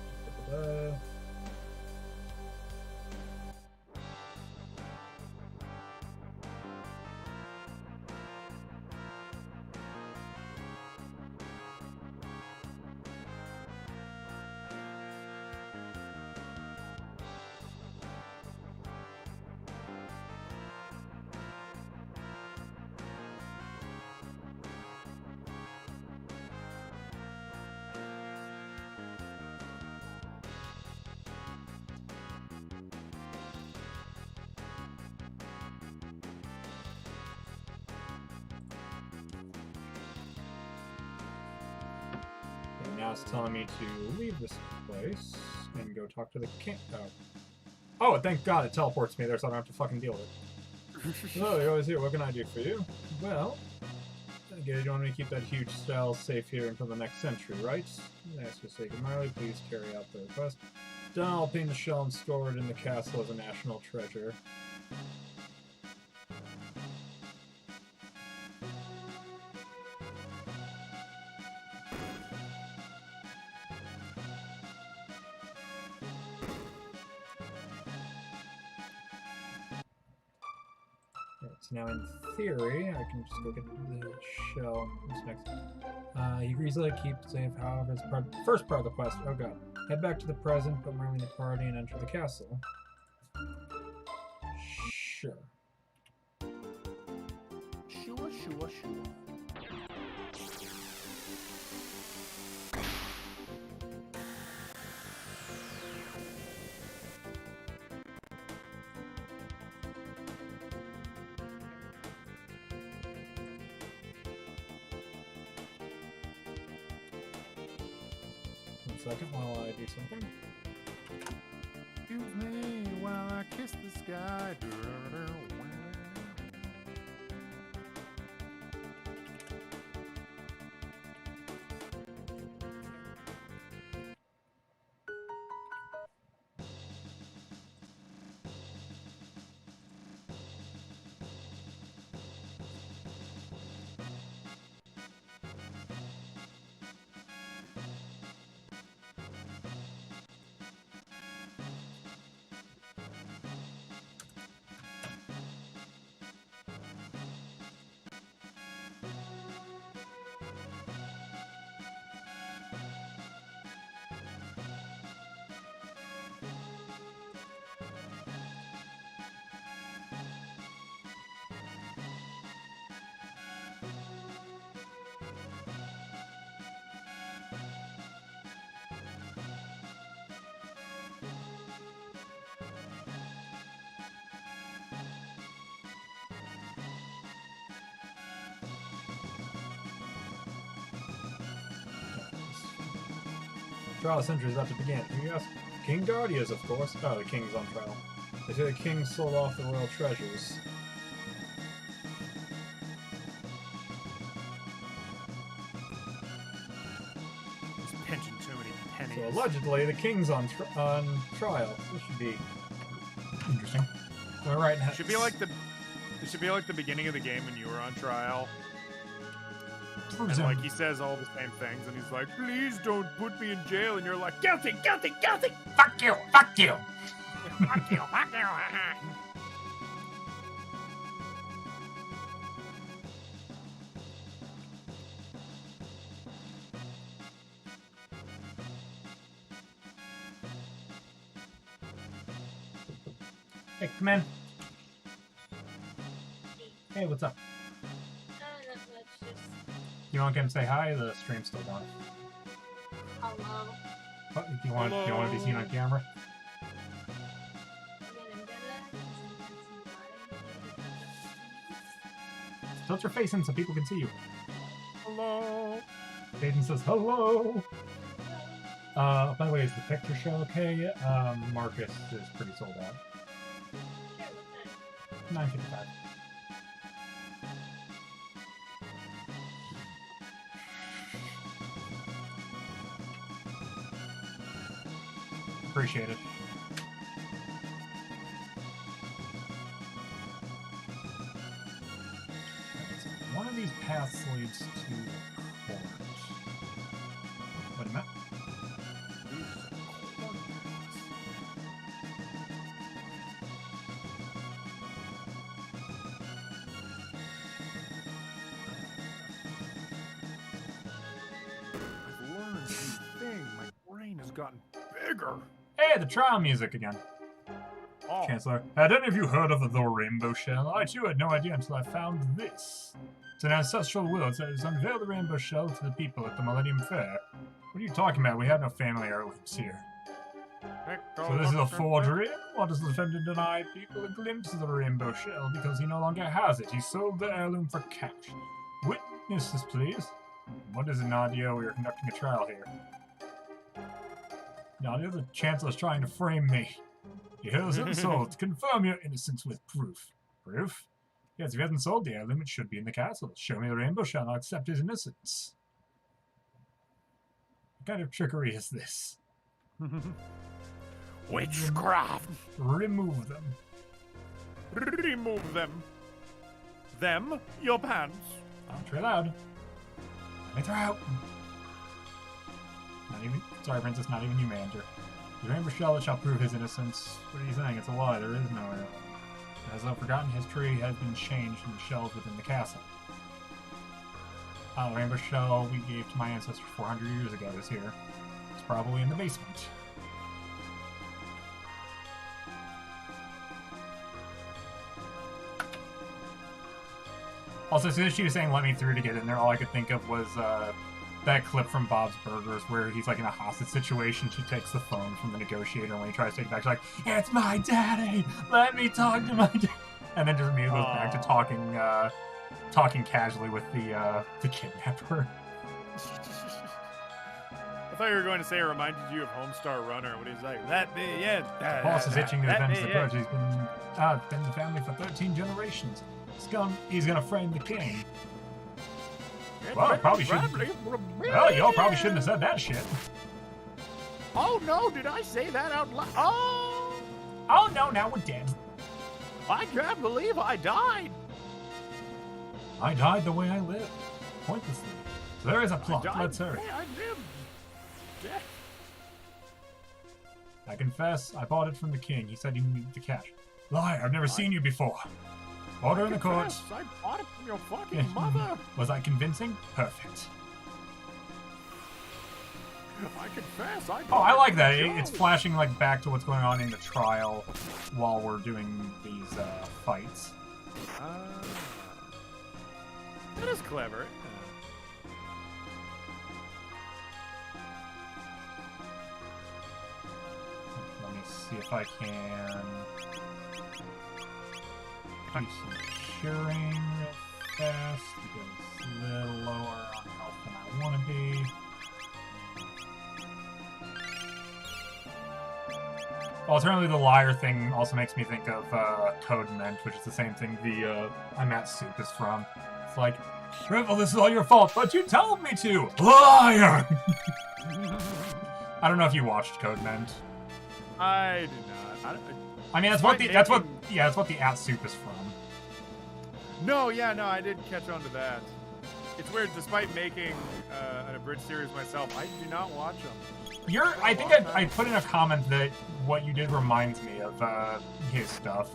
Now it's telling me to leave this place and go talk to the king. Oh, thank God it teleports me there so I don't have to fucking deal with it. Oh, you're always here. What can I do for you? Well, I guess you want me to keep that huge cell safe here until the next century, right? Ask you to say goodbye. Please carry out the request. Done. I'll paint the shell and store it in the castle as a national treasure. So now, in theory, I can just go get the shell. What's next? He agrees that I keep it safe, however, it's first part of the quest. Oh god. Head back to the present, put Marley in the party, and enter the castle. Sure. Sure. second while I do something. Excuse me while I kiss the sky. Trial century is about to begin. Yes, King Dardius, of course. Oh, the king's on trial. They say the king sold off the royal treasures. He's pinching too many pennies. So allegedly, the king's on trial. This should be interesting. All right, It should be like the beginning of the game when you were on trial. And like he says all the same things, and he's like, "Please don't put me in jail," and you're like, "Guilty, guilty, guilty." Fuck you! Fuck you! Fuck you! Fuck you! Hey, come in. Hey, what's up? Not much, just You want to come say hi? The stream's still going. hello. What, do you want to be seen on camera? I mean, I'm gonna Tilt your face in so people can see you. Hello. Hayden says hello. By the way, is the picture show okay? Marcus is pretty sold out. $9.55. Appreciate it. One of these paths leads to court. Wait a minute. I've learned a new thing. My brain has gotten bigger. Hey, the trial music again. Oh, Chancellor, had any of you heard of the rainbow shell? I too had no idea until I found this. It's an ancestral will. It says, unveil the rainbow shell to the people at the Millennium Fair. What are you talking about? We have no family heirlooms here. So this is a forgery? Why does the defendant deny people a glimpse of the rainbow shell because he no longer has it? He sold the heirloom for cash. Witnesses, please. What is it, Nadia? We are conducting a trial here. Nadia, the Chancellor's trying to frame me. He hurls insults. Confirm your innocence with proof. Proof? Yes, if he hasn't sold the heirloom, it should be in the castle. Show me the rainbow shell, and I'll accept his innocence. What kind of trickery is this? Witchcraft! Remove them. remove them. Them, your pants. Not too loud. Let me throw out. Not even. Sorry, Princess. Not even you, Mander. The rainbow shell that shall prove his innocence. What are you saying? It's a lie. There is no heirloom. As a forgotten history has been changed from the shells within the castle. The rainbow shell we gave to my ancestors 400 years ago is here. It's probably in the basement. Also, as soon as she was saying let me through to get in there, all I could think of was that clip from Bob's Burgers where he's like in a hostage situation. She takes the phone from the negotiator, and when he tries to take it back, she's like, "It's my daddy! Let me talk to my daddy!" And then just immediately goes back to talking casually with the kidnapper. I thought you were going to say it reminded you of Homestar Runner. What he's like, that be it. The boss is itching to that avenge be the it. grudge. He's been in the family for 13 generations. He's gonna frame the king. Well, probably shouldn't. Well, y'all probably shouldn't have said that shit. Oh no, did I say that out loud? Oh! Oh no, now we're dead. I can't believe I died. I died the way I lived, pointlessly. So there is a plot. Let's hurry. I lived. Death. I confess, I bought it from the king. He said he needed the cash. Liar, I've never seen you before. Order in the court. Confess, I bought it from your fucking mother. Was I convincing? Perfect. I confess, I Oh, I like that. Joe. It's flashing like back to what's going on in the trial while we're doing these fights. That is clever. Let me see if I can do some curing real fast because it's a little lower on health than I want to be. Alternatively, the liar thing also makes me think of Code Ment, which is the same thing the I'm at Soup is from. It's like, Rivel, this is all your fault, but you told me to! Liar! I don't know if you watched Code Ment. I do not. I mean, that's what the at Soup is from. No, yeah, no, I did catch on to that. It's weird, despite making an abridged series myself, I do not watch them. I think I put in a comment that what you did reminds me of his stuff.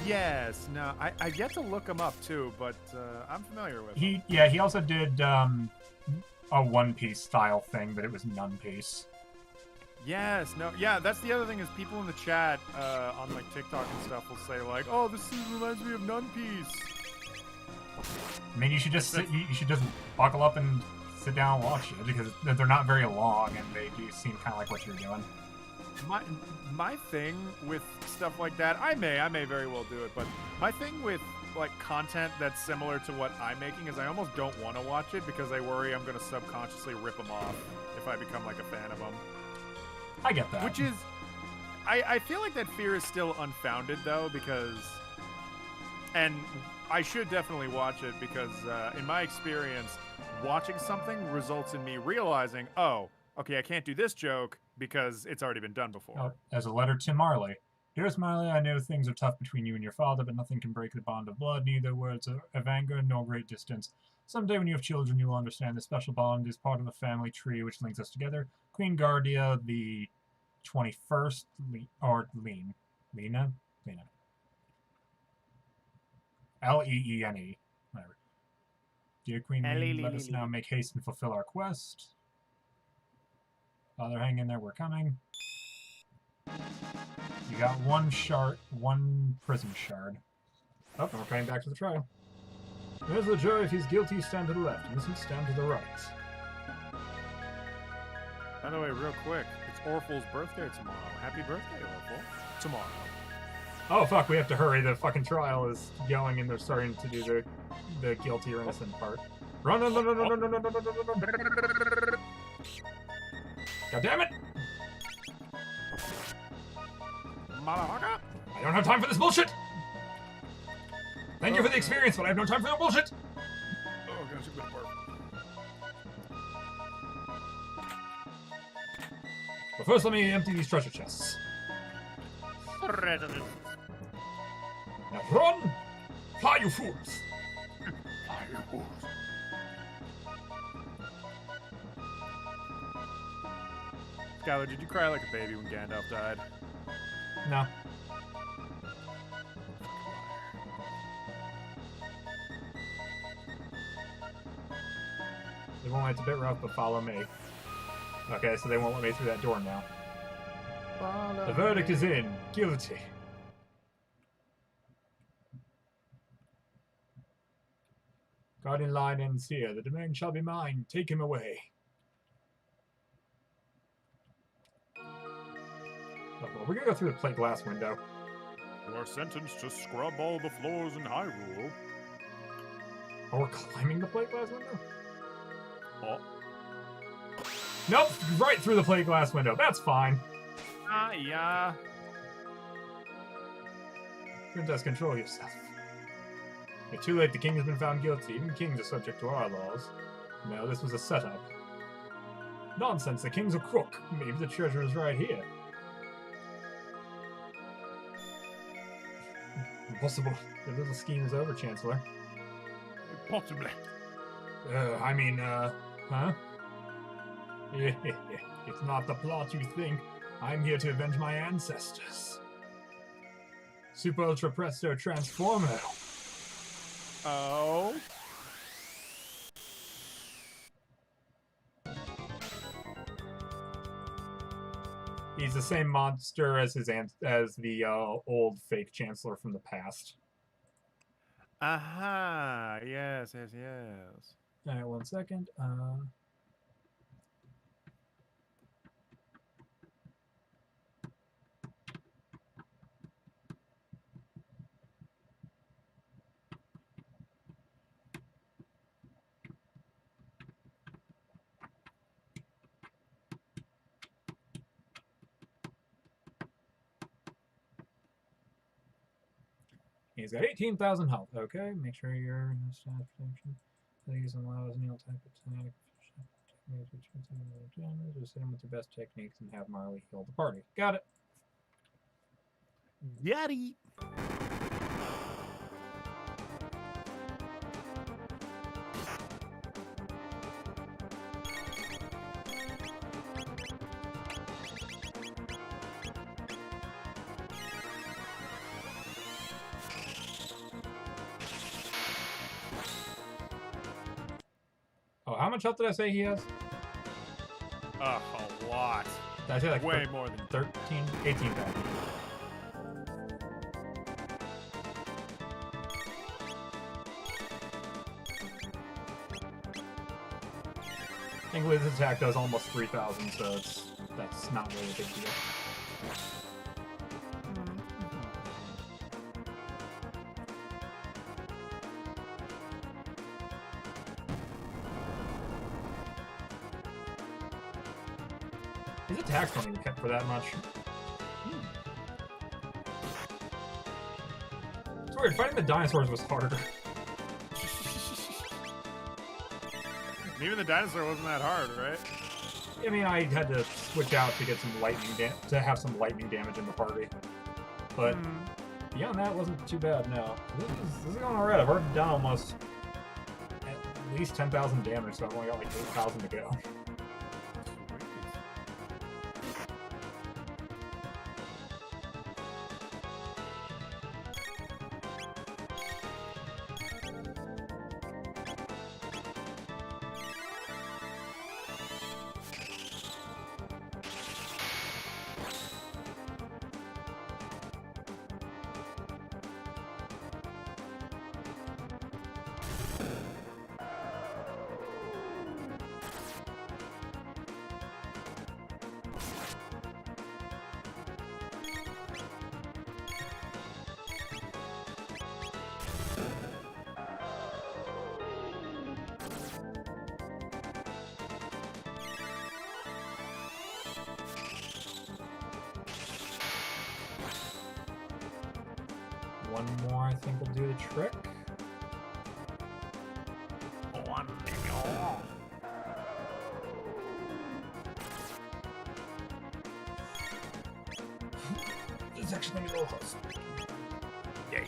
Yes, no, I've yet to look him up too, but I'm familiar with him. He also did a One Piece style thing, but it was None Piece. Yes, no, yeah, that's the other thing is people in the chat on like TikTok and stuff will say like, oh, this reminds me of None Piece. I mean, you should just buckle up and sit down and watch it because they're not very long and they do seem kind of like what you're doing. My thing with stuff like that, I may very well do it, but my thing with like content that's similar to what I'm making is I almost don't want to watch it because I worry I'm going to subconsciously rip them off if I become like a fan of them. I get that. Which is, I feel like that fear is still unfounded though because, and I should definitely watch it because in my experience, watching something results in me realizing, oh, okay, I can't do this joke because it's already been done before. Oh, as a letter to Marley. Dearest Marley, I know things are tough between you and your father, but nothing can break the bond of blood, neither words of anger nor great distance. Someday when you have children, you will understand this special bond is part of the family tree which links us together. Queen Guardia, the 21st, Lena? Leene. Whatever. Dear Queen Leene, let us now make haste and fulfill our quest. Father, hang in there, we're coming. You got one prison shard. Oh, and we're coming back to the trial. There's the jury. If he's guilty, stand to the left. Innocent, stand to the right. By the way, real quick, it's Orphal's birthday tomorrow. Happy birthday, Orphal. Tomorrow. Oh, fuck, we have to hurry. The fucking trial is going and they're starting to do the guilty or innocent part. Run, run, run, run, run, run, run, run, run, run, run. God damn it! Motherfucker! I don't have time for this bullshit! Thank you for the experience, but I have no time for the bullshit! Oh, gosh, I'm gonna barf. But first, let me empty these treasure chests. Now run! Fly, you fools! Fly, you fools. Skylar, did you cry like a baby when Gandalf died? No. They won't let it's a bit rough, but follow me. Okay, so they won't let me through that door now. The verdict is in. Guilty. Guardian line ends here. The domain shall be mine. Take him away. Oh, well, we're gonna go through the plate glass window. You are sentenced to scrub all the floors in Hyrule. Oh, we're climbing the plate glass window? Oh. Nope, right through the plate glass window. That's fine. Yeah. Princess, control yourself. You're too late. The king has been found guilty. Even kings are subject to our laws. No, this was a setup. Nonsense. The king's a crook. Maybe the treasure is right here. Impossible. The little scheme is over, Chancellor. Possibly. Huh? It's not the plot you think. I'm here to avenge my ancestors. Super Ultra Presto Transformer. Oh. He's the same monster as the old fake Chancellor from the past. Aha. Yes. All right, 1 second. He's got 18,000 health. Okay, make sure your stat protection. These allows Neil type attack. Just hit him with your best techniques and have Marley heal the party. Got it. Yaddy. Oh, how much health did I say he has? A lot. Did I say like Way more than 13, 18,000. I think with his attack does almost 3,000, so that's not really a big deal. His attacks don't even hit for that much. It's weird, fighting the dinosaurs was harder. Even the dinosaur wasn't that hard, right? I mean, I had to switch out to get some lightning to have some lightning damage in the party. But beyond that, it wasn't too bad. No, this is going alright. I've already done almost at least 10,000 damage, so I've only got like 8,000 to go. One more, I think, will do the trick. One more. This is actually going to be a little close. Yay.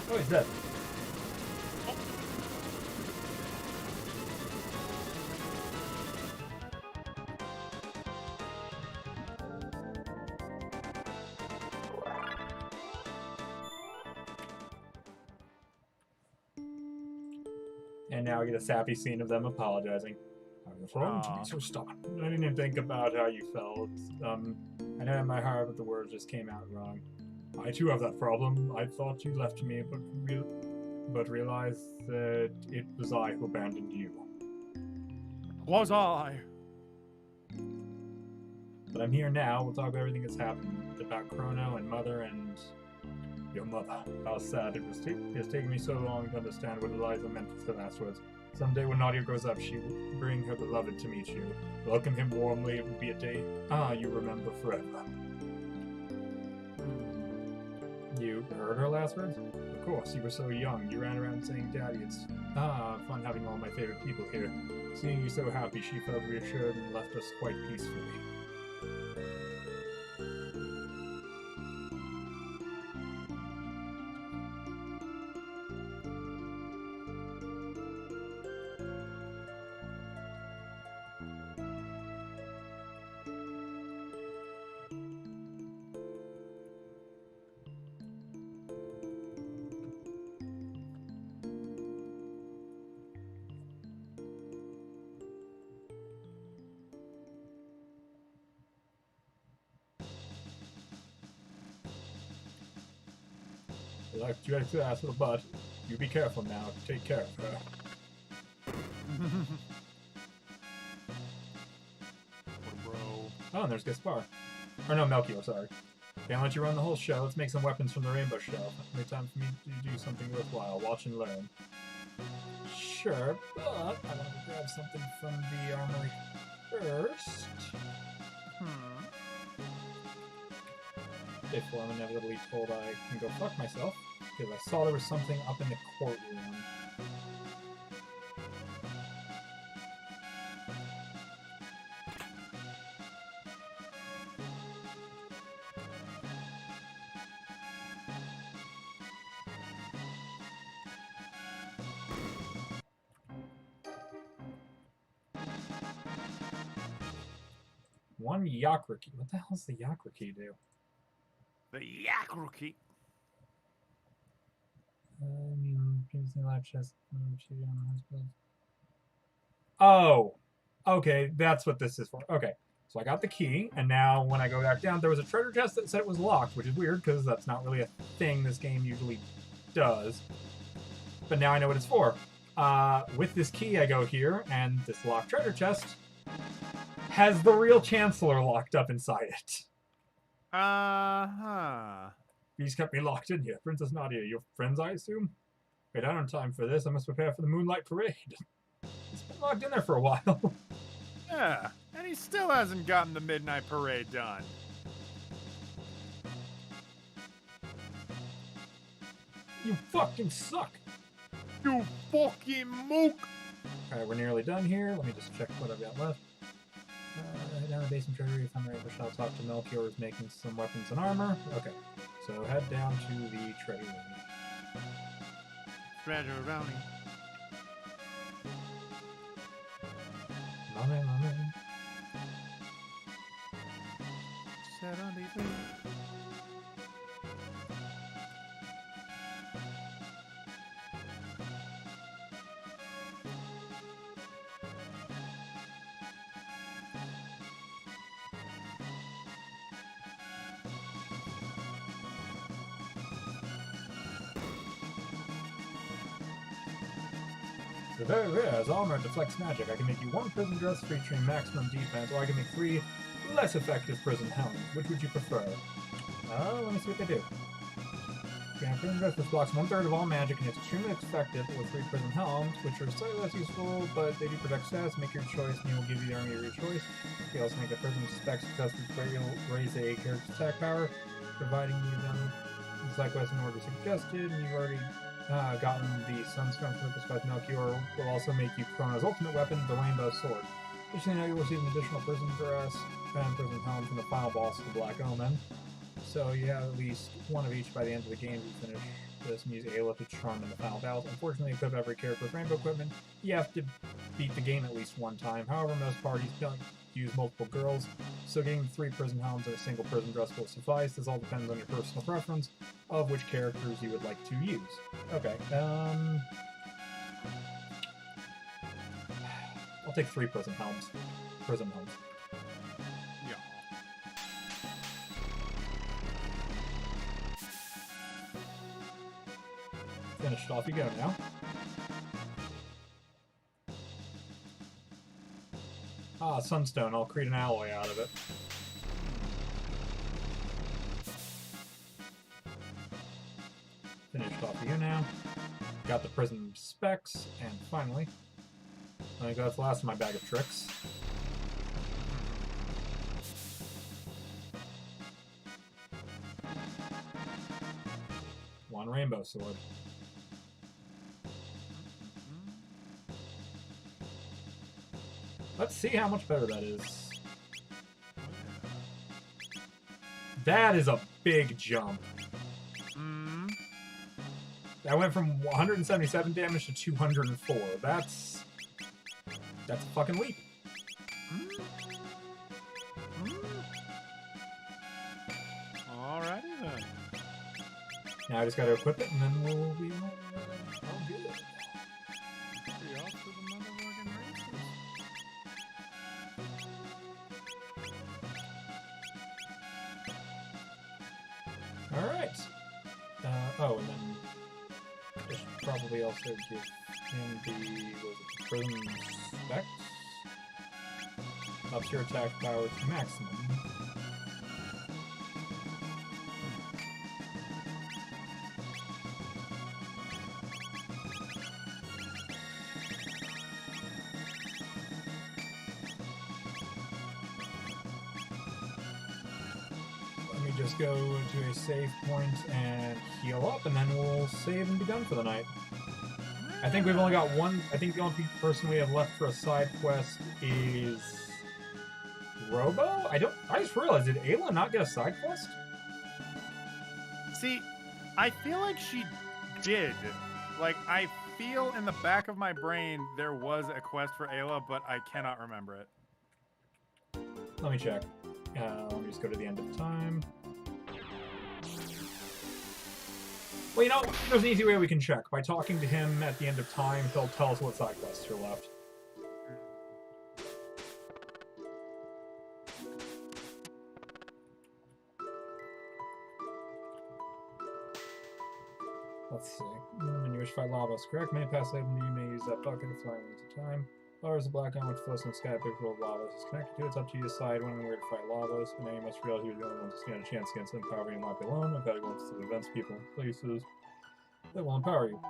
Oh, he's dead. And now we get a sappy scene of them apologizing. I'm referring to be so stubborn. I didn't even think about how you felt. I know in my heart, but the words just came out wrong. I too have that problem. I thought you left me, but realized that it was I who abandoned you. Was I? But I'm here now. We'll talk about everything that's happened. About Chrono and Mother and your mother. How sad it was. It's taken me so long to understand what Eliza meant for the last words. Someday when Nadia grows up, she will bring her beloved to meet you. Welcome him warmly. It will be a day you remember forever. You heard her last words? Of course, you were so young. You ran around saying, Daddy, it's fun having all my favorite people here. Seeing you so happy, she felt reassured and left us quite peacefully. Like Jradgex ass little butt. You be careful now. Take care of her. Bro. Oh, and there's Gaspar. Or no, Melchior, sorry. Can't let you run the whole show. Let's make some weapons from the rainbow shelf. Only time for me to do something worthwhile. Watch and learn. Sure, but I want to grab something from the armory first. Before I'm inevitably told I can go fuck myself, because I saw there was something up in the courtroom. One Yakra key. What the hell does the Yakra key do? The yak rookie. Previously live chest. Oh, okay, that's what this is for. Okay, so I got the key, and now when I go back down, there was a treasure chest that said it was locked, which is weird because that's not really a thing this game usually does. But now I know what it's for. With this key, I go here, and this locked treasure chest has the real Chancellor locked up inside it. He's kept me locked in here. Princess Nadia, your friends, I assume? Wait, I don't have time for this. I must prepare for the Moonlight Parade. He's been locked in there for a while. Yeah, and he still hasn't gotten the Midnight Parade done. You fucking suck. You fucking mook. Alright, we're nearly done here. Let me just check what I've got left. Head down the basement treasury, find the rainbow shell, talk to Melchior, who's making some weapons and armor. Okay, so head down to the treasury. Treasure Rowney. Money. Set on these wings. The very rare as armor deflects magic. I can make you one prison dress featuring maximum defense, or I can make 3 less effective prison helmets. Which would you prefer? Let me see what they do. Okay, a prison dress which blocks 1/3 of all magic and is extremely effective with 3 prison helms, which are slightly less useful, but they do protect stats. Make your choice and you will give you the army of your choice. You also make a prison specs because raise a character's attack power, providing you them sidequesting order suggested, and you've already gotten the Sunstone from the Special Melchior will also make you Chrono's ultimate weapon, the Rainbow Sword. Additionally, now you'll receive an additional prison dress and prison helm from the final boss of the Black Omen. So you have at least one of each by the end of the game. You finish this and use Ayla to trun in the final battle. Unfortunately, equip every character with rainbow equipment. You have to beat the game at least one time. However, most parties don't use multiple girls, so getting 3 prison helms and a single prison dress will suffice. This all depends on your personal preference of which characters you would like to use. Okay, I'll take 3 prison helms. Prison helms. Yeah. Finished off you go now. Ah, sunstone. I'll create an alloy out of it. Finished off you now. Got the prism specs, and finally, I think that's the last of my bag of tricks. One rainbow sword. Let's see how much better that is. That is a big jump. That went from 177 damage to 204. That's a fucking leap. Alrighty then. Now I just gotta equip it and then we'll be all good. Be off to the motherfucking races. Alright. Oh, and then I should probably also give him the prism specs. Ups your attack power to maximum. Just go to a save point and heal up, and then we'll save and be done for the night. I think we've only got one. I think the only person we have left for a side quest is Robo. I just realized, did Ayla not get a side quest? See, I feel like she did. Like, I feel in the back of my brain there was a quest for Ayla, but I cannot remember it. Let me check. Let me just go to the end of time. Well, you know, there's an easy way we can check. By talking to him at the end of time, he'll tell us what side quests are left. Let's see. When you wish to fight Lavos, correct? May pass item, you may use that bucket to fly at a time. Or is a black eye which floats in the sky, big roll of Lavos is connected to. It's up to you to decide when and where to fight Lavos, but now you must realize you're the only one to stand a chance against them. Power you not be alone. I've got to go into the events, people, and places that will empower you.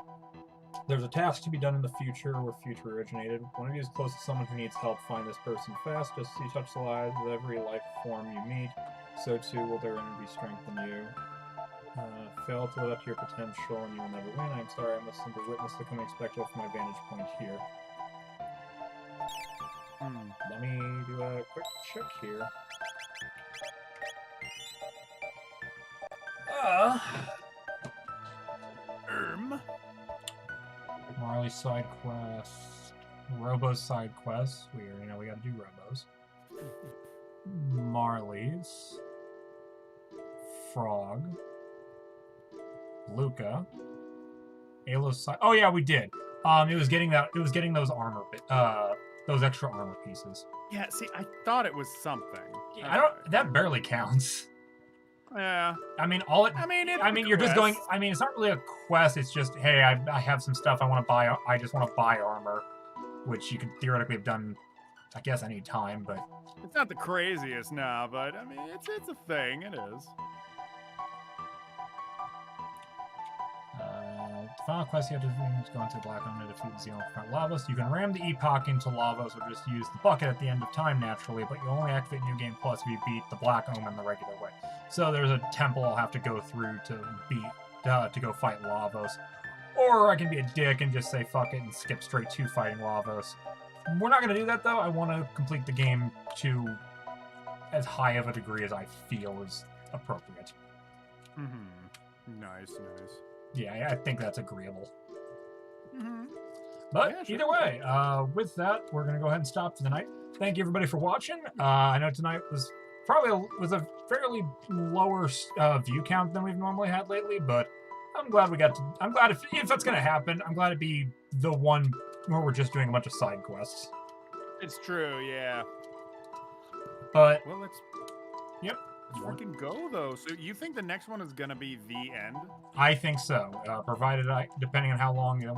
There's a task to be done in the future where future originated. One of you is close to someone who needs help. Find this person fast. Just as you touch the lives of every life form you meet, so too will their energy strengthen you. Fail to live up to your potential and you will never win. I'm sorry, I must simply witness the coming spectacle from my vantage point here. Let me do a quick check here. Marley side quest. Robo's side quest. We already know we gotta do Robos. Marley's. Frog. Luca. Ayla's side. Oh yeah, we did. It was getting that. It was getting those armor. Those extra armor pieces. Yeah, see, I thought it was something. Yeah, I don't. That barely counts. Yeah. I mean, all it. I mean, you're just going. I mean, it's not really a quest. It's just, hey, I have some stuff I want to buy. I just want to buy armor, which you could theoretically have done, I guess, any time. But it's not the craziest now. But I mean, it's a thing. It is. Final quest you have to go into the black omen to defeat the Zealand front Lavos. You can ram the epoch into Lavos or just use the bucket at the end of time naturally, but you only activate New Game Plus if you beat the black omen the regular way. So there's a temple I'll have to go through to beat to go fight Lavos. Or I can be a dick and just say fuck it and skip straight to fighting Lavos. We're not going to do that though. I want to complete the game to as high of a degree as I feel is appropriate. Mm-hmm. Nice, nice. Yeah, I think that's agreeable. Mm-hmm. But Yeah, sure. either way, with that, we're going to go ahead and stop for the night. Thank you, everybody, for watching. I know tonight was probably a fairly lower view count than we've normally had lately, but I'm glad we got to... I'm glad if that's going to happen, I'm glad it'd be the one where we're just doing a bunch of side quests. It's true, yeah. But, Well, let's yep. freaking go, though. So you think the next one is going to be the end? I think so, provided depending on how long that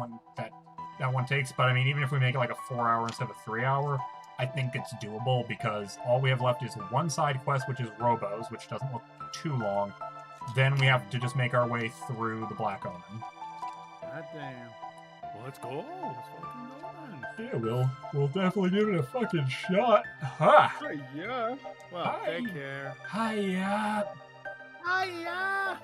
one takes. But I mean, even if we make it like a 4-hour instead of a 3-hour, I think it's doable because all we have left is one side quest, which is Robos, which doesn't look too long. Then we have to just make our way through the Black Omen. God damn. Well, let's go. Let's fucking go then. Yeah, we'll definitely give it a fucking shot. Ha! Yeah. Well, Hi. take care. Hiya! Hiya!